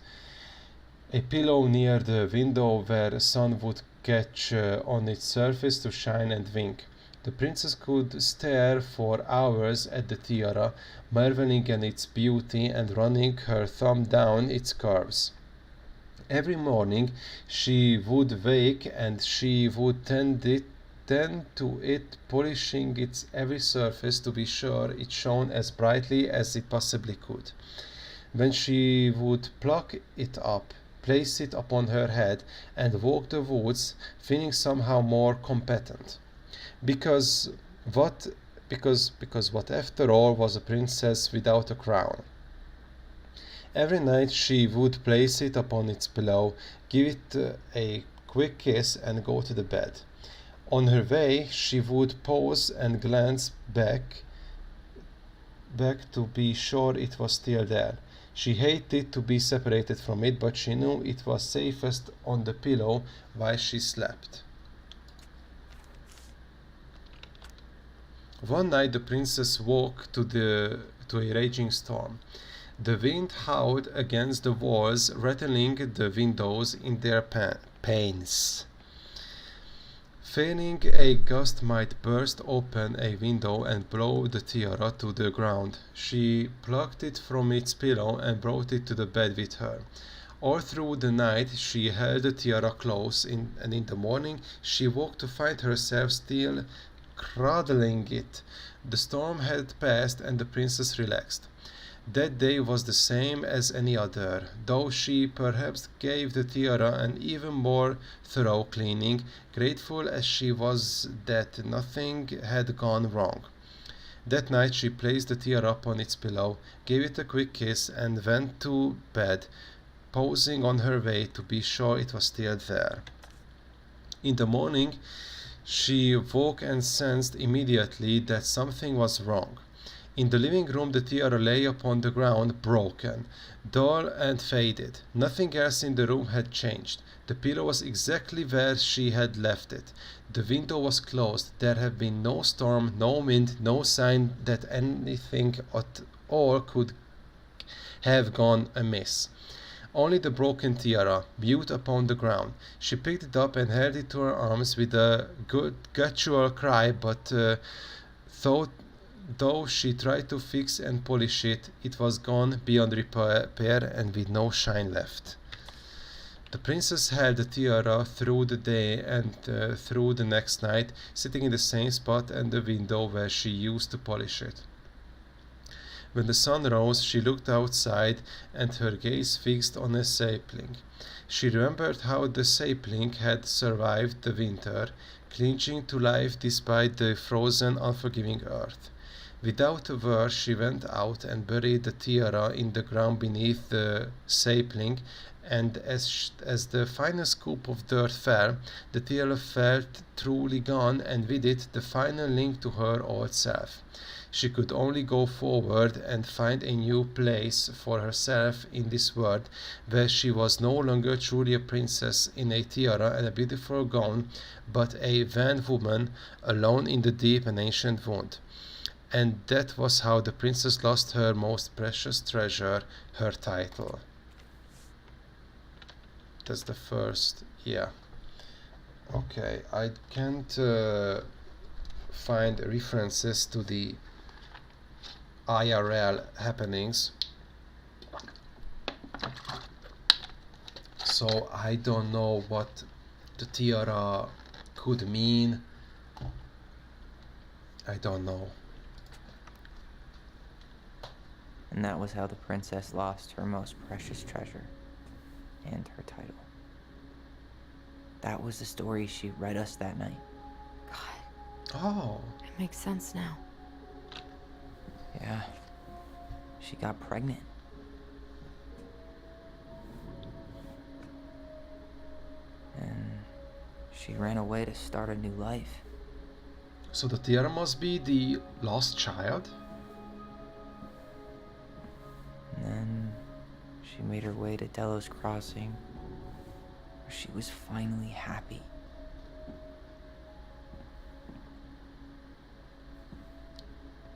a pillow near the window where sun would catch on its surface to shine and wink. The princess could stare for hours at the tiara, marveling at its beauty and running her thumb down its curves. Every morning she would wake and she would tend to it, polishing its every surface to be sure it shone as brightly as it possibly could. When she would pluck it up, place it upon her head, and walk the woods, feeling somehow more competent. Because what after all was a princess without a crown? Every night she would place it upon its pillow, give it a quick kiss, and go to the bed. On her way, she would pause and glance back to be sure it was still there. She hated to be separated from it, but she knew it was safest on the pillow while she slept. One night the princess woke to a raging storm. The wind howled against the walls, rattling the windows in their panes. Fearing a gust might burst open a window and blow the tiara to the ground, she plucked it from its pillow and brought it to the bed with her. All through the night she held the tiara close, and in the morning she woke to find herself still cradling it. The storm had passed and the princess relaxed. That day was the same as any other, though she perhaps gave the tiara an even more thorough cleaning, grateful as she was that nothing had gone wrong. That night she placed the tiara upon its pillow, gave it a quick kiss, and went to bed, pausing on her way to be sure it was still there. In the morning she woke and sensed immediately that something was wrong. In the living room the tiara lay upon the ground, broken, dull and faded. Nothing else in the room had changed. The pillow was exactly where she had left it. The window was closed. There had been no storm, no wind, no sign that anything at all could have gone amiss. Only the broken tiara, mute upon the ground. She picked it up and held it to her arms with a guttural cry, but thought though she tried to fix and polish it, it was gone beyond repair and with no shine left. The princess held the tiara through the day and through the next night, sitting in the same spot at the window where she used to polish it. When the sun rose, she looked outside and her gaze fixed on a sapling. She remembered how the sapling had survived the winter, clinging to life despite the frozen, unforgiving earth. Without a word, she went out and buried the tiara in the ground beneath the sapling, and as the final scoop of dirt fell, the tiara felt truly gone, and with it the final link to her old self. She could only go forward and find a new place for herself in this world, where she was no longer truly a princess in a tiara and a beautiful gown, but a vain woman alone in the deep and ancient wound. And that was how the princess lost her most precious treasure, her title. That's the first, yeah. Okay, I can't find references to the IRL happenings, so I don't know what the tiara could mean. I don't know. And that was how the princess lost her most precious treasure and her title. That was the story she read us that night. God. Oh. It makes sense now. Yeah. She got pregnant. And she ran away to start a new life. So the tiara must be the lost child? And then she made her way to Delos Crossing, where she was finally happy.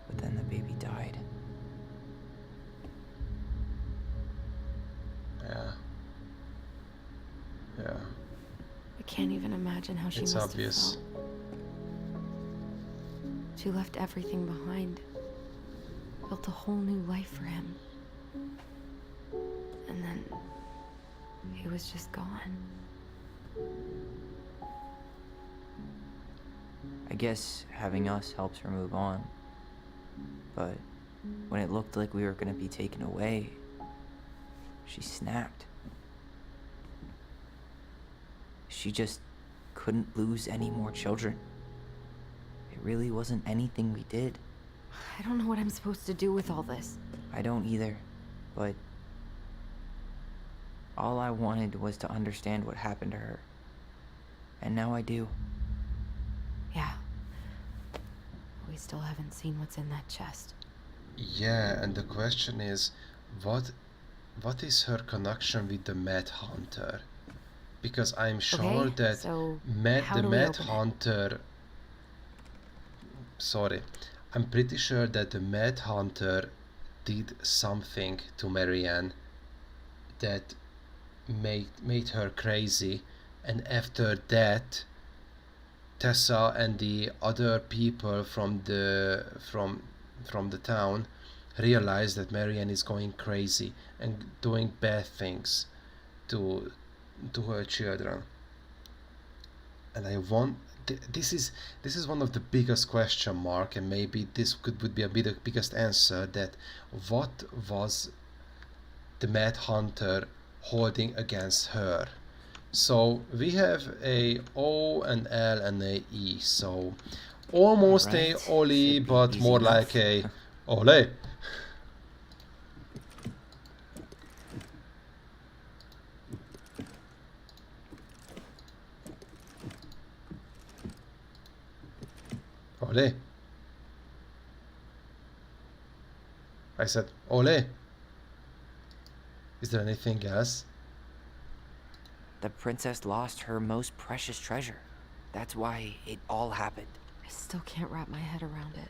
But then the baby died. Yeah. Yeah. I can't even imagine how she It's must obvious. have felt. She left everything behind. Built a whole new life for him. And then he was just gone. I guess having us helps her move on. But when it looked like we were gonna be taken away, she snapped. She just couldn't lose any more children. It really wasn't anything we did. I don't know what I'm supposed to do with all this. I don't either, but all I wanted was to understand what happened to her. And now I do. Yeah. We still haven't seen what's in that chest. Yeah, and the question is, what is her connection with the Mad Hunter? Because I'm sure Okay, that so the how do we Mad open it? Hunter... Sorry. I'm pretty sure that the Mad Hunter did something to Marianne that made her crazy, and after that Tessa and the other people from the town realize that Marianne is going crazy and doing bad things to her children. And I want this is one of the biggest question mark, and maybe this would be the biggest answer, that what was the Mad Hunter holding against her. So we have a O, an L, and a E, so almost Right. a Oli, Should be but easy more enough. like a Ole. Ole. I said Ole. Is there anything else? The princess lost her most precious treasure. That's why it all happened. I still can't wrap my head around it.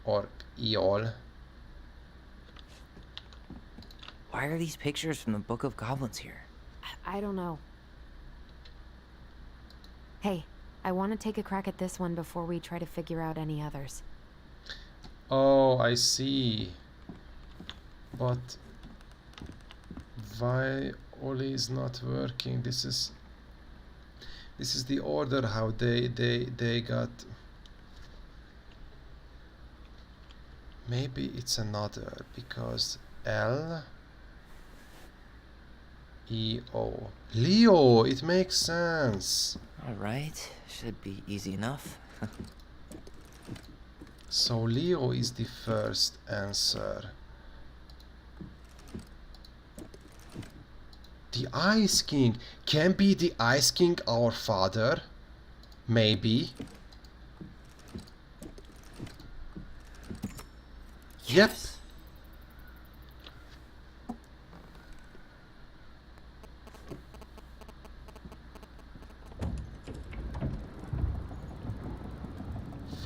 Or Eol? Why are these pictures from the Book of Goblins here? I don't know. Hey, I want to take a crack at this one before we try to figure out any others. Oh, I see. But why Oli is not working? This is the order how they got. Maybe it's another because L E O Leo. It makes sense. All right, should be easy enough. So Leo is the first answer. The Ice King. Can be the Ice King our father? Maybe. Yep.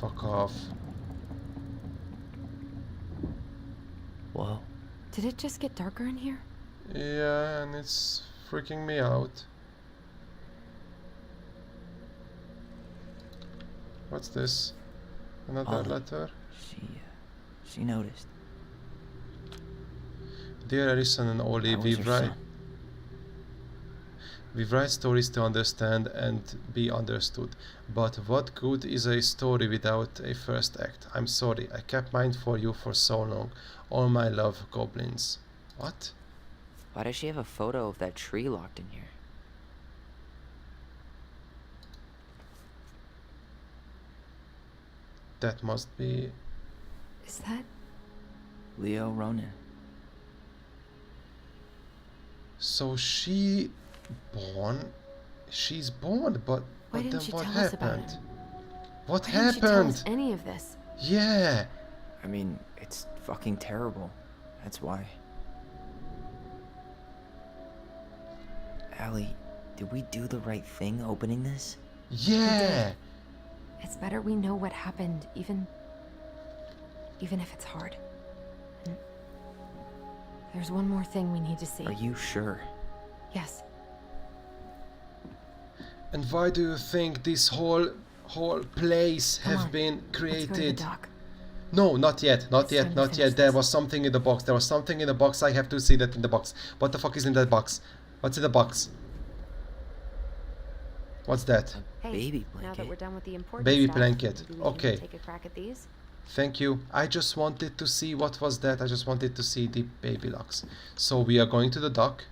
Fuck off. Whoa. Did it just get darker in here? Yeah, and it's freaking me out. What's this? Another letter? She noticed. Dear Harrison and Ollie, That was her son. we write stories to understand and be understood. But what good is a story without a first act? I'm sorry, I kept mine for you for so long. All my love, goblins. What? Why does she have a photo of that tree locked in here? That must be... Is that... Leo Ronan. So she's born, but Why then didn't you what tell us about happened? him? What Why didn't you tell us happened? any of this? Yeah. I mean, it's fucking terrible. That's why. Allie, did we do the right thing opening this? Yeah. It's better we know what happened, even if it's hard. And there's one more thing we need to see. Are you sure? Yes. And why do you think this whole place Come have on, been let's go to the created? dock. No, not yet, not It's yet, time to not finish yet. There this. was something in the box. There was something in the box. I have to see that in the box. What the fuck is in that box? What's in the box? What's that? Hey, baby now that blanket. we're done with the important Baby stuff, blanket. maybe we can Okay. take a crack at these. Thank you. I just wanted to see what was that. I just wanted to see the baby locks. So we are going to the dock.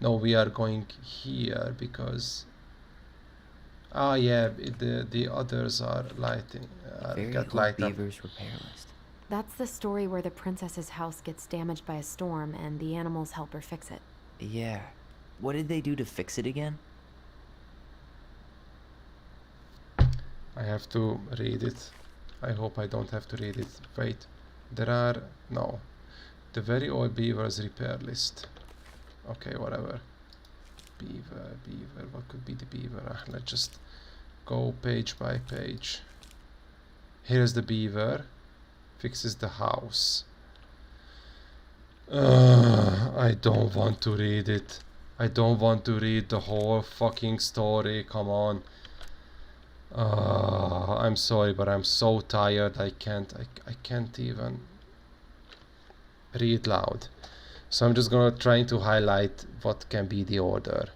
No, we are going here because... Ah, yeah, the others are lighting. Very Got old light up. Beaver's repair list. That's the story where the princess's house gets damaged by a storm and the animals help her fix it. Yeah. What did they do to fix it again? I have to read it. I hope I don't have to read it. Wait, there are... no. The very old beaver's repair list. Okay, whatever. Beaver, what could be the beaver? Let's just go page by page. Here's the beaver. Fixes the house. I don't want to read it. I don't want to read the whole fucking story. Come on. I'm sorry, but I'm so tired. I can't even read loud. So I'm just gonna try to highlight what can be the order.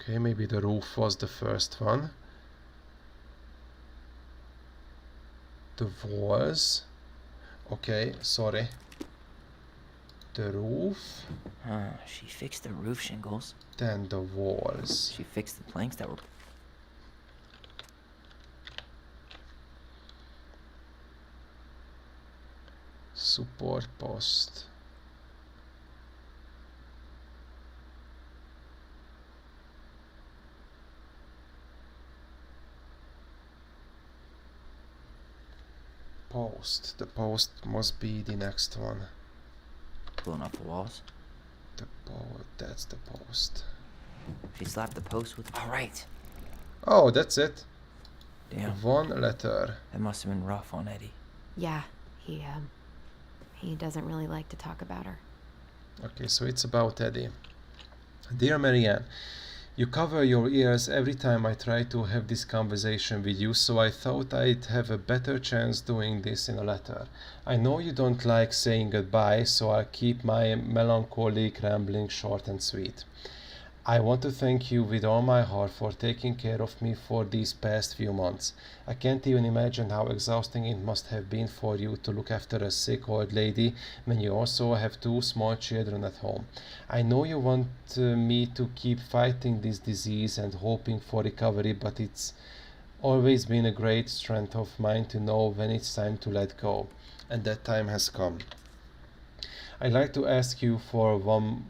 Okay, maybe the roof was the first one. The walls. Okay, sorry. The roof. She fixed the roof shingles. Then the walls. She fixed the planks that were... Support post. Post. The post must be the next one. Blown off the walls. That's the post. She slapped the post with... Alright. Oh, that's it. Damn. One letter. That must have been rough on Eddie. Yeah, he doesn't really like to talk about her. Okay, so it's about Eddie. Dear Marianne, you cover your ears every time I try to have this conversation with you, so I thought I'd have a better chance doing this in a letter. I know you don't like saying goodbye, so I'll keep my melancholic rambling short and sweet. I want to thank you with all my heart for taking care of me for these past few months. I can't even imagine how exhausting it must have been for you to look after a sick old lady when you also have two small children at home. I know you want me to keep fighting this disease and hoping for recovery, but it's always been a great strength of mine to know when it's time to let go, and that time has come. I'd like to ask you for one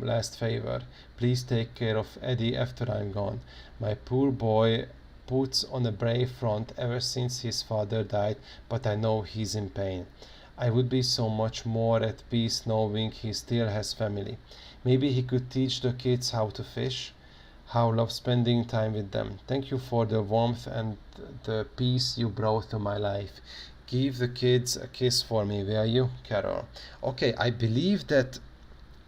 last favor. Please take care of Eddie after I'm gone. My poor boy puts on a brave front ever since his father died, but I know he's in pain. I would be so much more at peace knowing he still has family. Maybe he could teach the kids how to fish. How love spending time with them. Thank you for the warmth and the peace you brought to my life. Give the kids a kiss for me, will you, Carol? Okay, I believe that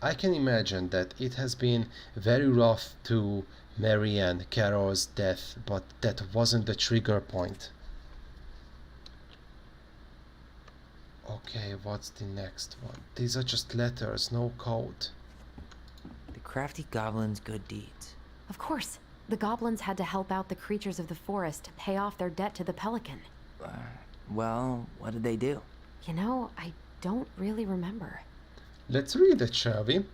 I can imagine that it has been very rough to Marianne Carol's death, but that wasn't the trigger point. Okay, what's the next one? These are just letters, no code. The crafty goblin's good deeds. Of course. The goblins had to help out the creatures of the forest to pay off their debt to the pelican. Well, what did they do? You know, I don't really remember. Let's read it, shall we?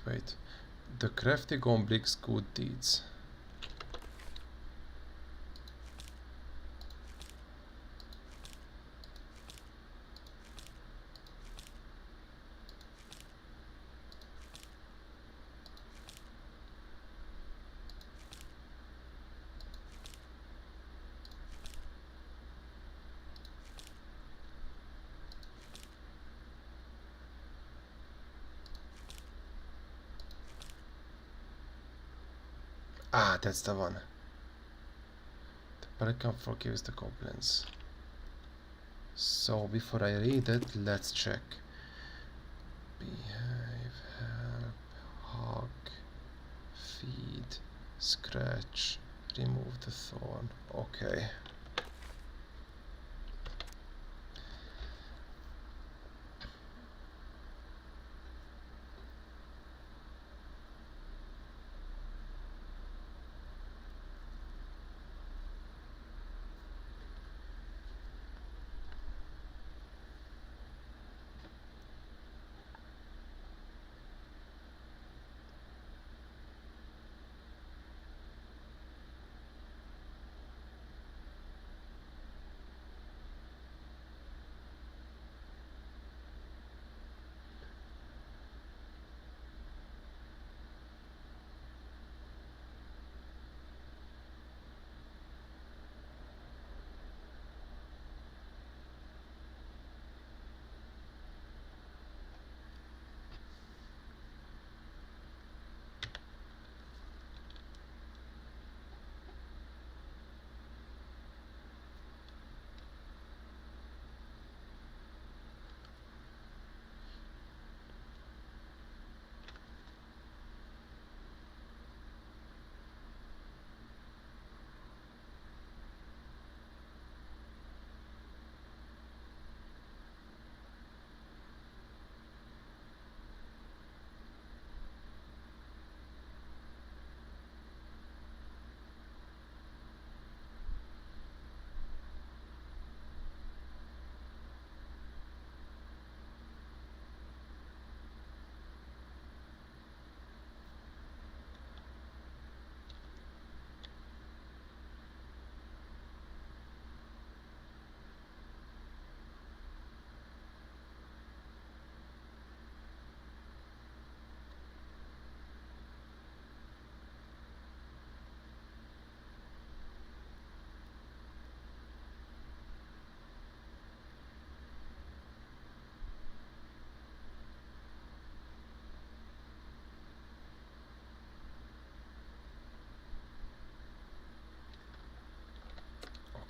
Wait. The crafty goblin's good deeds. Ah, that's the one. The pelican forgives the goblins. So before I read it, let's check. Behave, help, hug, feed, scratch, remove the thorn. Okay.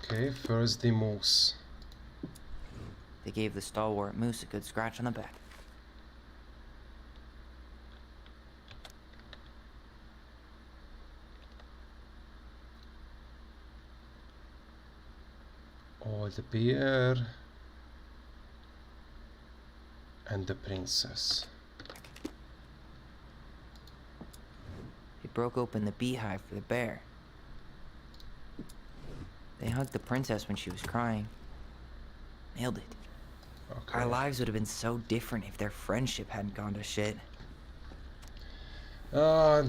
Okay, first the moose. They gave the stalwart moose a good scratch on the back. Oh, the bear and the princess. They broke open the beehive for the bear. They hugged the princess when she was crying. Nailed it. Okay. Our lives would have been so different if their friendship hadn't gone to shit. That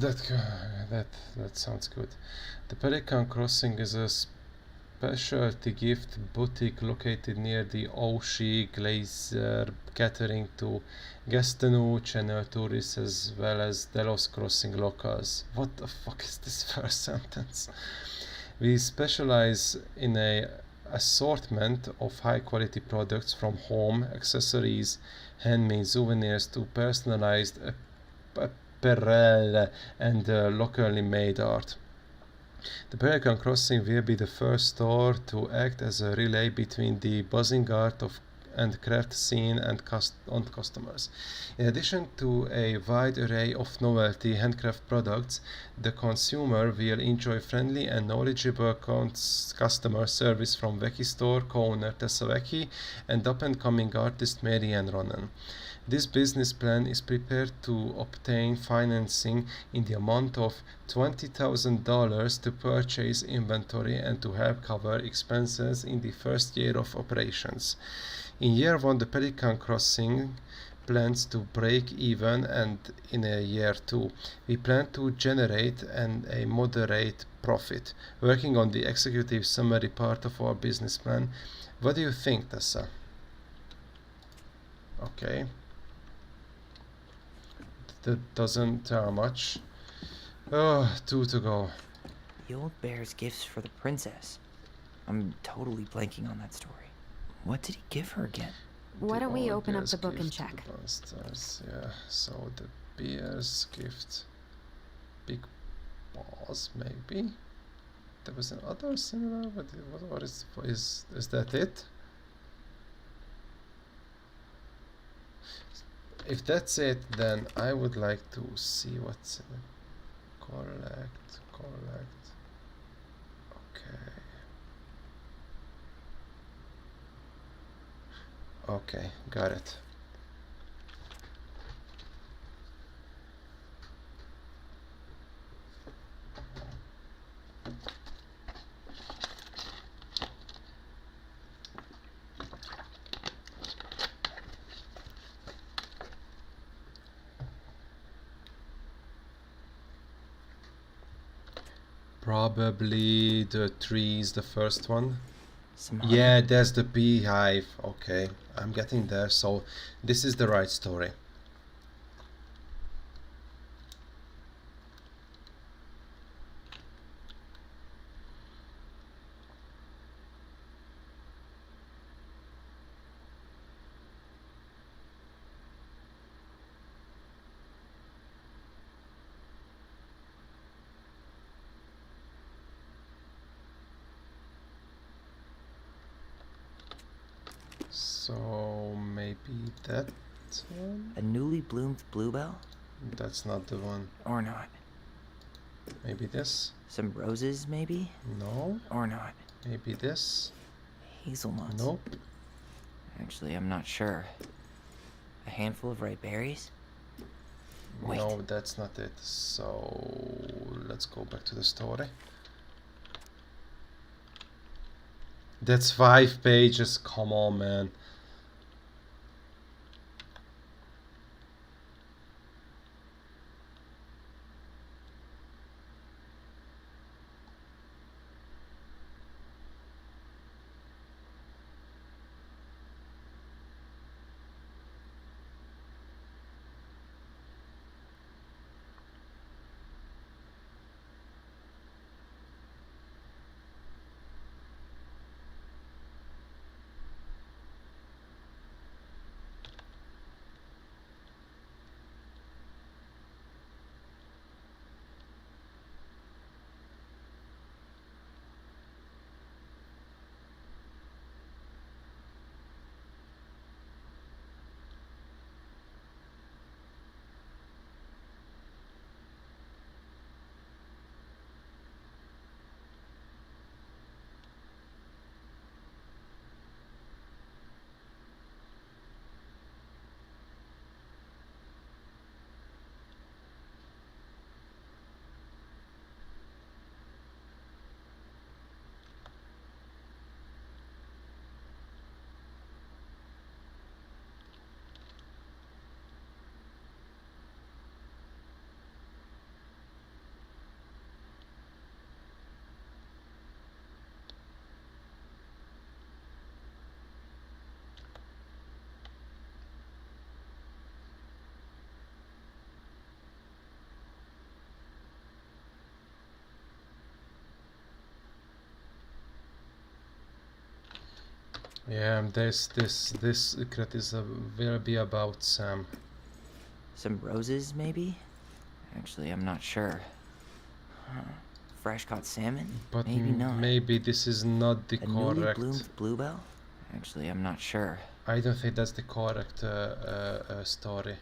sounds good. The Pelican Crossing is a specialty gift boutique located near the Oshie Glacier, catering to Gastineau Channel tourists as well as Delos Crossing locals. What the fuck is this first sentence? We specialize in a assortment of high quality products from home accessories, handmade souvenirs to personalized apparel and locally made art. The Pelican Crossing will be the first store to act as a relay between the buzzing art of and craft scene and customers. In addition to a wide array of novelty handcraft products, the consumer will enjoy friendly and knowledgeable customer service from Veki store co-owner Tessa Veki and up-and-coming artist Marianne Ronan. This business plan is prepared to obtain financing in the amount of $20,000 to purchase inventory and to help cover expenses in the first year of operations. In year 1, the Pelican Crossing plans to break even, and in a year 2, we plan to generate a moderate profit. Working on the executive summary part of our business plan. What do you think, Tessa? Okay. That doesn't tell much. Oh, 2 to go. The old bear's gifts for the princess. I'm totally blanking on that story. What did he give her again? Why don't we open up Bear's the book and gift to check? the monsters. Yeah, so the bear's gift. Big paws, maybe? There was another similar, but what is that it? If that's it, then I would like to see what's in it. Collect. Okay, got it. Probably the tree is the first one. Yeah, there's the beehive. Okay, I'm getting there. So this is the right story. So maybe that one? A newly bloomed bluebell? That's not the one. Or not. Maybe this? Some roses, maybe? No. Or not. Maybe this? Hazelnuts. Nope. Actually, I'm not sure. A handful of ripe berries? Wait. No, that's not it. So let's go back to the story. That's 5 pages. Come on, man. Yeah, this secret is will be about Sam. Some roses, maybe? Actually, I'm not sure. Huh. Fresh caught salmon? But Maybe not. maybe this is not the A newly correct. bloomed bluebell? Actually, I'm not sure. I don't think that's the correct story.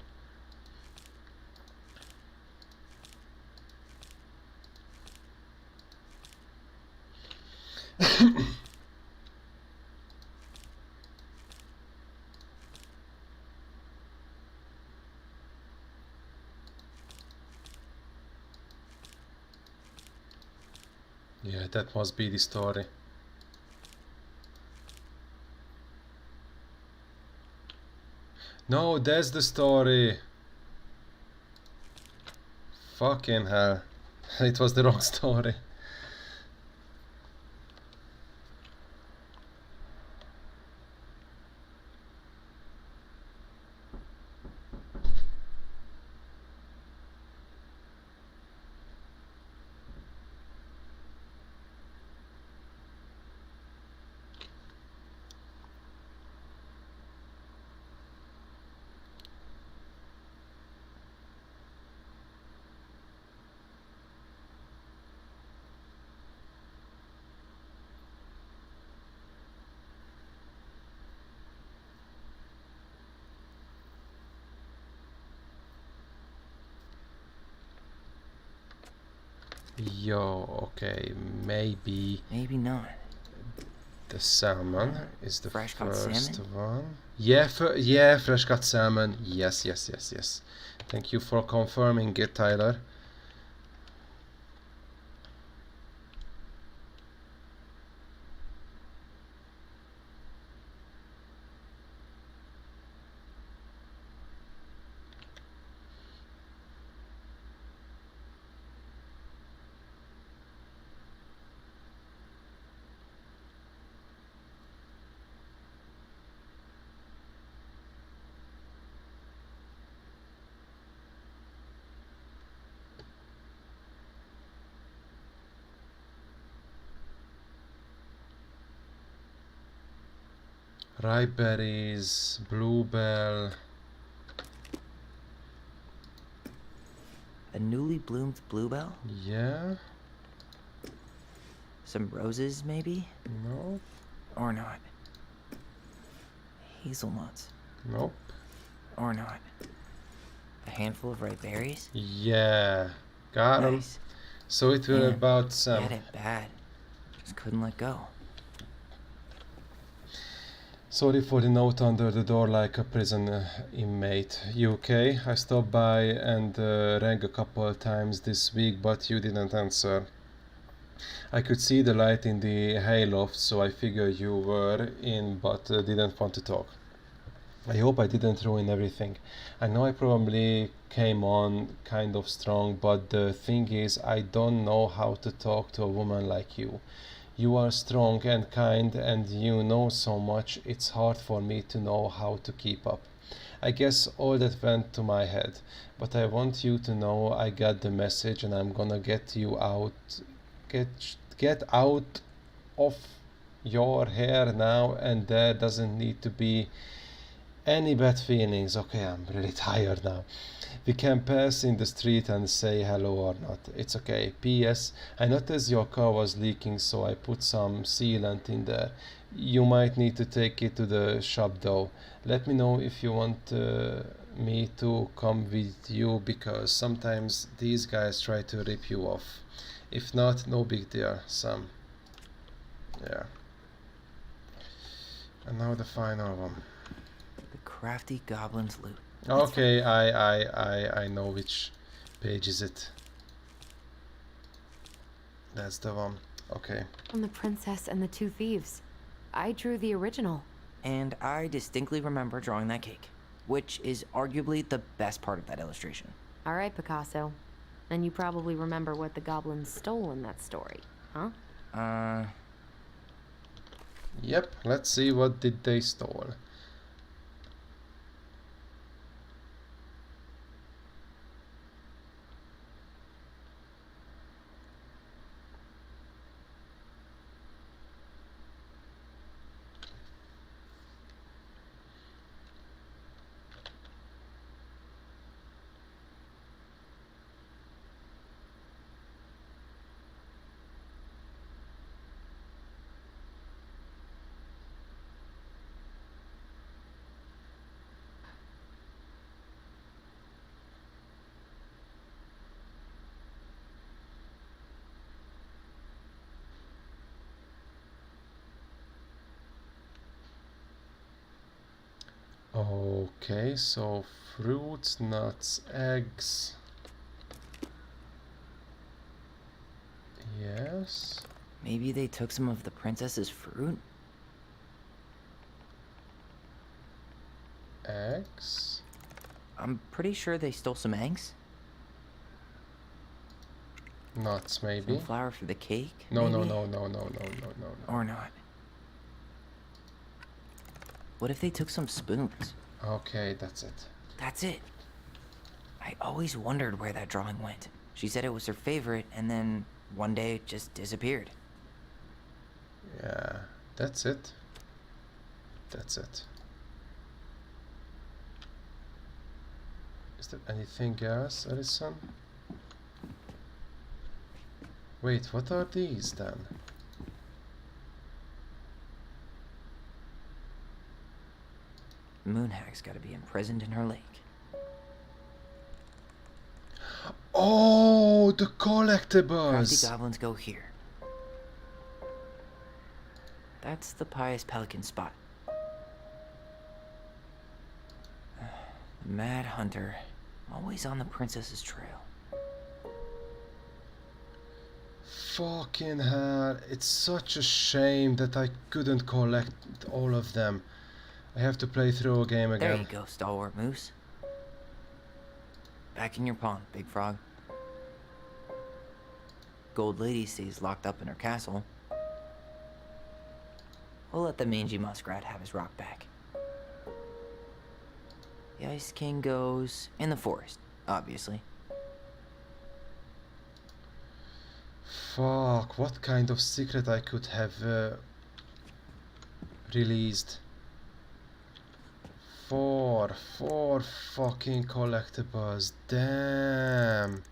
Yeah, that must be the story. No, that's the story. Fucking hell. It was the wrong story. Yo, okay, maybe Maybe not. the salmon is the Fresh caught first salmon? one. Yeah, yeah, fresh cut salmon. Yes, yes, yes, yes. Thank you for confirming it, Tyler. Ripe berries, bluebell. A newly bloomed bluebell? Yeah. Some roses, maybe? No. Or not. Hazelnuts. Nope. Or not. A handful of ripe berries? Yeah. Got him. Nice. So it will Man, about he Sam. had it bad. Just couldn't let go. Sorry for the note under the door like a prison inmate. You okay? I stopped by and rang a couple times this week, but you didn't answer. I could see the light in the hayloft, so I figured you were in, but didn't want to talk. I hope I didn't ruin everything. I know I probably came on kind of strong, but the thing is, I don't know how to talk to a woman like you. You are strong and kind, and you know so much, it's hard for me to know how to keep up. I guess all that went to my head, but I want you to know I got the message and I'm gonna get you out, get out of your hair now, and there doesn't need to be any bad feelings. Okay, I'm really tired now. We can pass in the street and say hello or not. It's okay. P.S. I noticed your car was leaking, so I put some sealant in there. You might need to take it to the shop though. Let me know if you want me to come with you, because sometimes these guys try to rip you off. If not, no big deal, Sam. Yeah. And now the final one. The crafty goblin's loot. Okay, I know which page is it. That's the one. Okay. From the princess and the two thieves. I drew the original. And I distinctly remember drawing that cake, which is arguably the best part of that illustration. All right, Picasso. And you probably remember what the goblins stole in that story, huh? Yep, let's see what did they stole. Okay, so fruits, nuts, eggs. Yes. Maybe they took some of the princess's fruit? Eggs. I'm pretty sure they stole some eggs. Nuts, maybe. Some flour for the cake? No, maybe? no. Or not. What if they took some spoons? Okay, that's it. That's it. I always wondered where that drawing went. She said it was her favorite, and then one day it just disappeared. Yeah, that's it. That's it. Is there anything else, Alison? Wait, what are these then? Moonhag's gotta be imprisoned in her lake. Oh, the Crafty collectibles! goblins go here. That's the pious pelican spot. The Mad Hunter, always on the princess's trail. Fucking hell, it's such a shame that I couldn't collect all of them. I have to play through a game again. There you go, stalwart moose. Back in your pond, big frog. Gold Lady stays locked up in her castle. We'll let the mangy muskrat have his rock back. The Ice King goes in the forest, obviously. Fuck, what kind of secret I could have released? Four fucking collectibles, damn.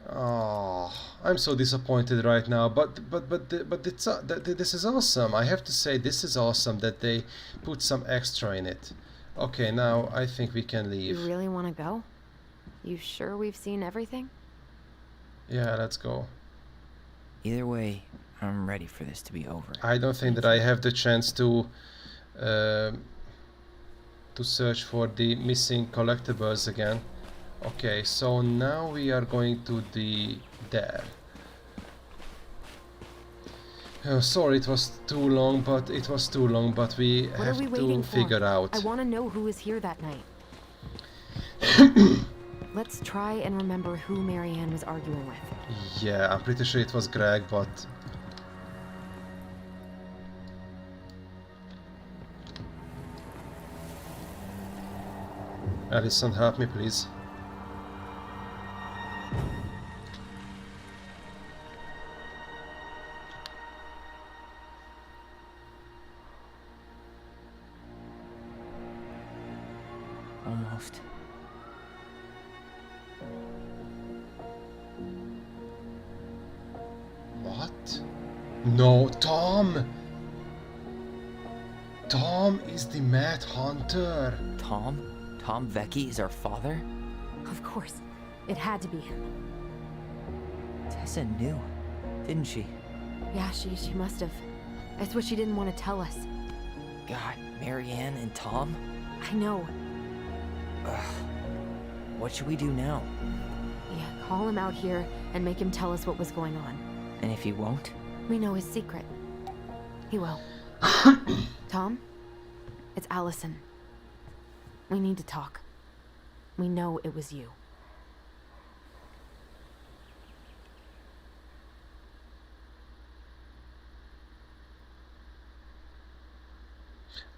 Oh, I'm so disappointed right now, but it's this is awesome. I have to say, this is awesome that they put some extra in it. Okay, now I think we can leave. You really want to go? You sure we've seen everything? Yeah, let's go. Either way, I'm ready for this to be over. I don't think that I have the chance to search for the missing collectibles again. Okay, so now we are going to there. Sorry, it was too long, but we What are have we to waiting for? figure out. I want to know who was here that night. Let's try and remember who Marianne was arguing with. Yeah, I'm pretty sure it was Greg, but Alison, help me, please. Almost. What? No, Tom! Tom is the Mad Hunter. Tom? Tom Vecchi is our father? Of course. It had to be him. Tessa knew, didn't she? Yeah, she must have. That's what she didn't want to tell us. God, Marianne and Tom? I know. Ugh. What should we do now? Yeah, call him out here and make him tell us what was going on. And if he won't? We know his secret. He will. Tom? It's Allison. We need to talk. We know it was you.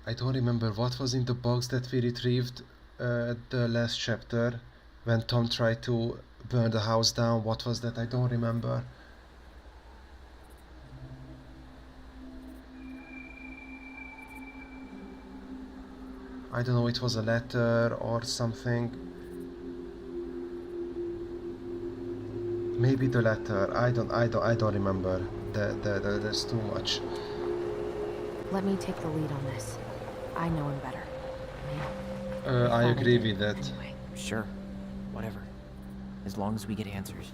I don't remember what was in the box that we retrieved at the last chapter when Tom tried to burn the house down. What was that? I don't remember. I don't know, it was a letter or something. Maybe the letter. I don't remember. There's too much. Let me take the lead on this. I know him better. I agree with that. Anyway. Sure. Whatever. As long as we get answers.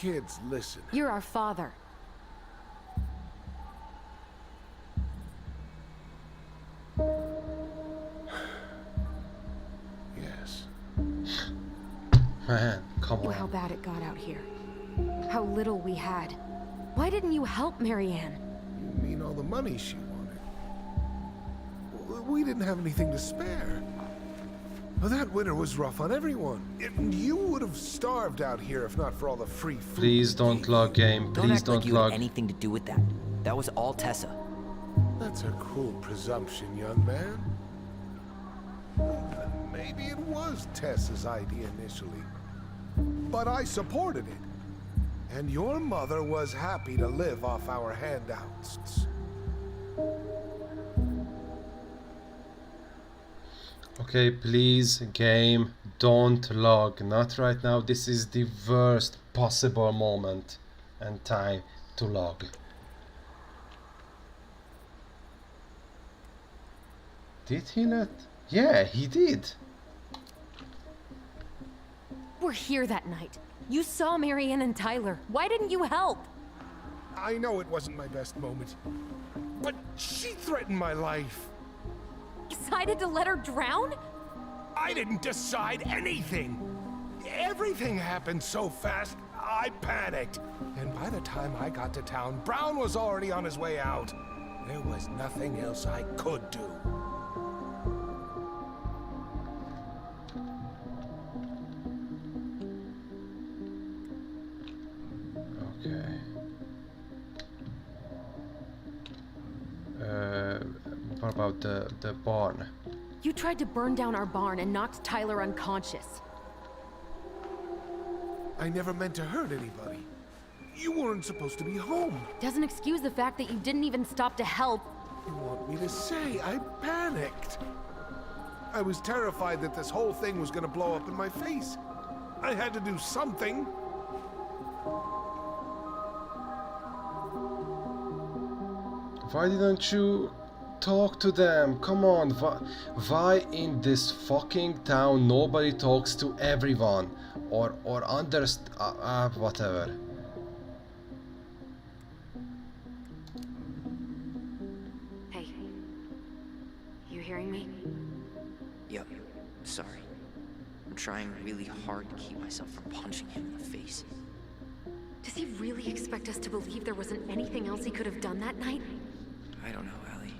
Kids, listen. You're our father. Yes. Man, come Knew how on. bad it got out here. How little we had. Why didn't you help Marianne? You mean all the money she wanted? We didn't have anything to spare. Well, that winter was rough on everyone. You would have starved out here if not for all the free food. Please don't log game. Don't Please act like don't you had log. anything to do with that. That was all Tessa. That's a cruel presumption, young man. Maybe it was Tessa's idea initially. But I supported it. And your mother was happy to live off our handouts. Okay, please, game, don't log. Not right now. This is the worst possible moment and time to log. Did he let? Yeah, he did. We're here that night. You saw Marianne and Tyler. Why didn't you help? I know it wasn't my best moment. But she threatened my life. Decided to let her drown? I didn't decide anything. Everything happened so fast, I panicked. And by the time I got to town, Brown was already on his way out. There was nothing else I could do. Okay. What about the barn? You tried to burn down our barn and knocked Tyler unconscious. I never meant to hurt anybody. You weren't supposed to be home. Doesn't excuse the fact that you didn't even stop to help. You want me to say I panicked? I was terrified that this whole thing was gonna blow up in my face. I had to do something. Why didn't you talk to them? Come on, why in this fucking town nobody talks to everyone? Or whatever. Hey, you hearing me? Yep, sorry. I'm trying really hard to keep myself from punching him in the face. Does he really expect us to believe there wasn't anything else he could have done that night? I don't know, Allie.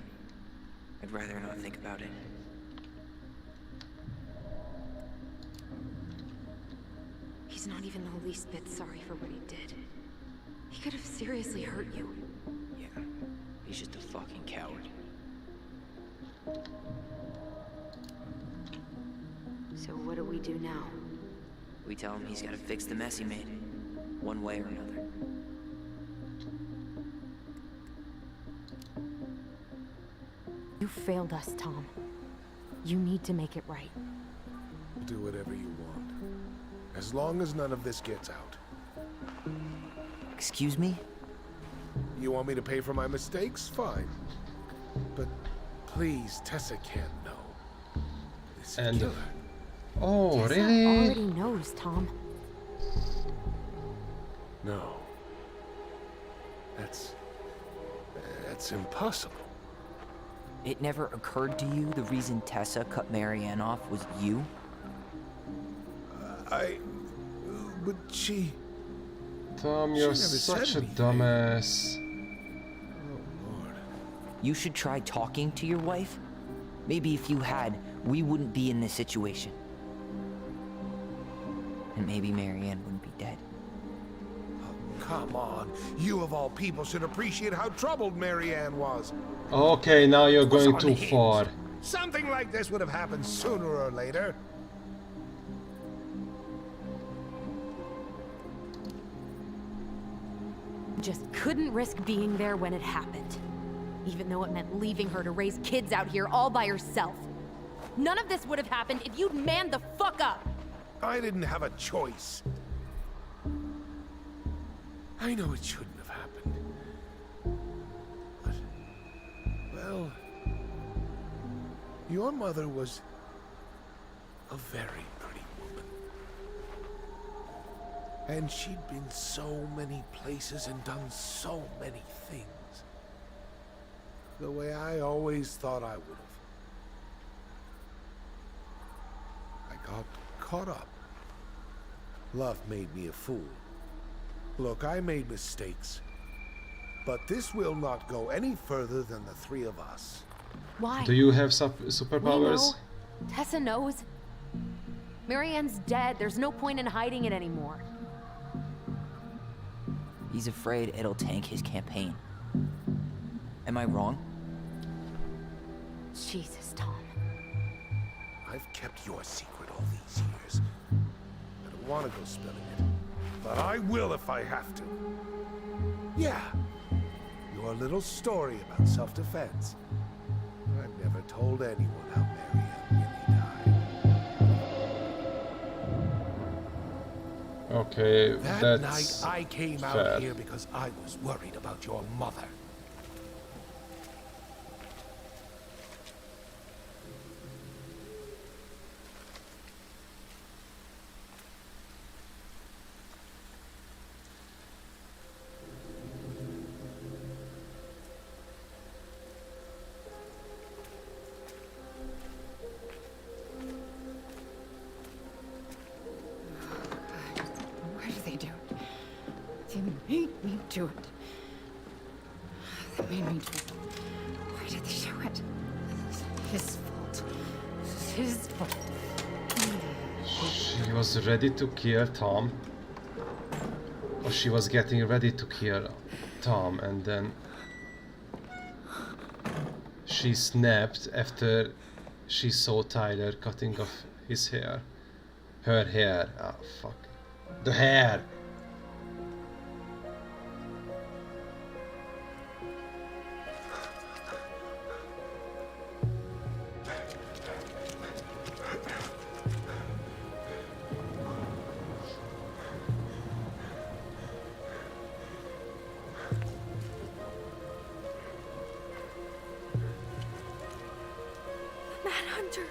I'd rather not think about it. He's not even the least bit sorry for what he did. He could have seriously hurt you. Yeah, he's just a fucking coward. So what do we do now? We tell him he's gotta fix the mess he made, one way or another. You failed us, Tom. You need to make it right. Do whatever you want. As long as none of this gets out. Excuse me? You want me to pay for my mistakes? Fine. But please, Tessa can't know. This is killer. Oh, Tessa really? already knows, Tom. No. That's impossible. It never occurred to you the reason Tessa cut Marianne off was you? But she... Tom, you're never said such a anything. dumbass. Oh, Lord. You should try talking to your wife. Maybe if you had, we wouldn't be in this situation. And maybe Marianne wouldn't be dead. Oh, come on. You of all people should appreciate how troubled Marianne was. Okay, now you're It was going on too hinge. far. Something like this would have happened sooner or later. Just couldn't risk being there when it happened. Even though it meant leaving her to raise kids out here all by herself. None of this would have happened if you'd manned the fuck up! I didn't have a choice. I know it shouldn't have happened. But, well, your mother was a very pretty woman. And she'd been so many places and done so many things. The way I always thought I would have. I got caught up. Love made me a fool. Look, I made mistakes. But this will not go any further than the three of us. Why? Do you have We superpowers? know. Tessa knows. Marianne's dead. There's no point in hiding it anymore. He's afraid it'll tank his campaign. Am I wrong? Jesus, Tom. I've kept your secret all these years. I don't want to go spilling it. But I will if I have to. Yeah. Your little story about self-defense. I've never told anyone how Marianne really died. Okay, That that's night I came fair. out here because I was worried about your mother. Why do they do it? They made me do it. They made me do it. Why did they do it? This is his fault. This is his fault. She was ready to kill Tom. Or she was getting ready to kill Tom, and then she snapped after she saw Tyler cutting off his hair. Her hair. Ah, fuck. The hair! Manhunter.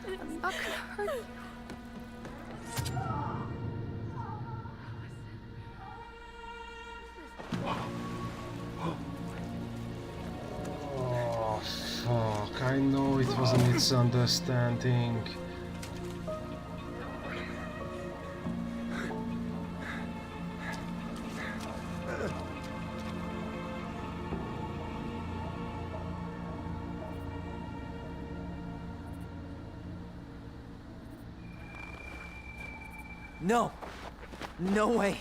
I'm not gonna hurt you. Oh, fuck. I know it was a misunderstanding. No! No way!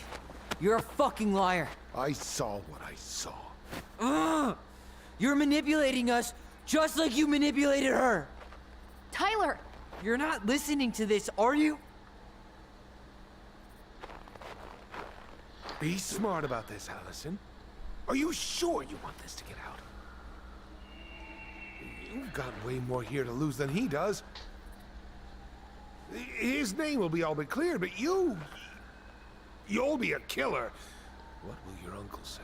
You're a fucking liar! I saw what I saw. Ugh! You're manipulating us just like you manipulated her! Tyler! You're not listening to this, are you? Be smart about this, Allison. Are you sure you want this to get out? You've got way more here to lose than he does. His name will be all but clear, but you'll be a killer. What will your uncle say?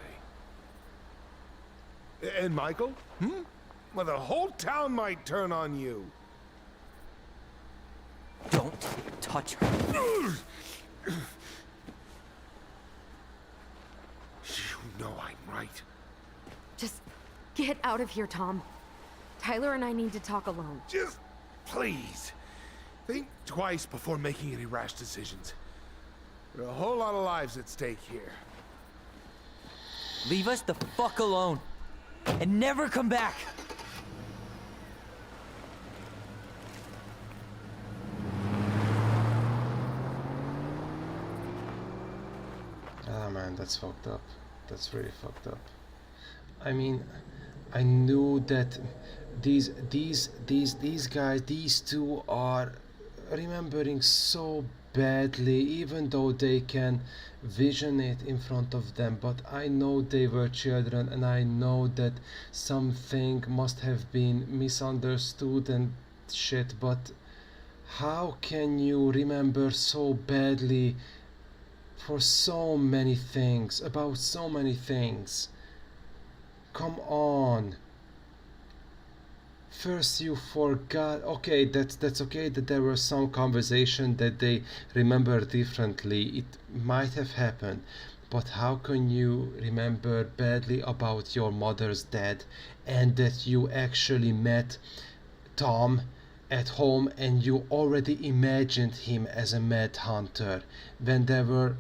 And Michael? Well, the whole town might turn on you. Don't touch her. You know I'm right. Just get out of here, Tom. Tyler and I need to talk alone. Just please. Think twice before making any rash decisions. There are a whole lot of lives at stake here. Leave us the fuck alone. And never come back. Ah man, that's fucked up. That's really fucked up. I mean, I knew that these guys, these two are remembering so badly, even though they can vision it in front of them. But I know they were children, and I know that something must have been misunderstood and shit. But how can you remember so badly for so many things, about so many things? Come on. First you forgot. Okay, that's okay that there were some conversation that they remember differently. It might have happened, but how can you remember badly about your mother's death, and that you actually met Tom at home and you already imagined him as a mad hunter when there were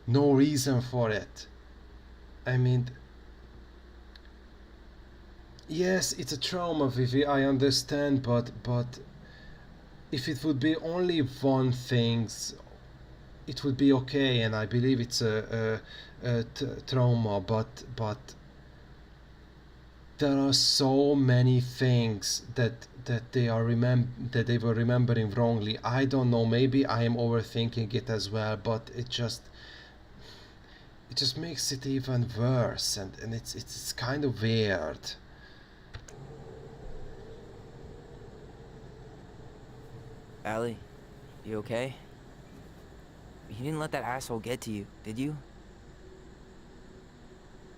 no reason for it? I mean, yes, it's a trauma, Vivi, I understand, but if it would be only one thing, it would be okay, and I believe it's a trauma, but there are so many things that they were remembering wrongly. I don't know, maybe I am overthinking it as well, but it just makes it even worse, and it's kind of weird. Allie, you okay? You didn't let that asshole get to you, did you?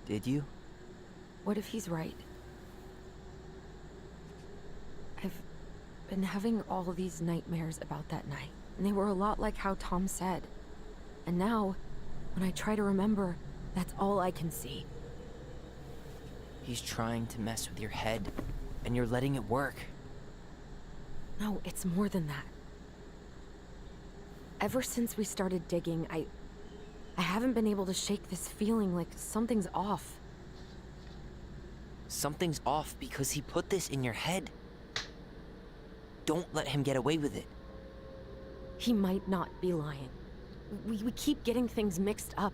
Did you? What if he's right? I've been having all these nightmares about that night, and they were a lot like how Tom said. And now, when I try to remember, that's all I can see. He's trying to mess with your head, and you're letting it work. No, it's more than that. Ever since we started digging, I haven't been able to shake this feeling like something's off. Something's off because he put this in your head. Don't let him get away with it. He might not be lying. We keep getting things mixed up.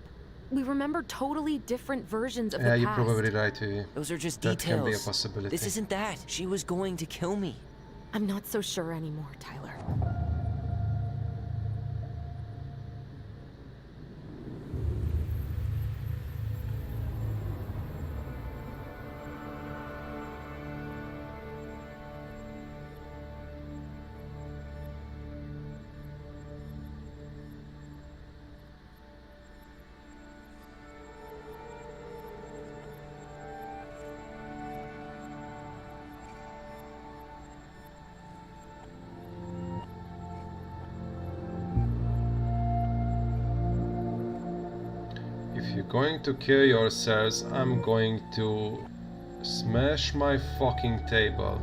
We remember totally different versions of the past. Yeah, you're probably right, Vivi. Those are just that details. Can be a possibility. This isn't that. She was going to kill me. I'm not so sure anymore, Tyler. If you're going to kill yourselves, I'm going to smash my fucking table.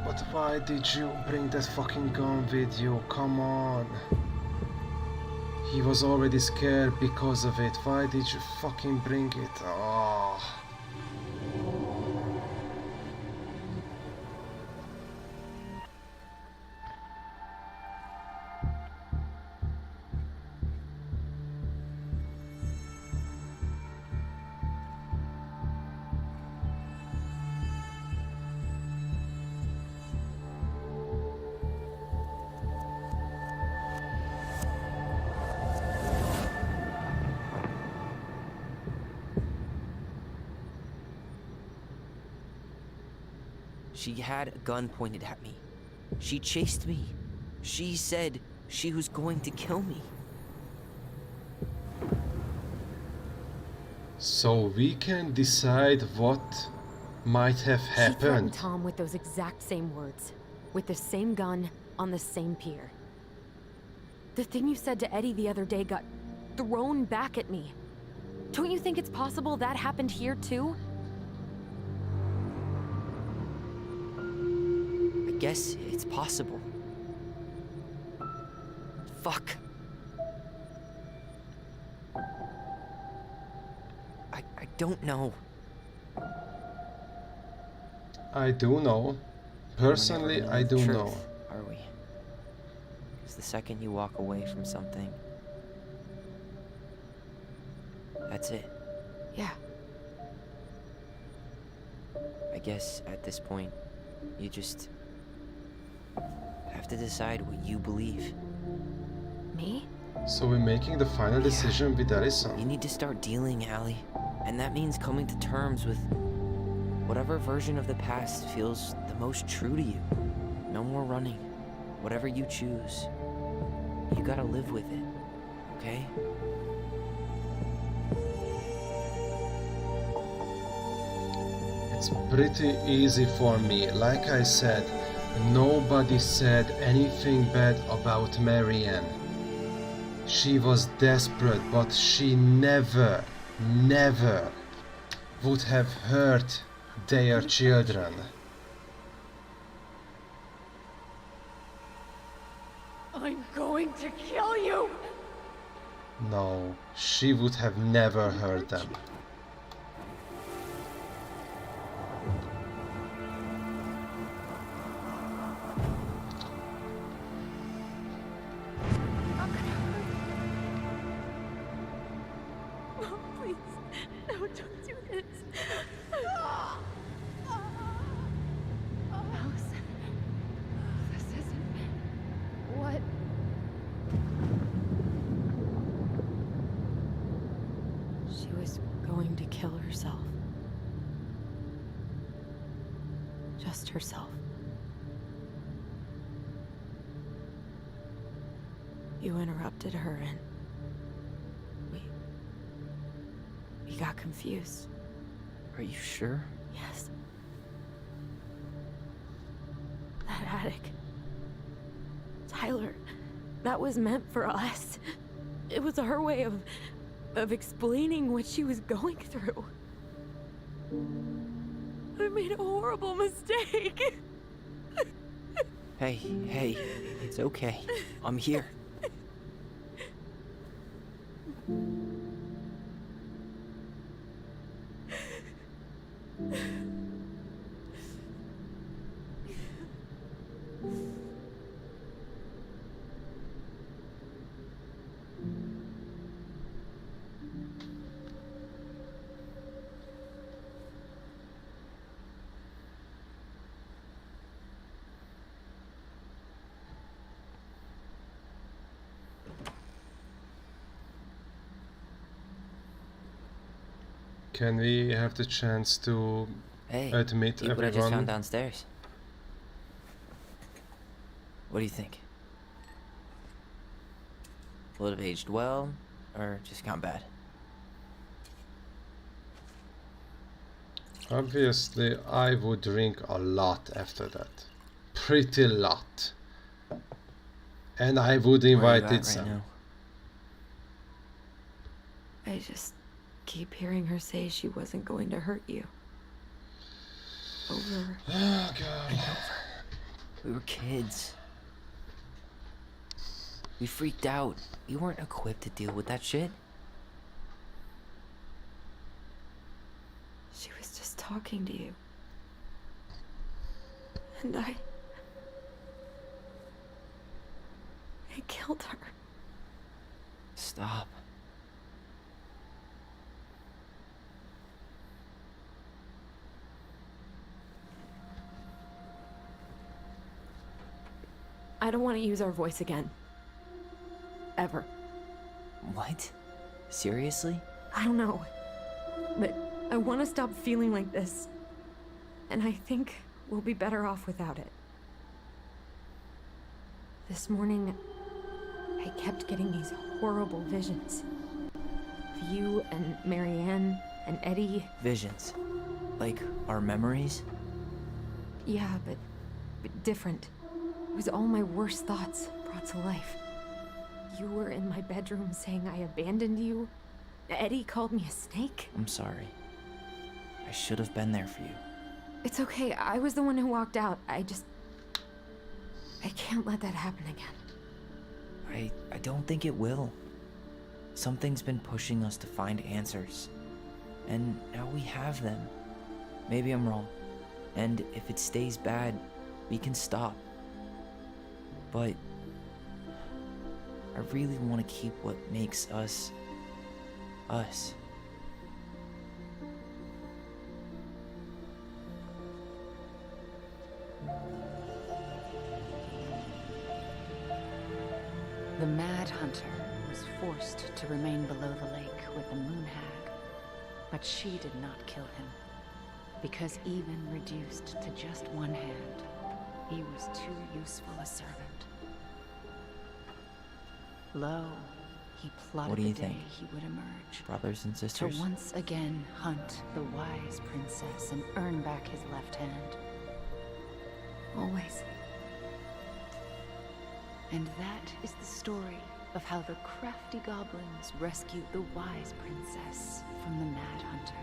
But why did you bring that fucking gun with you? Come on. He was already scared because of it. Why did you fucking bring it? Oh. She had a gun pointed at me. She chased me. She said she was going to kill me. So we can decide what might have She threatened happened. Tom with those exact same words, with the same gun on the same pier. The thing you said to Eddie the other day got thrown back at me. Don't you think it's possible that happened here too? I guess it's possible. Fuck. I don't know. I do know. Personally, We're never gonna I know the do truth, know. are we? Because the second you walk away from something, that's it. Yeah. I guess at this point, you just have to decide what you believe. Me? So we're making the final decision with You Allison. need to start dealing, Allie. And that means coming to terms with whatever version of the past feels the most true to you. No more running. Whatever you choose, you gotta live with it, okay? It's pretty easy for me. Like I said, nobody said anything bad about Marianne. She was desperate, but she never would have hurt their children. I'm going to kill you! No, she would have never hurt them. Oh, please. No, don't do this. Allison. This isn't... What? She was going to kill herself. Just herself. You interrupted her and... We got confused. Are you sure? Yes. That attic. Tyler, that was meant for us. It was her way of explaining what she was going through. I made a horrible mistake. Hey, it's okay. I'm here. Can we have the chance to Hey, admit look what I just found everyone? downstairs. What do you think? Will it have aged well, or just gone bad? Obviously, I would drink a lot after that. Pretty lot. And I would Where are you invite at it right some. now? I just keep hearing her say she wasn't going to hurt you. Over. Oh god. We were kids. We freaked out. We weren't equipped to deal with that shit. She was just talking to you. And I killed her. Stop. I don't want to use our voice again. Ever. What? Seriously? I don't know. But I want to stop feeling like this. And I think we'll be better off without it. This morning, I kept getting these horrible visions. Of you and Marianne and Eddie. Visions. Like our memories? Yeah, but different. It was all my worst thoughts brought to life. You were in my bedroom saying I abandoned you. Eddie called me a snake. I'm sorry. I should have been there for you. It's okay. I was the one who walked out. I can't let that happen again. I don't think it will. Something's been pushing us to find answers. And now we have them. Maybe I'm wrong. And if it stays bad, we can stop. But I really want to keep what makes us, us. The Mad Hunter was forced to remain below the lake with the Moon Hag, but she did not kill him, because even reduced to just one hand, he was too useful a servant. Lo, he plotted What do you the day think? he would emerge. Brothers and To sisters? once again hunt the wise princess and earn back his left hand. Always. And that is the story of how the crafty goblins rescued the wise princess from the Mad Hunter.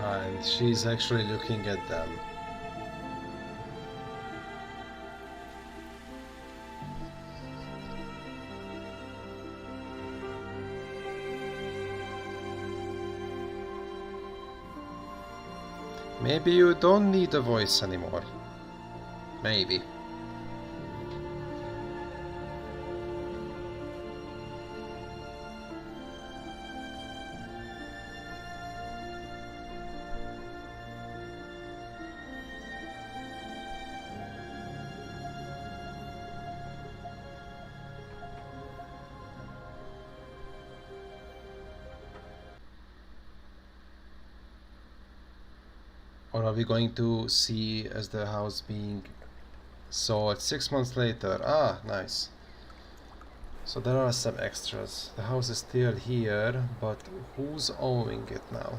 And she's actually looking at them. Maybe you don't need a voice anymore. Maybe. Or are we going to see as the house being sold 6 months later? Ah, nice. So there are some extras. The house is still here, but who's owning it now?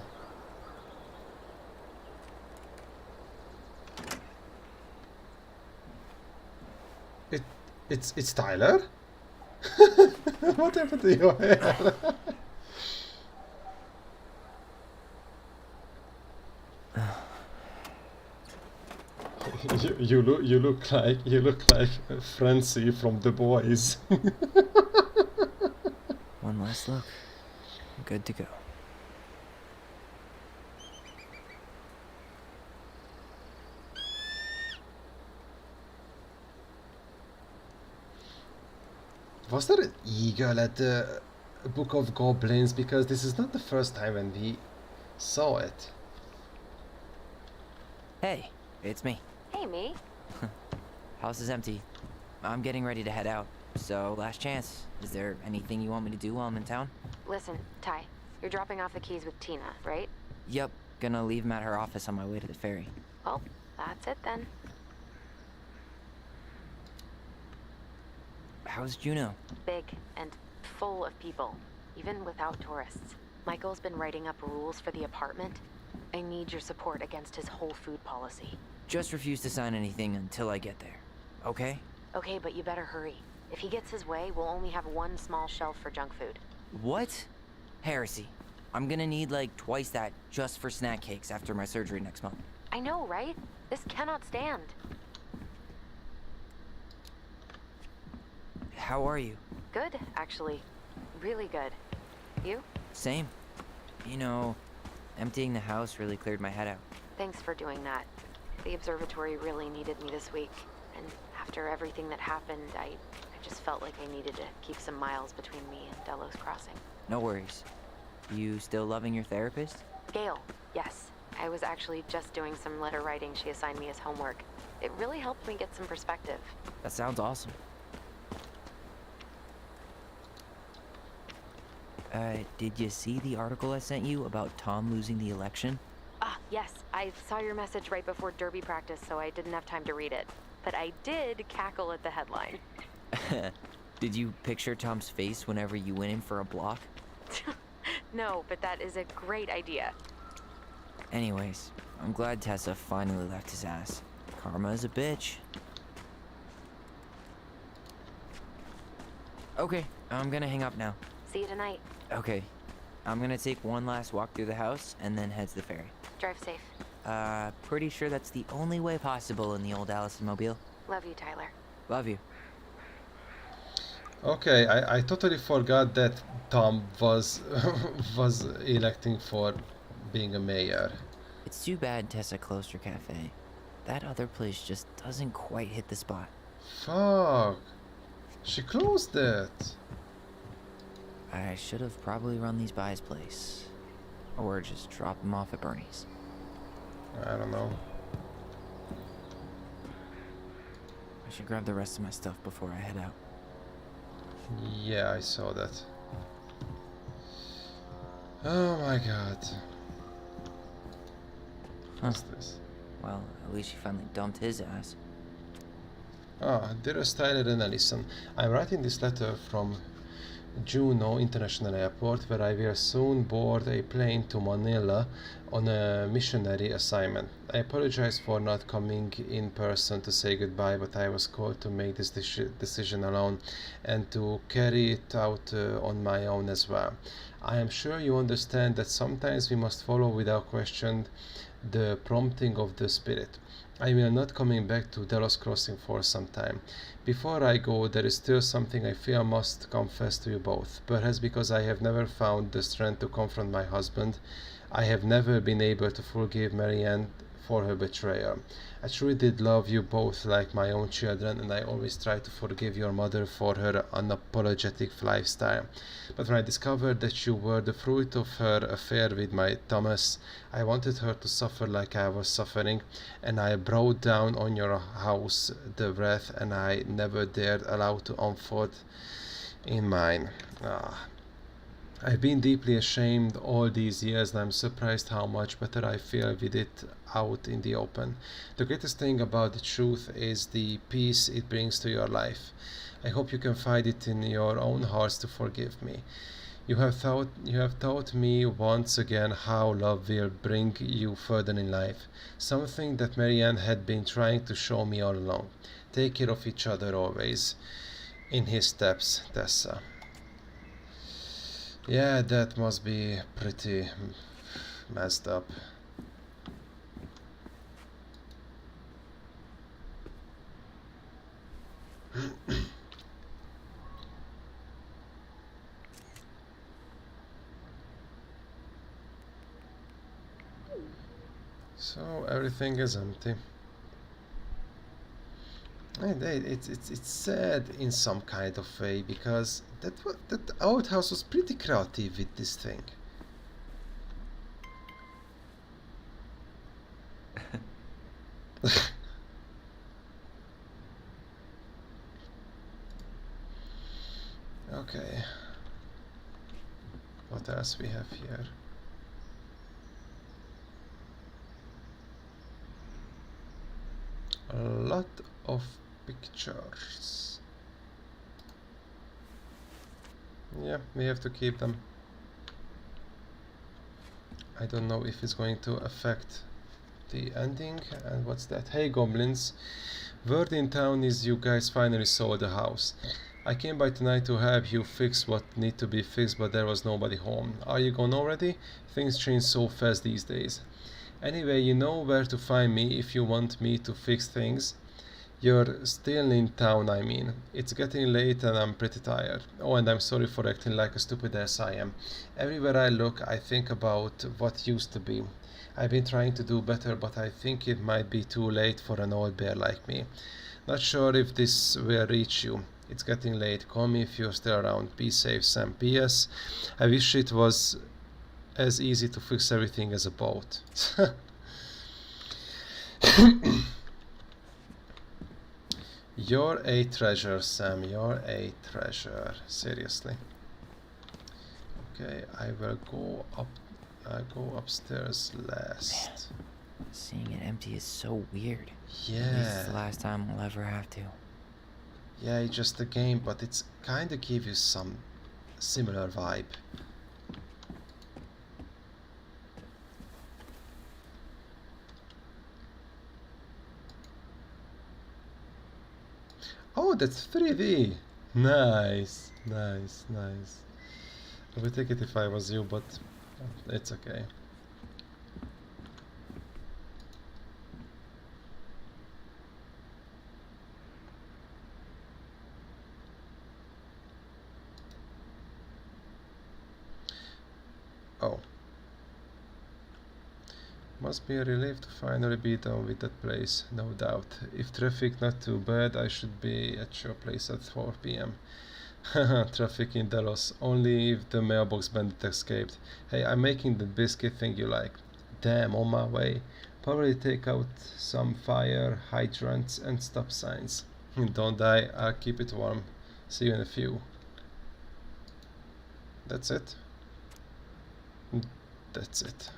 It's Tyler? What happened to your hair? You look like Francie from The Boys. One last look. Good to go. Was there an eagle at the Book of Goblins? Because this is not the first time when we saw it. Hey, it's me. Hey, me. House is empty. I'm getting ready to head out. So, last chance. Is there anything you want me to do while I'm in town? Listen, Ty, you're dropping off the keys with Tina, right? Yep, gonna leave them at her office on my way to the ferry. Well, that's it then. How's Juno? Big and full of people, even without tourists. Michael's been writing up rules for the apartment. I need your support against his whole food policy. Just refuse to sign anything until I get there. Okay? Okay, but you better hurry. If he gets his way, we'll only have one small shelf for junk food. What? Heresy. I'm gonna need like twice that just for snack cakes after my surgery next month. I know, right? This cannot stand. How are you? Good, actually. Really good. You? Same. You know, emptying the house really cleared my head out. Thanks for doing that. The observatory really needed me this week. And after everything that happened, I just felt like I needed to keep some miles between me and Delos Crossing. No worries. You still loving your therapist? Gail, yes. I was actually just doing some letter writing she assigned me as homework. It really helped me get some perspective. That sounds awesome. Did you see the article I sent you about Tom losing the election? Ah, yes. I saw your message right before derby practice, so I didn't have time to read it. But I did cackle at the headline. Did you picture Tom's face whenever you went in for a block? No, but that is a great idea. Anyways, I'm glad Tessa finally left his ass. Karma is a bitch. Okay, I'm gonna hang up now. See you tonight. Okay, I'm gonna take one last walk through the house and then head to the ferry. Drive safe. Pretty sure that's the only way possible in the old Allison mobile. Love you, Tyler. Love you. Okay, I totally forgot that Tom was was electing for being a mayor. It's too bad Tessa closed her cafe. That other place just doesn't quite hit the spot. Fuck. She closed it. I should have probably run these by his place. Or just drop them off at Bernie's. I don't know. I should grab the rest of my stuff before I head out. Yeah, I saw that. Oh my god. What's this? Well, at least she finally dumped his ass. Ah, dearest Tyler and Allison, I'm writing this letter from Juneau International Airport, where I will soon board a plane to Manila on a missionary assignment. I apologize for not coming in person to say goodbye, but I was called to make this decision alone and to carry it out on my own as well. I am sure you understand that sometimes we must follow without question the prompting of the Spirit. I will not coming back to Delos Crossing for some time. Before I go, there is still something I feel I must confess to you both. Perhaps because I have never found the strength to confront my husband, I have never been able to forgive Marianne for her betrayal. I truly did love you both like my own children, and I always try to forgive your mother for her unapologetic lifestyle. But when I discovered that you were the fruit of her affair with my Thomas, I wanted her to suffer like I was suffering, and I brought down on your house the wrath and I never dared allow to unfold in mine. I've been deeply ashamed all these years, and I'm surprised how much better I feel with it out in the open. The greatest thing about the truth is the peace it brings to your life. I hope you can find it in your own hearts to forgive me. You have taught me once again how love will bring you further in life, something that Marianne had been trying to show me all along. Take care of each other always. In his steps, Tessa. Yeah, that must be pretty messed up. So everything is empty. And it's sad in some kind of way, because that outhouse was pretty creative with this thing. Okay. What else we have here? A lot of pictures. Yeah, we have to keep them. I don't know if it's going to affect the ending. And what's that? Hey goblins, word in town is you guys finally sold the house. I came by tonight to help you fix what need to be fixed, but there was nobody home. Are you gone already? Things change so fast these days. Anyway, you know where to find me if you want me to fix things. You're still in town, I mean. It's getting late and I'm pretty tired. Oh, and I'm sorry for acting like a stupid ass I am. Everywhere I look, I think about what used to be. I've been trying to do better, but I think it might be too late for an old bear like me. Not sure if this will reach you. It's getting late. Call me if you're still around. Be safe, Sam. P.S. I wish it was as easy to fix everything as a boat. You're a treasure, Sam. You're a treasure. Seriously. Okay, I will go up. I go upstairs last. Man, seeing it empty is so weird. Yeah. At least it's the last time we'll ever have to. Yeah, it's just a game, but it's kinda give you some similar vibe. Oh, that's 3D. Nice, nice, nice. I would take it if I was you, but it's okay. Must be a relief to finally be done with that place, no doubt. If traffic not too bad, I should be at your place at 4 p.m. Haha, traffic in Delos. Only if the mailbox bandit escaped. Hey, I'm making the biscuit thing you like. Damn, on my way. Probably take out some fire hydrants and stop signs. Don't die, I'll keep it warm. See you in a few. That's it? That's it.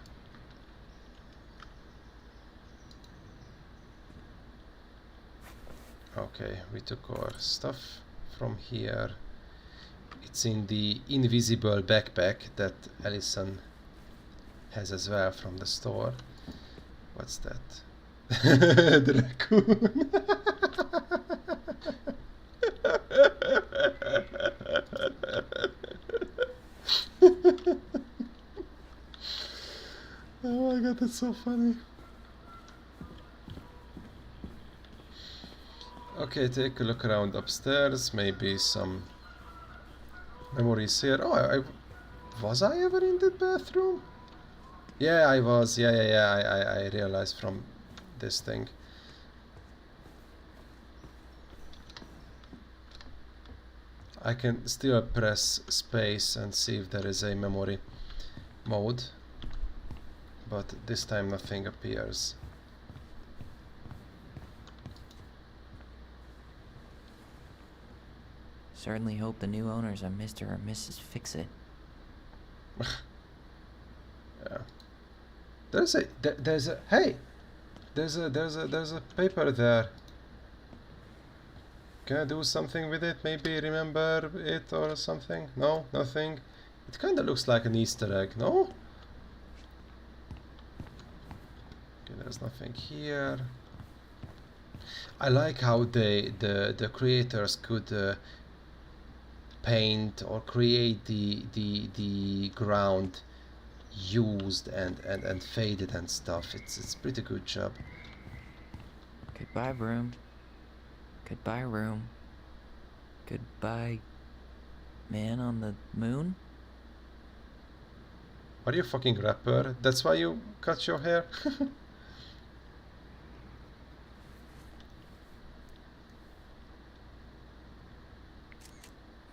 Okay, we took our stuff from here. It's in the invisible backpack that Allison has as well from the store. What's that? The raccoon. Oh my god, that's so funny. Okay, take a look around upstairs. Maybe some memories here. Oh, was I ever in the bathroom? Yeah, I was. Yeah. I realized from this thing. I can still press space and see if there is a memory mode, but this time nothing appears. Certainly hope the new owners are Mr. or Mrs. Fix-It. Yeah. There's a hey, there's a paper there. Can I do something with it? Maybe remember it or something? No, nothing. It kind of looks like an Easter egg, no? Okay, there's nothing here. I like how the creators could paint or create the ground used and faded and stuff. It's pretty good job. Goodbye, room. Goodbye, room. Goodbye, man on the moon? Are you a fucking rapper? That's why you cut your hair?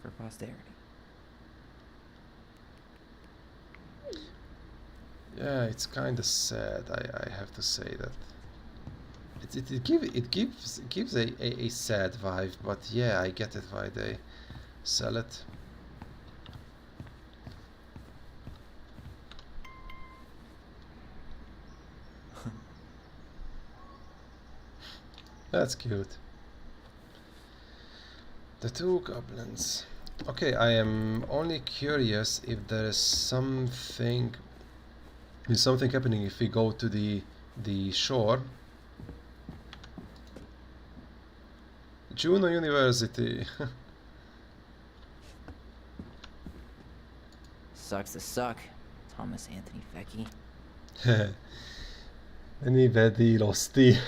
For posterity. Yeah, it's kind of sad. I have to say that. It gives a sad vibe, but yeah, I get it why they sell it. That's cute. The two goblins. Okay, I am only curious if there is something happening if we go to the shore. Juno University. Sucks to suck, Thomas Anthony Fecky. Anybody losty.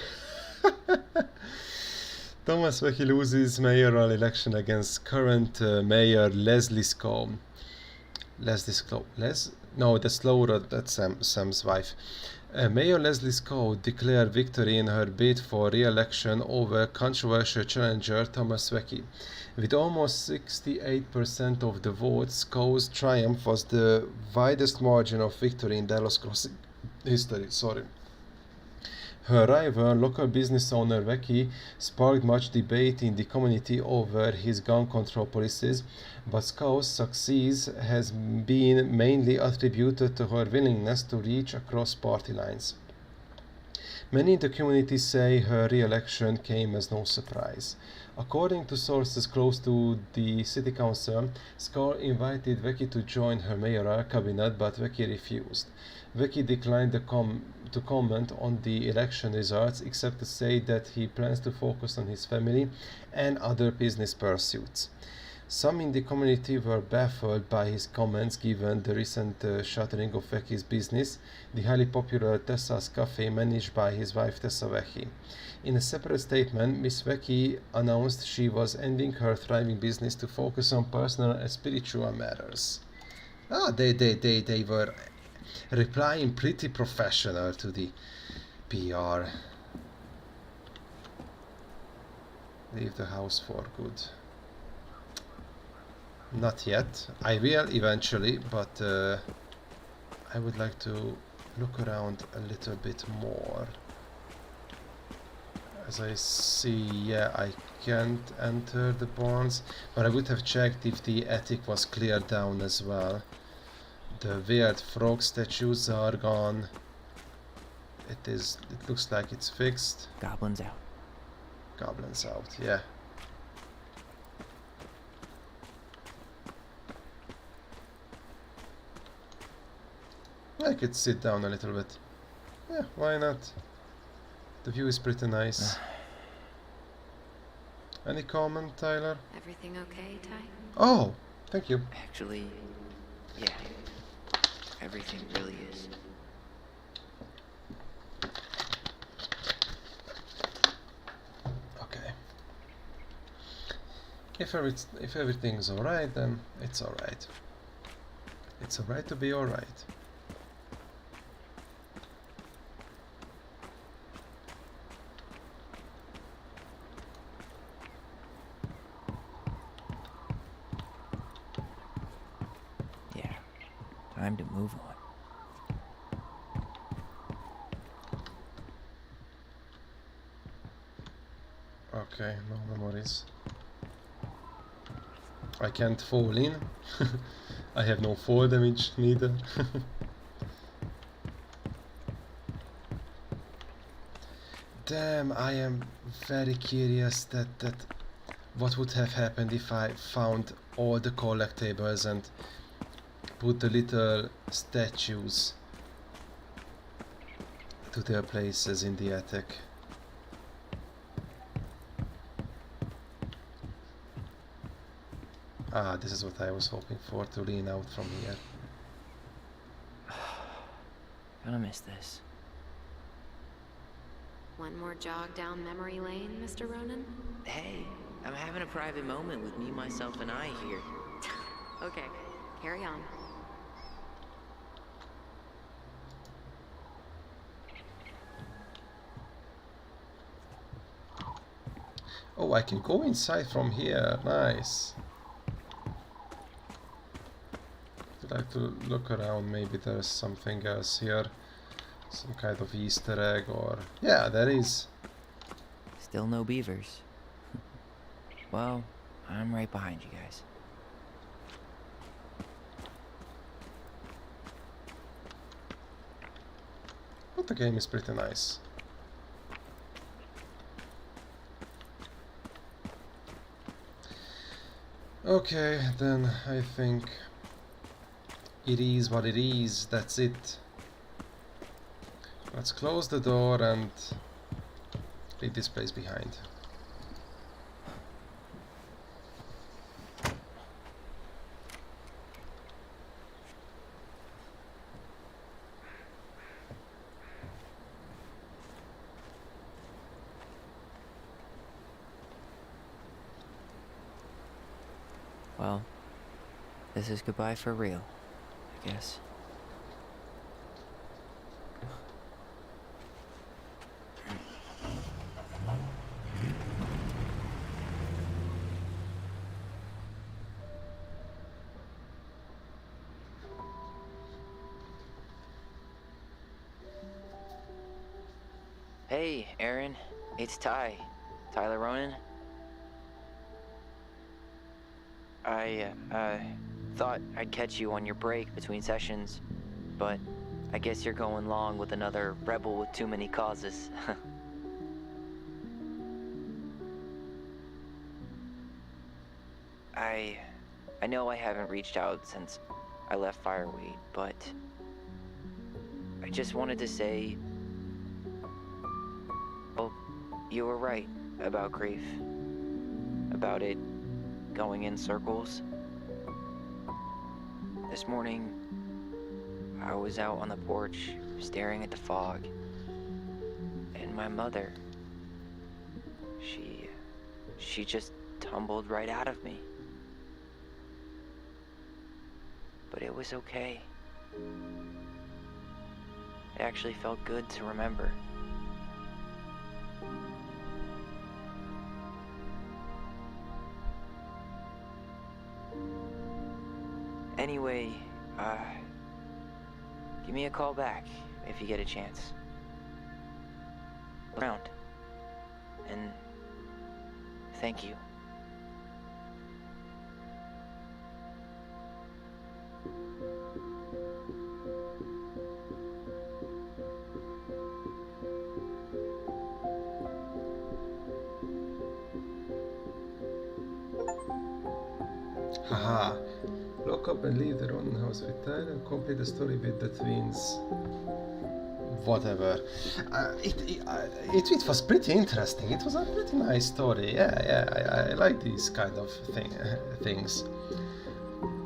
Thomas Fecky loses mayoral election against current mayor Leslie Scone. No, that's Laura, that's Sam's wife. Mayor Leslie Scone declared victory in her bid for re-election over controversial challenger Thomas Fecky. With almost 68% of the votes, Scone's triumph was the widest margin of victory in Delos Crossing history. Her rival, local business owner Fecky, sparked much debate in the community over his gun control policies, but Scone's success has been mainly attributed to her willingness to reach across party lines. Many in the community say her re-election came as no surprise. According to sources close to the city council, Scone invited Fecky to join her mayoral cabinet, but Fecky refused. Fecky declined to comment on the election results, except to say that he plans to focus on his family and other business pursuits. Some in the community were baffled by his comments given the recent shuttering of Fecky's business, the highly popular Tessa's Cafe managed by his wife Tessa Fecky. In a separate statement, Miss Fecky announced she was ending her thriving business to focus on personal and spiritual matters. They were replying pretty professional to the PR. Leave the house for good. Not yet. I will eventually, but I would like to look around a little bit more. As I see, yeah, I can't enter the barns, but I would have checked if the attic was cleared down as well. The weird frog statues are gone. It looks like it's fixed. Goblins out. Goblins out, yeah. I could sit down a little bit. Yeah, why not? The view is pretty nice. Any comment, Tyler? Everything okay, Ty? Oh, thank you. Actually, yeah. Everything really is. Okay. If everything's alright, then it's alright. It's alright to be alright. Time to move on. Okay, no memories. I can't fall in. I have no fall damage neither. Damn, I am very curious that what would have happened if I found all the collectibles and put the little statues to their places in the attic. Ah, this is what I was hoping for, to lean out from here. Gonna miss this. One more jog down memory lane, Mr. Ronan? Hey, I'm having a private moment with me, myself, and I here. Okay, carry on. Oh, I can go inside from here. Nice. I'd like to look around. Maybe there's something else here. Some kind of Easter egg or... Yeah, there is. Still no beavers. Well, I'm right behind you guys. But the game is pretty nice. Okay, then I think it is what it is. That's it. Let's close the door and leave this place behind. Well, this is goodbye for real, I guess. Hey, Aaron. It's Ty. Tyler Ronan. I thought I'd catch you on your break between sessions, but I guess you're going along with another rebel with too many causes. I know I haven't reached out since I left Fireweight, but I just wanted to say, well, you were right about grief, about it going in circles. This morning, I was out on the porch staring at the fog, and my mother, she just tumbled right out of me. But it was okay. actually felt good to remember. Anyway, give me a call back if you get a chance. Around. And thank you. Haha. Lock up and leave the Ronin house with Tyler and complete the story with the twins. Whatever. It was pretty interesting. It was a pretty nice story. I like these kind of things.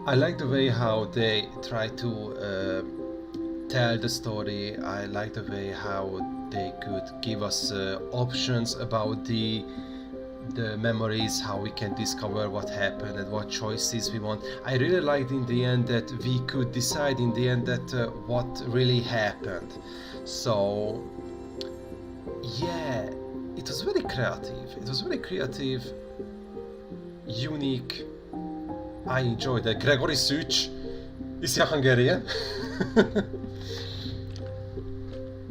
I like the way how they try to tell the story. I like the way how they could give us options about the memories, how we can discover what happened and what choices we want. I really liked in the end that we could decide in the end that what really happened. So yeah, it was very creative. It was very creative, unique. I enjoyed that. Gregory Such, is he Hungarian?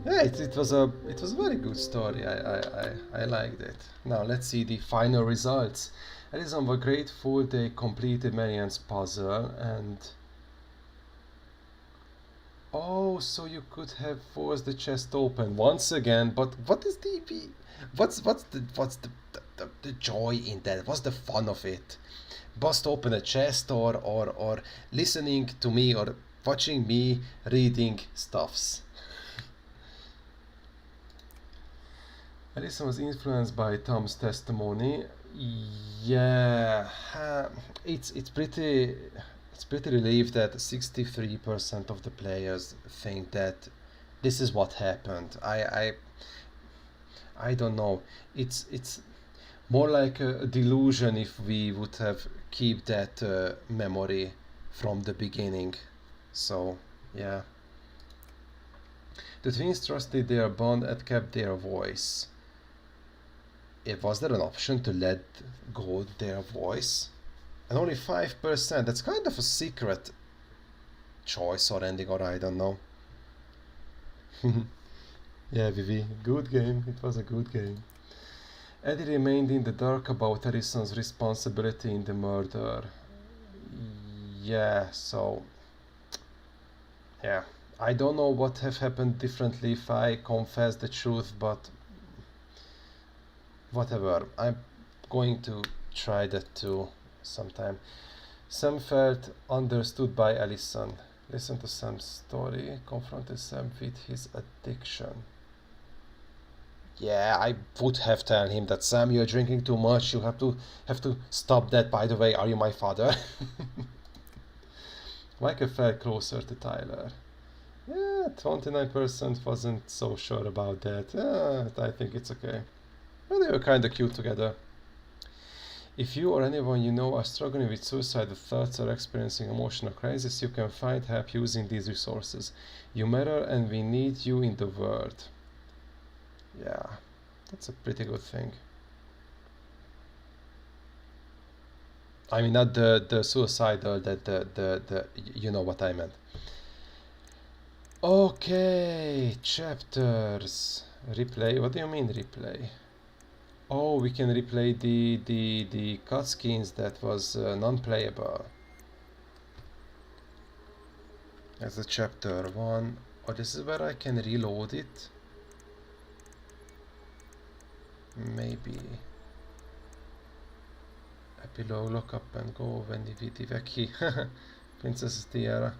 Yeah, it was a very good story. I liked it. Now let's see the final results. Allison was grateful they completed Marianne's puzzle and oh, so you could have forced the chest open once again. But what is what's the joy in that? What's the fun of it? Bust open a chest or listening to me or watching me reading stuffs. Alison was influenced by Tom's testimony. Yeah, it's pretty relieved that 63% of the players think that this is what happened. I don't know. It's more like a delusion if we would have keep that memory from the beginning. So yeah. The twins trusted their bond and kept their voice. Was there an option to let go their voice? And only 5%, that's kind of a secret choice or ending, or I don't know. Yeah, Vivi, good game, it was a good game. Eddie remained in the dark about Harrison's responsibility in the murder. Yeah, so... yeah, I don't know what have happened differently if I confess the truth, but... whatever, I'm going to try that too sometime. Sam felt understood by Allison. Listen to Sam's story, confronted Sam with his addiction. Yeah, I would have told him that, Sam, you're drinking too much, you have to stop that. By the way, are you my father? Michael felt closer to Tyler. Yeah, 29% wasn't so sure about that. I think it's okay. Well, they were kinda cute together. If you or anyone you know are struggling with suicidal thoughts or experiencing emotional crisis, you can find help using these resources. You matter and we need you in the world. Yeah, that's a pretty good thing. I mean, not the suicidal, the you know what I meant. Okay, chapters. Replay, what do you mean replay? Oh, we can replay the cutscenes that was non-playable. That's the chapter 1. Oh, this is where I can reload it. Maybe. Epilogue, lock up and go when the Vecchi. Princess Tiara.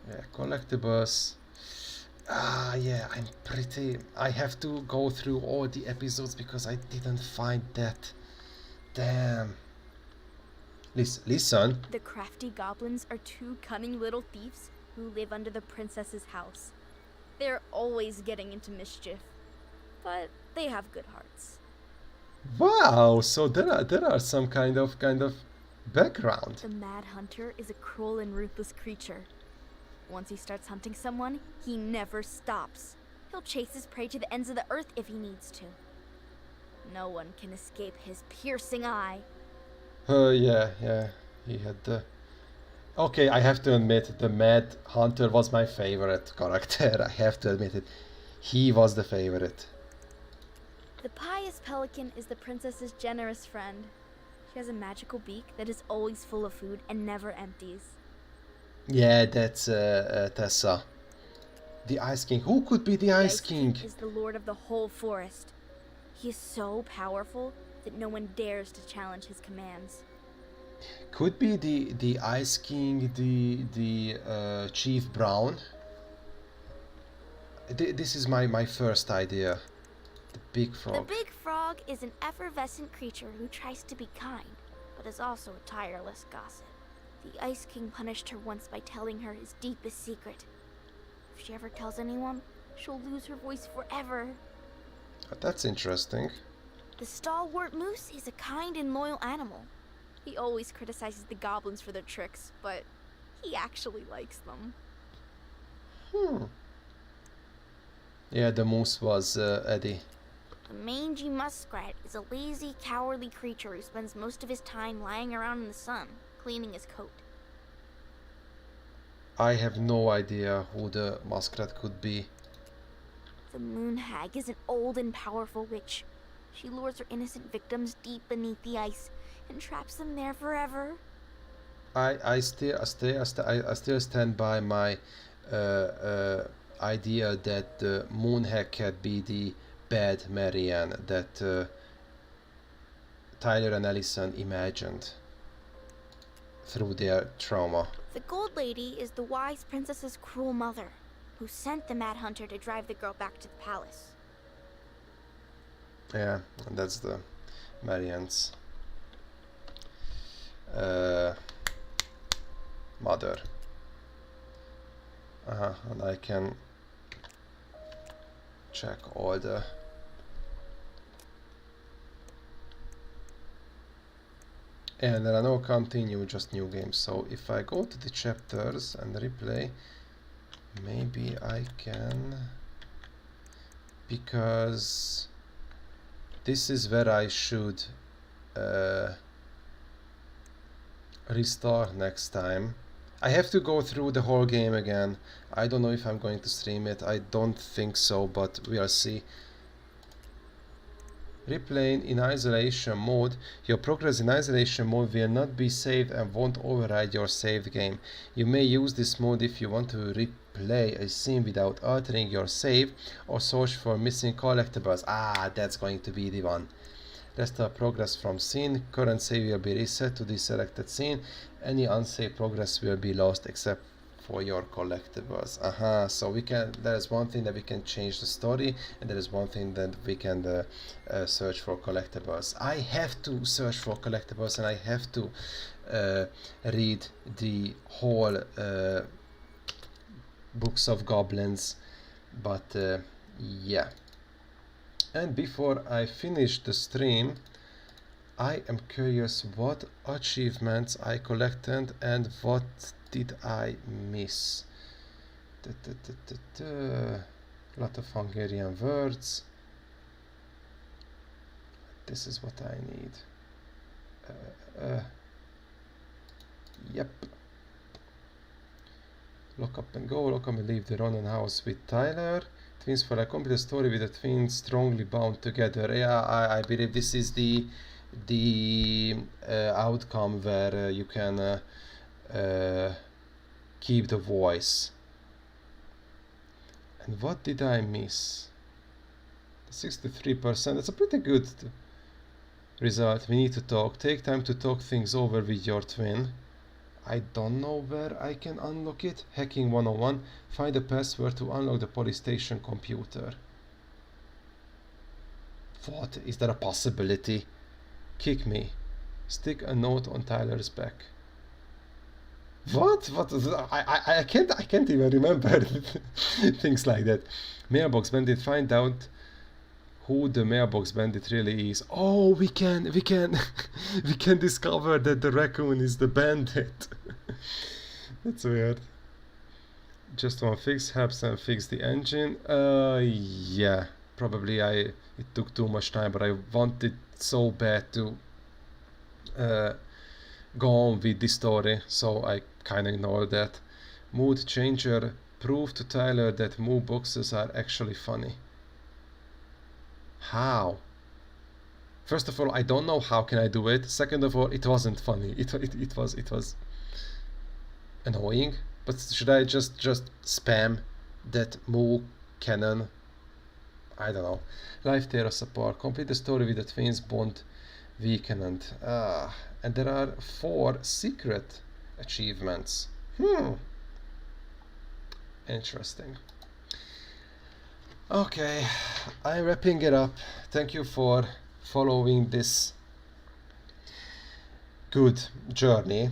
Yeah, collectibles. Yeah, I have to go through all the episodes because I didn't find that. Damn. Listen. The crafty goblins are two cunning little thieves who live under the princess's house. They're always getting into mischief, but they have good hearts. Wow, so there are some kind of background. The Mad Hunter is a cruel and ruthless creature. Once he starts hunting someone, he never stops. He'll chase his prey to the ends of the earth if he needs to. No one can escape his piercing eye. Yeah, he had the... Okay, I have to admit, the Mad Hunter was my favorite character. I have to admit it. He was the favorite. The pious pelican is the princess's generous friend. She has a magical beak that is always full of food and never empties. Yeah, that's Tessa. The Ice King. Who could be the Ice King? Is the lord of the whole forest. He is so powerful that no one dares to challenge his commands. Could be the Ice King, the Chief Brown. This is my first idea. The Big Frog. The Big Frog is an effervescent creature who tries to be kind, but is also a tireless gossip. The Ice King punished her once by telling her his deepest secret. If she ever tells anyone, she'll lose her voice forever. That's interesting. The Stalwart Moose is a kind and loyal animal. He always criticizes the goblins for their tricks, but he actually likes them. Yeah, the moose was Eddie. The mangy muskrat is a lazy, cowardly creature who spends most of his time lying around in the sun, cleaning his coat. I have no idea who the muskrat could be. The Moon Hag is an old and powerful witch. She lures her innocent victims deep beneath the ice and traps them there forever. I still stand by my idea that the Moon Hag can be the bad Marianne that Tyler and Allison imagined through their trauma. The Gold Lady is the wise princess's cruel mother, who sent the Mad Hunter to drive the girl back to the palace. Yeah, and that's the Marianne's mother. And I can check all the and there are no continue, just new games. So if I go to the chapters and replay, maybe I can, because this is where I should restart next time. I have to go through the whole game again. I don't know if I'm going to stream it. I don't think so, but we'll see. Replaying in isolation mode. Your progress in isolation mode will not be saved and won't override your saved game. You may use this mode if you want to replay a scene without altering your save or search for missing collectibles. Ah, that's going to be the one. Restore progress from scene. Current save will be reset to the selected scene. Any unsaved progress will be lost except for your collectibles. So we can, there is one thing that we can change the story, and there is one thing that we can search for collectibles. I have to search for collectibles, and I have to read the whole books of goblins, but yeah. And before I finish the stream, I am curious what achievements I collected and what did I miss. Lot of Hungarian words. This is what I need. Yep. Lock up and go. Lock up and leave the Ronan house with Tyler. Twins for a complete story with the twins strongly bound together. Yeah, I believe this is the outcome where you can keep the voice. And what did I miss? 63%. That's a pretty good result. We need to talk. Take time to talk things over with your twin. I don't know where I can unlock it. Hacking 101. Find a password to unlock the police station computer. What? Is there a possibility? Kick me. Stick a note on Tyler's back. What? I can't even remember things like that. Mailbox bandit, find out who the mailbox bandit really is. Oh, we can we can discover that the raccoon is the bandit. That's weird. Just one fix, helps them fix the engine. Yeah, probably it took too much time, but I wanted so bad to go on with the story, so I kinda ignored that. Mood changer, prove to Tyler that mood boxes are actually funny. How? First of all, I don't know how can I do it. Second of all, it wasn't funny. It was annoying. But should I just spam that Moo cannon? I don't know. Life tear us apart. Complete the story with the twins bond weekend. And there are 4 secret achievements. Interesting. Okay, I'm wrapping it up. Thank you for following this good journey.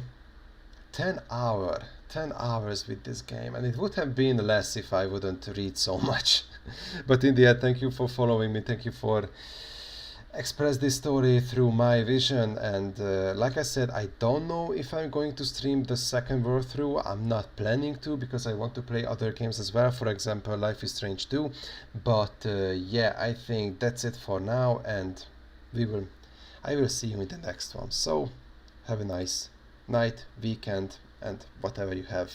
10 hours with this game, and it would have been less if I wouldn't read so much. But in the end, thank you for following me. Thank you for express this story through my vision. And like I said, I don't know if I'm going to stream the second world through. I'm not planning to, because I want to play other games as well, for example Life is Strange 2. But yeah, I think that's it for now, and I will see you in the next one. So have a nice night, weekend, and whatever you have